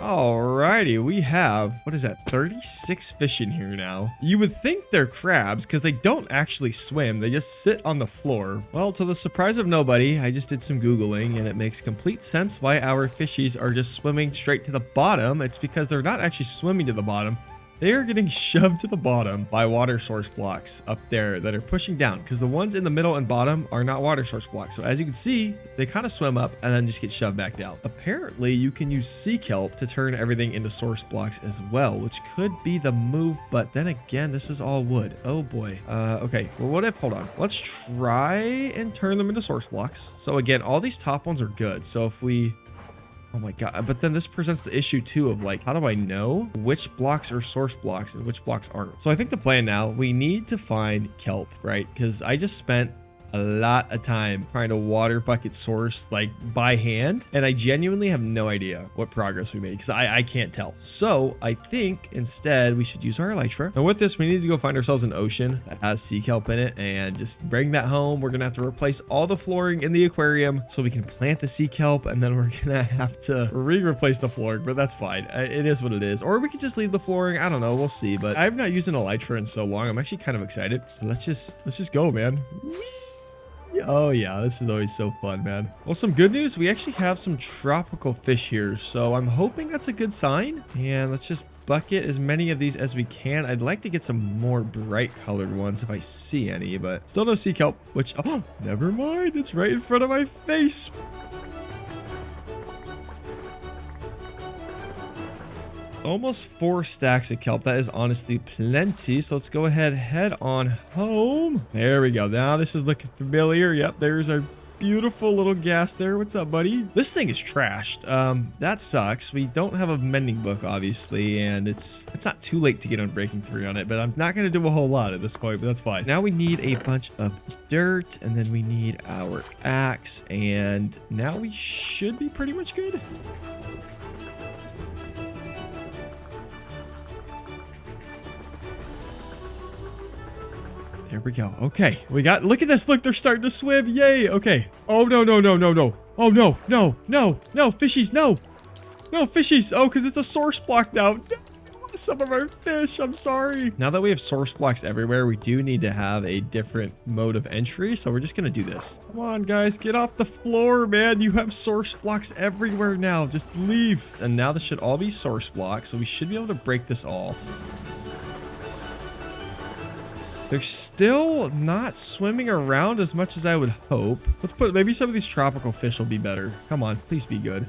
Alrighty, we have, what is that, 36 fish in here now. You would think they're crabs because they don't actually swim. They just sit on the floor. Well, to the surprise of nobody, I just did some Googling and it makes complete sense why our fishies are just swimming straight to the bottom. It's because they're not actually swimming to the bottom. They are getting shoved to the bottom by water source blocks up there that are pushing down because the ones in the middle and bottom are not water source blocks. So as you can see, they kind of swim up and then just get shoved back down. Apparently, you can use sea kelp to turn everything into source blocks as well, which could be the move. But then again, this is all wood. Oh boy. Okay. Well, what if, hold on. Let's try and turn them into source blocks. So again, all these top ones are good. So if we... Oh my god, but then this presents the issue too of like, how do I know which blocks are source blocks and which blocks aren't? So I think the plan now, we need to find kelp, right? Because I just spent a lot of time trying to water bucket source like by hand, and I genuinely have no idea what progress we made because I can't tell. So I think instead we should use our elytra. And with this, we need to go find ourselves an ocean that has sea kelp in it and just bring that home. We're gonna have to replace all the flooring in the aquarium so we can plant the sea kelp, and then we're gonna have to replace the flooring, but that's fine. It is what it is. Or we could just leave the flooring. I don't know, we'll see. But I've not used an elytra in so long. I'm actually kind of excited. So let's just go, man. Oh yeah, this is always so fun, man. Well, some good news. We actually have some tropical fish here, so I'm hoping that's a good sign. And let's just bucket as many of these as we can. I'd like to get some more bright colored ones if I see any, but still no sea kelp, which, oh, never mind. It's right in front of my face. Almost 4 stacks of kelp. That is honestly plenty. So let's go ahead, head on home. There we go. Now this is looking familiar. Yep, there's our beautiful little gas there. What's up, buddy? This thing is trashed. That sucks. We don't have a mending book, obviously, and it's not too late to get on breaking 3 on it, but I'm not going to do a whole lot at this point, but that's fine. Now we need a bunch of dirt, and then we need our axe, and now we should be pretty much good. There we go. Okay, we got, look at this. Look, they're starting to swim. Yay. Okay. Oh, no, no, no, no, no. Oh, no, no, no, no, fishies, no. No, fishies. Oh, because it's a source block now. No, some of our fish. I'm sorry. Now that we have source blocks everywhere, we do need to have a different mode of entry. So we're just going to do this. Come on, guys. Get off the floor, man. You have source blocks everywhere now. Just leave. And now this should all be source blocks. So we should be able to break this all. They're still not swimming around as much as I would hope. Let's put, maybe some of these tropical fish will be better. Come on, please be good.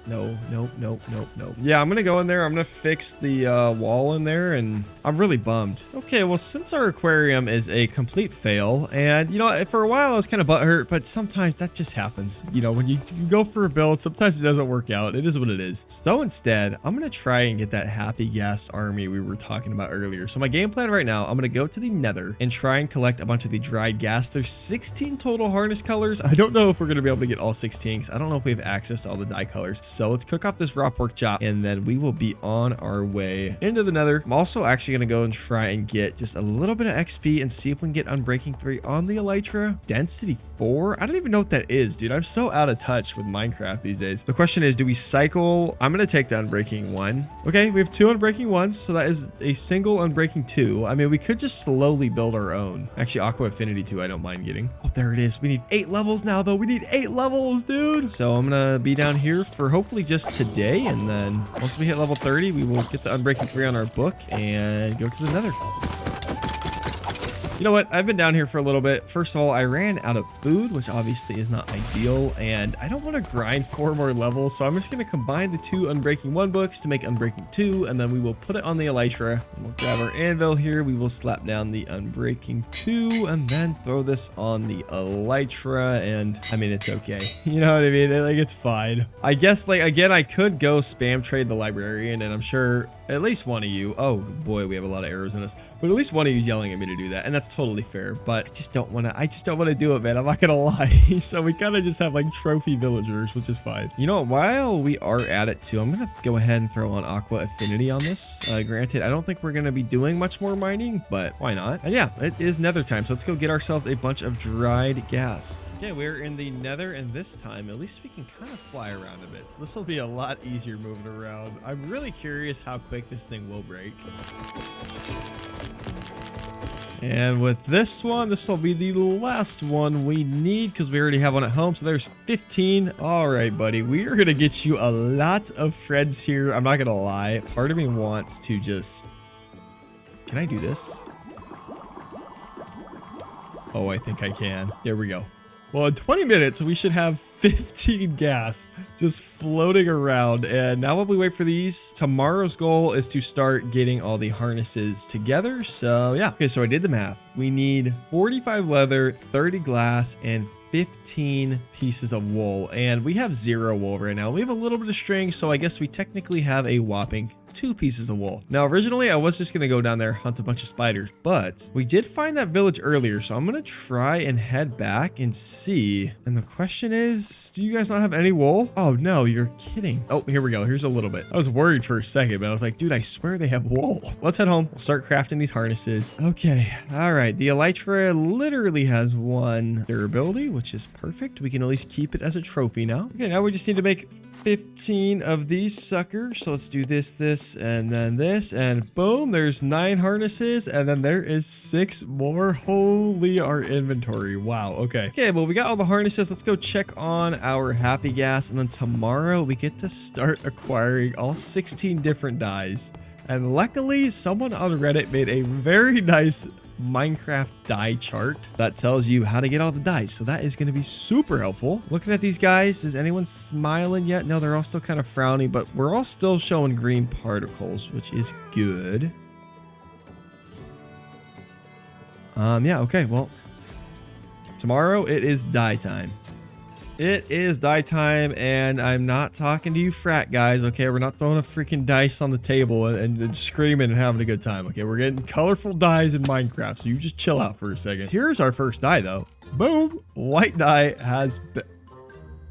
No, nope, nope, nope, nope. Yeah, I'm gonna go in there. I'm gonna fix the wall in there, and I'm really bummed. Okay, well, since our aquarium is a complete fail, and you know, for a while I was kind of butthurt, but sometimes that just happens. You know, when you go for a build, sometimes it doesn't work out. It is what it is. So instead, I'm gonna try and get that happy gas army we were talking about earlier. So my game plan right now, I'm gonna go to the Nether and try and collect a bunch of the dried gas. There's 16 total harness colors. I don't know if we're gonna be able to get all 16, because I don't know if we have access to all the dye colors. So let's cook off this raw pork chop, and then we will be on our way into the Nether. I'm also actually going to go and try and get just a little bit of XP and see if we can get Unbreaking 3 on the Elytra. Density 4? I don't even know what that is, dude. I'm so out of touch with Minecraft these days. The question is, do we cycle? I'm going to take the Unbreaking 1. Okay, we have 2 Unbreaking 1s, so that is a single Unbreaking 2. I mean, we could just slowly build our own. Actually, Aqua Affinity 2, I don't mind getting. Oh, there it is. We need 8 levels now, though. We need 8 levels, dude. So I'm going to be down here for hopefully just today, and then once we hit level 30, we will get the Unbreaking 3 on our book and go to the Nether. You know what? I've been down here for a little bit. First of all, I ran out of food, which obviously is not ideal, and I don't want to grind 4 more levels, so I'm just going to combine the 2 Unbreaking 1 books to make Unbreaking 2, and then we will put it on the Elytra. We'll grab our anvil here. We will slap down the Unbreaking 2, and then throw this on the Elytra, and I mean, it's okay. You know what I mean? Like, it's fine. I guess, like, again, I could go spam trade the librarian, and I'm sure at least one of you, oh boy, we have a lot of arrows in us, but at least one of you yelling at me to do that, and that's totally fair, but I just don't want to do it, man. I'm not gonna lie. So we kind of just have like trophy villagers, which is fine. You know what, while we are at it too, I'm gonna go ahead and throw on Aqua Affinity on this. Granted, I don't think we're gonna be doing much more mining, but why not? And yeah, it is Nether time, so let's go get ourselves a bunch of dried gas. Okay, we're in the Nether, and this time at least we can kind of fly around a bit, so this will be a lot easier moving around. I'm really curious how quick this thing will break. And with this one, this will be the last one we need because we already have one at home. So there's 15. All right, buddy. We are going to get you a lot of friends here. I'm not going to lie. Part of me wants to just... Can I do this? Oh, I think I can. There we go. Well, in 20 minutes, we should have 15 gas just floating around. And now while we wait for these, tomorrow's goal is to start getting all the harnesses together. So yeah. Okay, so I did the math. We need 45 leather, 30 glass, and 15 pieces of wool. And we have 0 wool right now. We have a little bit of string, so I guess we technically have a whopping 2 pieces of wool. Now, originally, I was just going to go down there, hunt a bunch of spiders, but we did find that village earlier, so I'm going to try and head back and see. And the question is, do you guys not have any wool? Oh, no, you're kidding. Oh, here we go. Here's a little bit. I was worried for a second, but I was like, dude, I swear they have wool. Let's head home. We'll start crafting these harnesses. Okay. All right. The Elytra literally has 1 durability, which is perfect. We can at least keep it as a trophy now. Okay, now we just need to make 15 of these suckers. So let's do this, and then this, and boom, there's 9 harnesses, and then there is 6 more. Holy, our inventory. Wow. Okay. Okay, well, we got all the harnesses. Let's go check on our happy gas, and then tomorrow we get to start acquiring all 16 different dyes. And luckily, someone on Reddit made a very nice Minecraft dye chart that tells you how to get all the dyes. So that is going to be super helpful. Looking at these guys, is anyone smiling yet? No, they're all still kind of frowny, but we're all still showing green particles, which is good. Yeah, okay, well, tomorrow it is dye time. It is dye time, and I'm not talking to you frat guys, okay? We're not throwing a freaking dice on the table and screaming and having a good time, okay? We're getting colorful dyes in Minecraft, so you just chill out for a second. Here's our first dye, though. Boom! White dye has been...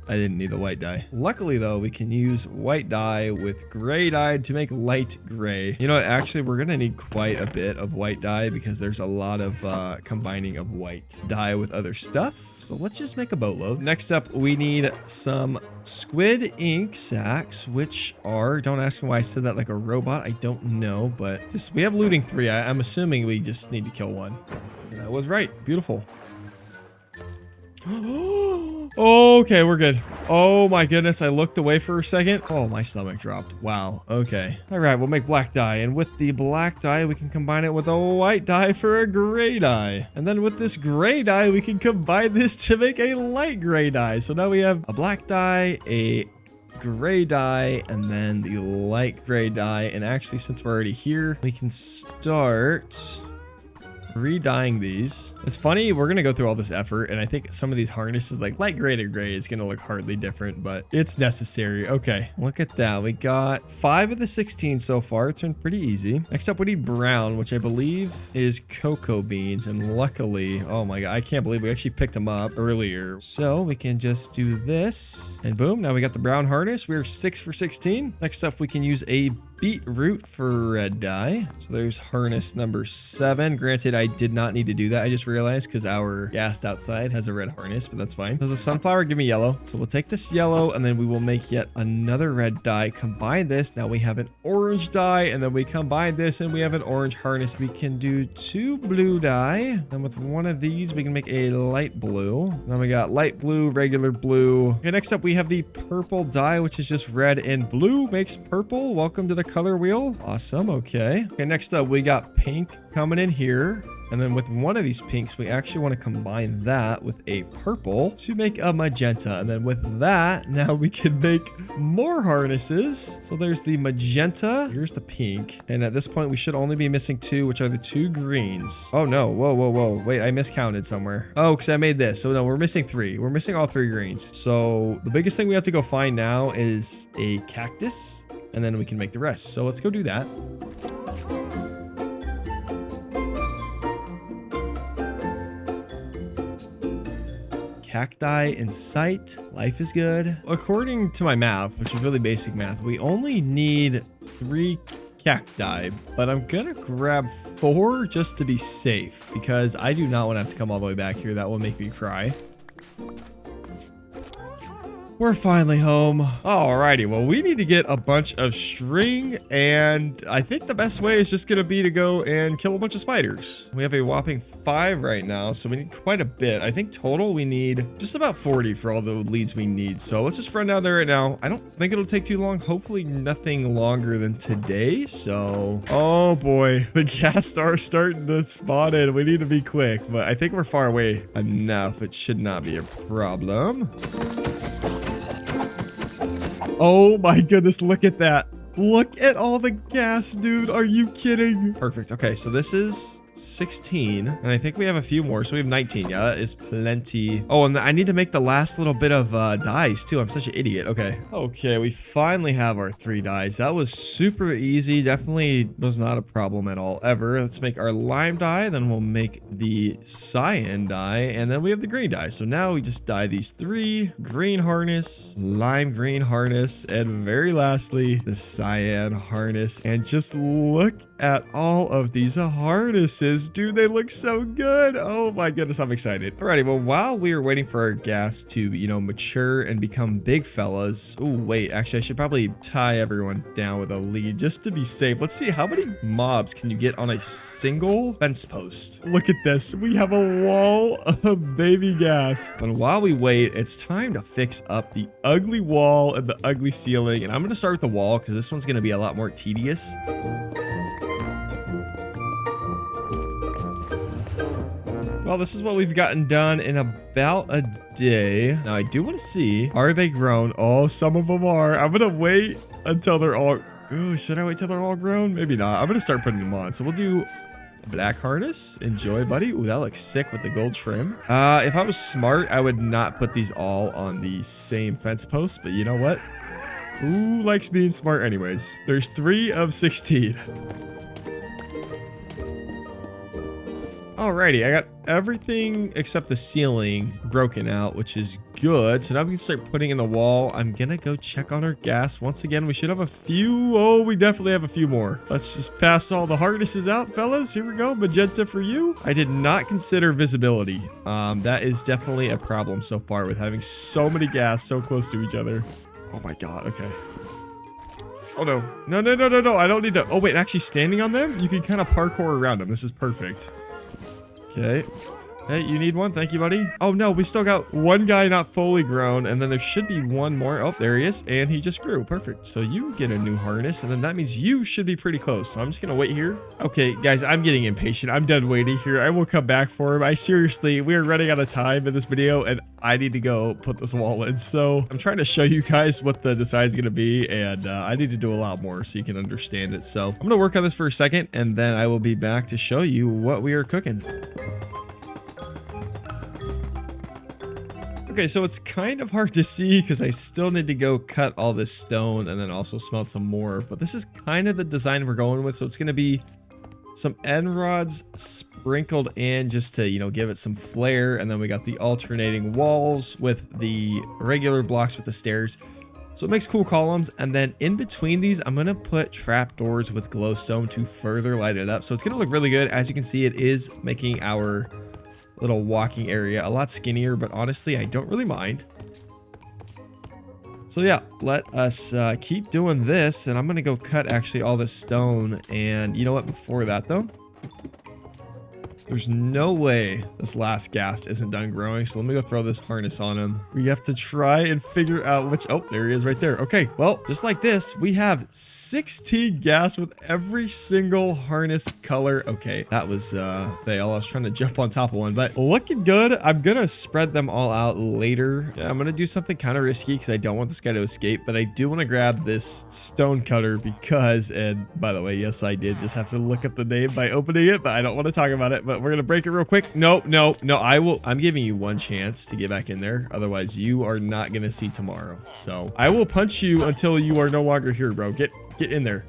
I didn't need the white dye. Luckily, though, we can use white dye with gray dye to make light gray. You know what? Actually, we're going to need quite a bit of white dye because there's a lot of combining of white dye with other stuff. So let's just make a boatload. Next up, we need some squid ink sacks, which are... Don't ask me why I said that like a robot. I don't know, but just we have looting 3. I'm assuming we just need to kill 1. That was right. Beautiful. Okay, we're good. Oh my goodness, I looked away for a second. Oh, my stomach dropped. Wow. Okay. All right, we'll make black dye. And with the black dye, we can combine it with a white dye for a gray dye. And then with this gray dye, we can combine this to make a light gray dye. So now we have a black dye, a gray dye, and then the light gray dye. And actually, since we're already here, we can start re-dyeing these. It's funny, we're gonna go through all this effort, and I think some of these harnesses, like light gray to gray, is gonna look hardly different, but it's necessary. Okay, look at that. We got 5 of the 16 so far. It's been pretty easy. Next up, we need brown, which I believe is cocoa beans, and luckily, oh my god, I can't believe we actually picked them up earlier. So we can just do this, and boom, now we got the brown harness. We're 6 for 16. Next up, we can use a beetroot for red dye. So there's harness number 7. Granted, I did not need to do that. I just realized because our ghast outside has a red harness, but that's fine. There's a sunflower. Give me yellow. So we'll take this yellow, and then we will make yet another red dye. Combine this. Now we have an orange dye, and then we combine this, and we have an orange harness. We can do 2 blue dye. And with one of these, we can make a light blue. Then we got light blue, regular blue. Okay, next up, we have the purple dye, which is just red and blue makes purple. Welcome to the color wheel. Awesome. Okay. Okay, next up, we got pink coming in here. And then with one of these pinks, we actually want to combine that with a purple to make a magenta. And then with that, now we can make more harnesses. So there's the magenta. Here's the pink. And at this point, we should only be missing 2, which are the 2 greens. Oh, no. Whoa, whoa, whoa. Wait, I miscounted somewhere. Oh, because I made this. So no, we're missing 3. We're missing all 3 greens. So the biggest thing we have to go find now is a cactus. And then we can make the rest. So let's go do that. Cacti in sight. Life is good. According to my math, which is really basic math, we only need 3 cacti, but I'm gonna grab 4 just to be safe because I do not want to have to come all the way back here. That will make me cry. We're finally home. Alrighty, well, we need to get a bunch of string, and I think the best way is just gonna be to go and kill a bunch of spiders. We have a whopping 5 right now, so we need quite a bit. I think total we need just about 40 for all the leads we need. So let's just run down there right now. I don't think it'll take too long. Hopefully nothing longer than today. So, oh boy, the ghast are starting to spawn in. We need to be quick, but I think we're far away enough. It should not be a problem. Oh my goodness, look at that. Look at all the gas, dude. Are you kidding? Perfect. Okay, so this is 16, and I think we have a few more, so we have 19. Yeah, that is plenty. Oh, and I need to make the last little bit of dyes too. I'm such an idiot. Okay, we finally have our 3 dyes. That was super easy. Definitely was not a problem at all ever. Let's make our lime dye, then we'll make the cyan dye, and then we have the green dye. So now we just dye these 3: green harness, lime green harness, and very lastly the cyan harness. And just look at all of these harnesses. Dude, they look so good. Oh my goodness, I'm excited. Alrighty, well, while we are waiting for our ghast to, you know, mature and become big fellas. Oh, wait, actually, I should probably tie everyone down with a lead just to be safe. Let's see, how many mobs can you get on a single fence post? Look at this. We have a wall of baby ghast. But while we wait, it's time to fix up the ugly wall and the ugly ceiling. And I'm going to start with the wall because this one's going to be a lot more tedious. Well, this is what we've gotten done in about a day. Now, I do want to see, are they grown? Oh, some of them are. I'm going to wait until they're all... Ooh, should I wait till they're all grown? Maybe not. I'm going to start putting them on. So we'll do a black harness. Enjoy, buddy. Ooh, that looks sick with the gold trim. If I was smart, I would not put these all on the same fence post. But you know what? Who likes being smart anyways? There's 3 of 16. Alrighty, I got everything except the ceiling broken out, which is good. So now we can start putting in the wall. I'm gonna go check on our gas. Once again, we should have a few. Oh, we definitely have a few more. Let's just pass all the harnesses out, fellas. Here we go. Magenta for you. I did not consider visibility. That is definitely a problem so far with having so many gas so close to each other. Oh my God, okay. Oh no. No, no, no, no, no. I don't need to. Oh wait, actually standing on them? You can kind of parkour around them. This is perfect. Okay. Hey, you need one? Thank you, buddy. Oh no, we still got one guy not fully grown, and then there should be one more. Oh, there he is, and he just grew. Perfect. So you get a new harness, and then that means you should be pretty close. So I'm just gonna wait here. Okay, guys, I'm getting impatient. I'm done waiting here. I will come back for him. We are running out of time in this video, and I need to go put this wall in. So I'm trying to show you guys what the design's gonna be, and I need to do a lot more so you can understand it. So I'm gonna work on this for a second, and then I will be back to show you what we are cooking. Okay, so it's kind of hard to see because I still need to go cut all this stone and then also smelt some more. But this is kind of the design we're going with. So it's going to be some end rods sprinkled in just to, you know, give it some flair. And then we got the alternating walls with the regular blocks with the stairs. So it makes cool columns. And then in between these, I'm going to put trapdoors with glowstone to further light it up. So it's going to look really good. As you can see, it is making our little walking area a lot skinnier, but honestly, I don't really mind. So yeah, let us keep doing this, and I'm gonna go cut actually all this stone. And you know what, before that though, there's no way this last ghast isn't done growing. So let me go throw this harness on him. We have to try and figure out which... Oh, there he is right there. Okay, well, just like this, we have 16 ghast with every single harness color. Okay, that was fail. I was trying to jump on top of one, but looking good. I'm gonna spread them all out later. Yeah, I'm gonna do something kind of risky because I don't want this guy to escape, but I do want to grab this stone cutter because, and by the way, yes, I did just have to look up the name by opening it, but I don't want to talk about it. But we're gonna break it real quick. No, no, no. I'm giving you one chance to get back in there. Otherwise, you are not gonna see tomorrow. So I will punch you until you are no longer here, bro. Get in there.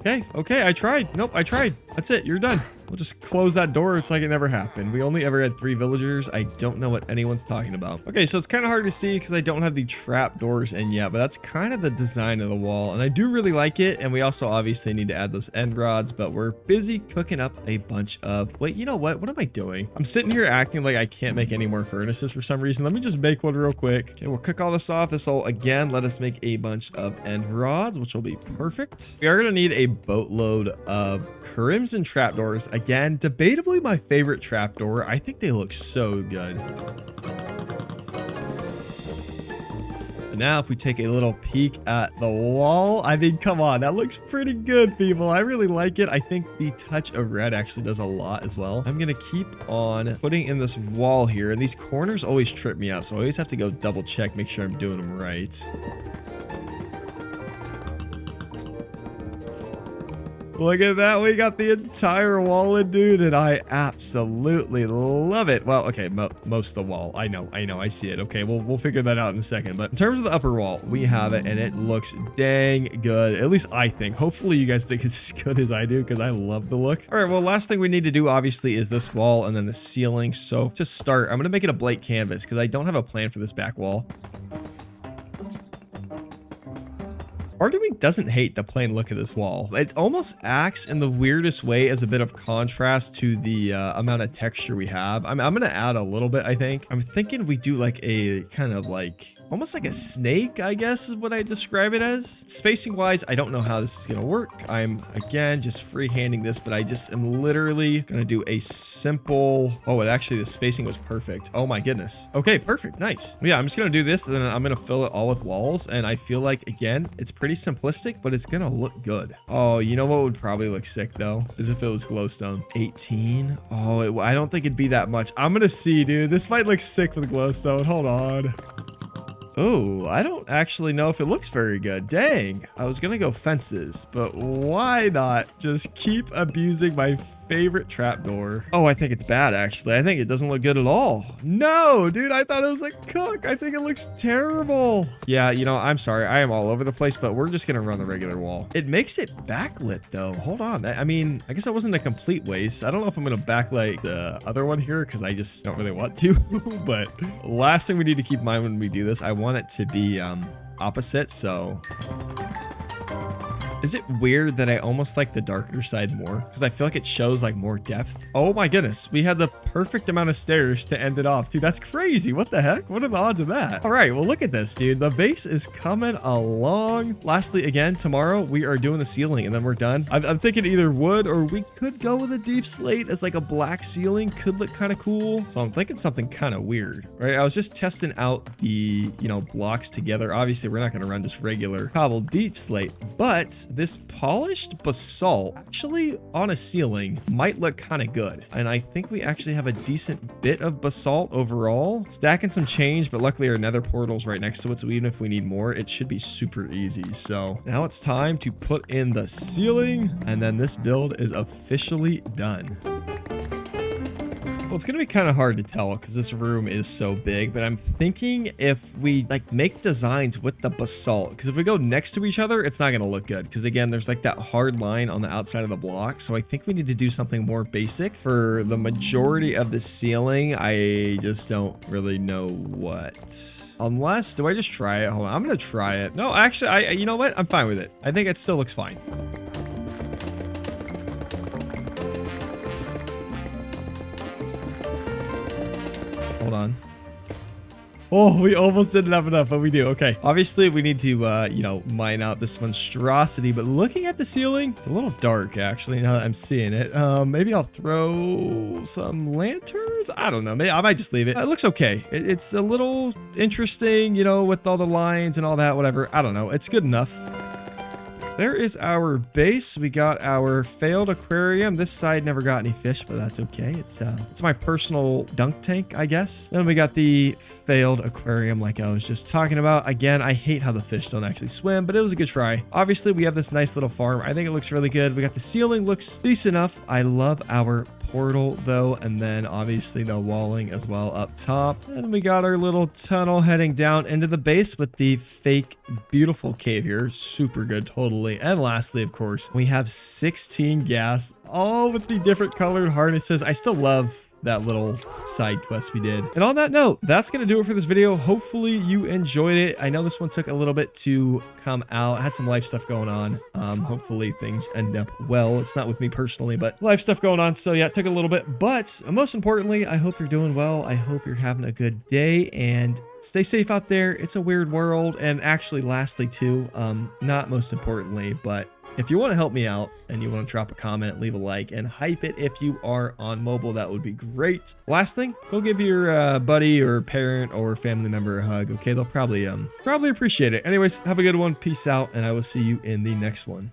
Okay, I tried. Nope, I tried. That's it. You're done. We'll just close that door. It's like it never happened. We only ever had 3 villagers. I don't know what anyone's talking about. Okay, so it's kind of hard to see because I don't have the trap doors in yet, but that's kind of the design of the wall. And I do really like it. And we also obviously need to add those end rods, but we're busy cooking up a bunch of... Wait, you know what? What am I doing? I'm sitting here acting like I can't make any more furnaces for some reason. Let me just make one real quick. Okay, we'll cook all this off. This will, again, let us make a bunch of end rods, which will be perfect. We are going to need a boatload of crimson trapdoors. Again, debatably my favorite trapdoor. I think they look so good. But now if we take a little peek at the wall, I mean, come on, that looks pretty good, people. I really like it. I think the touch of red actually does a lot as well. I'm gonna keep on putting in this wall here, and these corners always trip me out, so I always have to go double check, make sure I'm doing them right. Look at that. We got the entire wall in, dude, and I absolutely love it. Well, okay, most of the wall. I know. I see it. Okay, we'll figure that out in a second. But in terms of the upper wall, we have it, and it looks dang good. At least I think. Hopefully, you guys think it's as good as I do, because I love the look. All right, well, last thing we need to do, obviously, is this wall and then the ceiling. So to start, I'm going to make it a blank canvas, because I don't have a plan for this back wall. Part of me doesn't hate the plain look of this wall. It almost acts in the weirdest way as a bit of contrast to the amount of texture we have. I'm going to add a little bit, I think. I'm thinking we do like a kind of like almost like a snake, I guess is what I describe it as. Spacing wise, I don't know how this is going to work. I'm again just freehanding this, but I just am literally going to do a simple. Oh, it actually, the spacing was perfect. Oh my goodness. Okay, perfect. Nice. Yeah, I'm just going to do this and then I'm going to fill it all with walls. And I feel like, again, it's pretty simplistic, but it's going to look good. Oh, you know what would probably look sick though? Is if it was glowstone. 18. Oh, I don't think it'd be that much. I'm going to see, dude. This might look sick with glowstone. Hold on. Oh, I don't actually know if it looks very good. Dang, I was gonna go fences, but why not just keep abusing my favorite trapdoor? Oh, I think it's bad, actually. I think it doesn't look good at all. No, dude, I thought it was like cook. I think it looks terrible. Yeah, you know, I'm sorry. I am all over the place, but we're just gonna run the regular wall. It makes it backlit, though. Hold on. I mean, I guess that wasn't a complete waste. I don't know if I'm gonna backlight the other one here because I just don't really want to, but last thing we need to keep in mind when we do this, I want it to be opposite, so is it weird that I almost like the darker side more? Because I feel like it shows like more depth. Oh my goodness. We had the perfect amount of stairs to end it off. Dude, that's crazy. What the heck? What are the odds of that? All right. Well, look at this, dude. The base is coming along. Lastly, again, tomorrow we are doing the ceiling and then we're done. I'm thinking either wood or we could go with a deep slate as like a black ceiling. Could look kind of cool. So I'm thinking something kind of weird, right? I was just testing out the, you know, blocks together. Obviously, we're not going to run just regular cobble deep slate, but this polished basalt actually on a ceiling might look kind of good. And I think we actually have a decent bit of basalt overall. Stacking some change, but luckily our nether portal's right next to it. So even if we need more, it should be super easy. So now it's time to put in the ceiling and then this build is officially done. Well, it's going to be kind of hard to tell because this room is so big, but I'm thinking if we like make designs with the basalt, because if we go next to each other, it's not going to look good. Because again, there's like that hard line on the outside of the block. So I think we need to do something more basic for the majority of the ceiling. I just don't really know what. Unless, do I just try it? Hold on, I'm going to try it. No, actually, you know what? I'm fine with it. I think it still looks fine. Hold on. Oh, we almost didn't have enough, but we do. Okay. Obviously, we need to, you know, mine out this monstrosity, but looking at the ceiling, it's a little dark, actually, now that I'm seeing it. Maybe I'll throw some lanterns? I don't know. Maybe I might just leave it. It looks okay. It's a little interesting, you know, with all the lines and all that, whatever. I don't know. It's good enough. There is our base. We got our failed aquarium. This side never got any fish, but that's okay. It's my personal dunk tank, I guess. Then we got the failed aquarium like I was just talking about. Again, I hate how the fish don't actually swim, but it was a good try. Obviously, we have this nice little farm. I think it looks really good. We got the ceiling, looks decent enough. I love our portal though, and then obviously the walling as well up top. And we got our little tunnel heading down into the base with the fake beautiful cave here. Super good, totally. And lastly, of course, we have 16 gas, all with the different colored harnesses. I still love that little side quest we did. And on that note, that's gonna do it for this video. Hopefully you enjoyed it. I know this one took a little bit to come out. I had some life stuff going on. Hopefully things end up well. It's not with me personally, but life stuff going on. So yeah, it took a little bit, but most importantly, I hope you're doing well. I hope you're having a good day and stay safe out there. It's a weird world. And actually lastly too, not most importantly, but if you want to help me out and you want to drop a comment, leave a like and hype it if you are on mobile, that would be great. Last thing, go give your buddy or parent or family member a hug. Okay, they'll probably appreciate it. Anyways, have a good one. Peace out, and I will see you in the next one.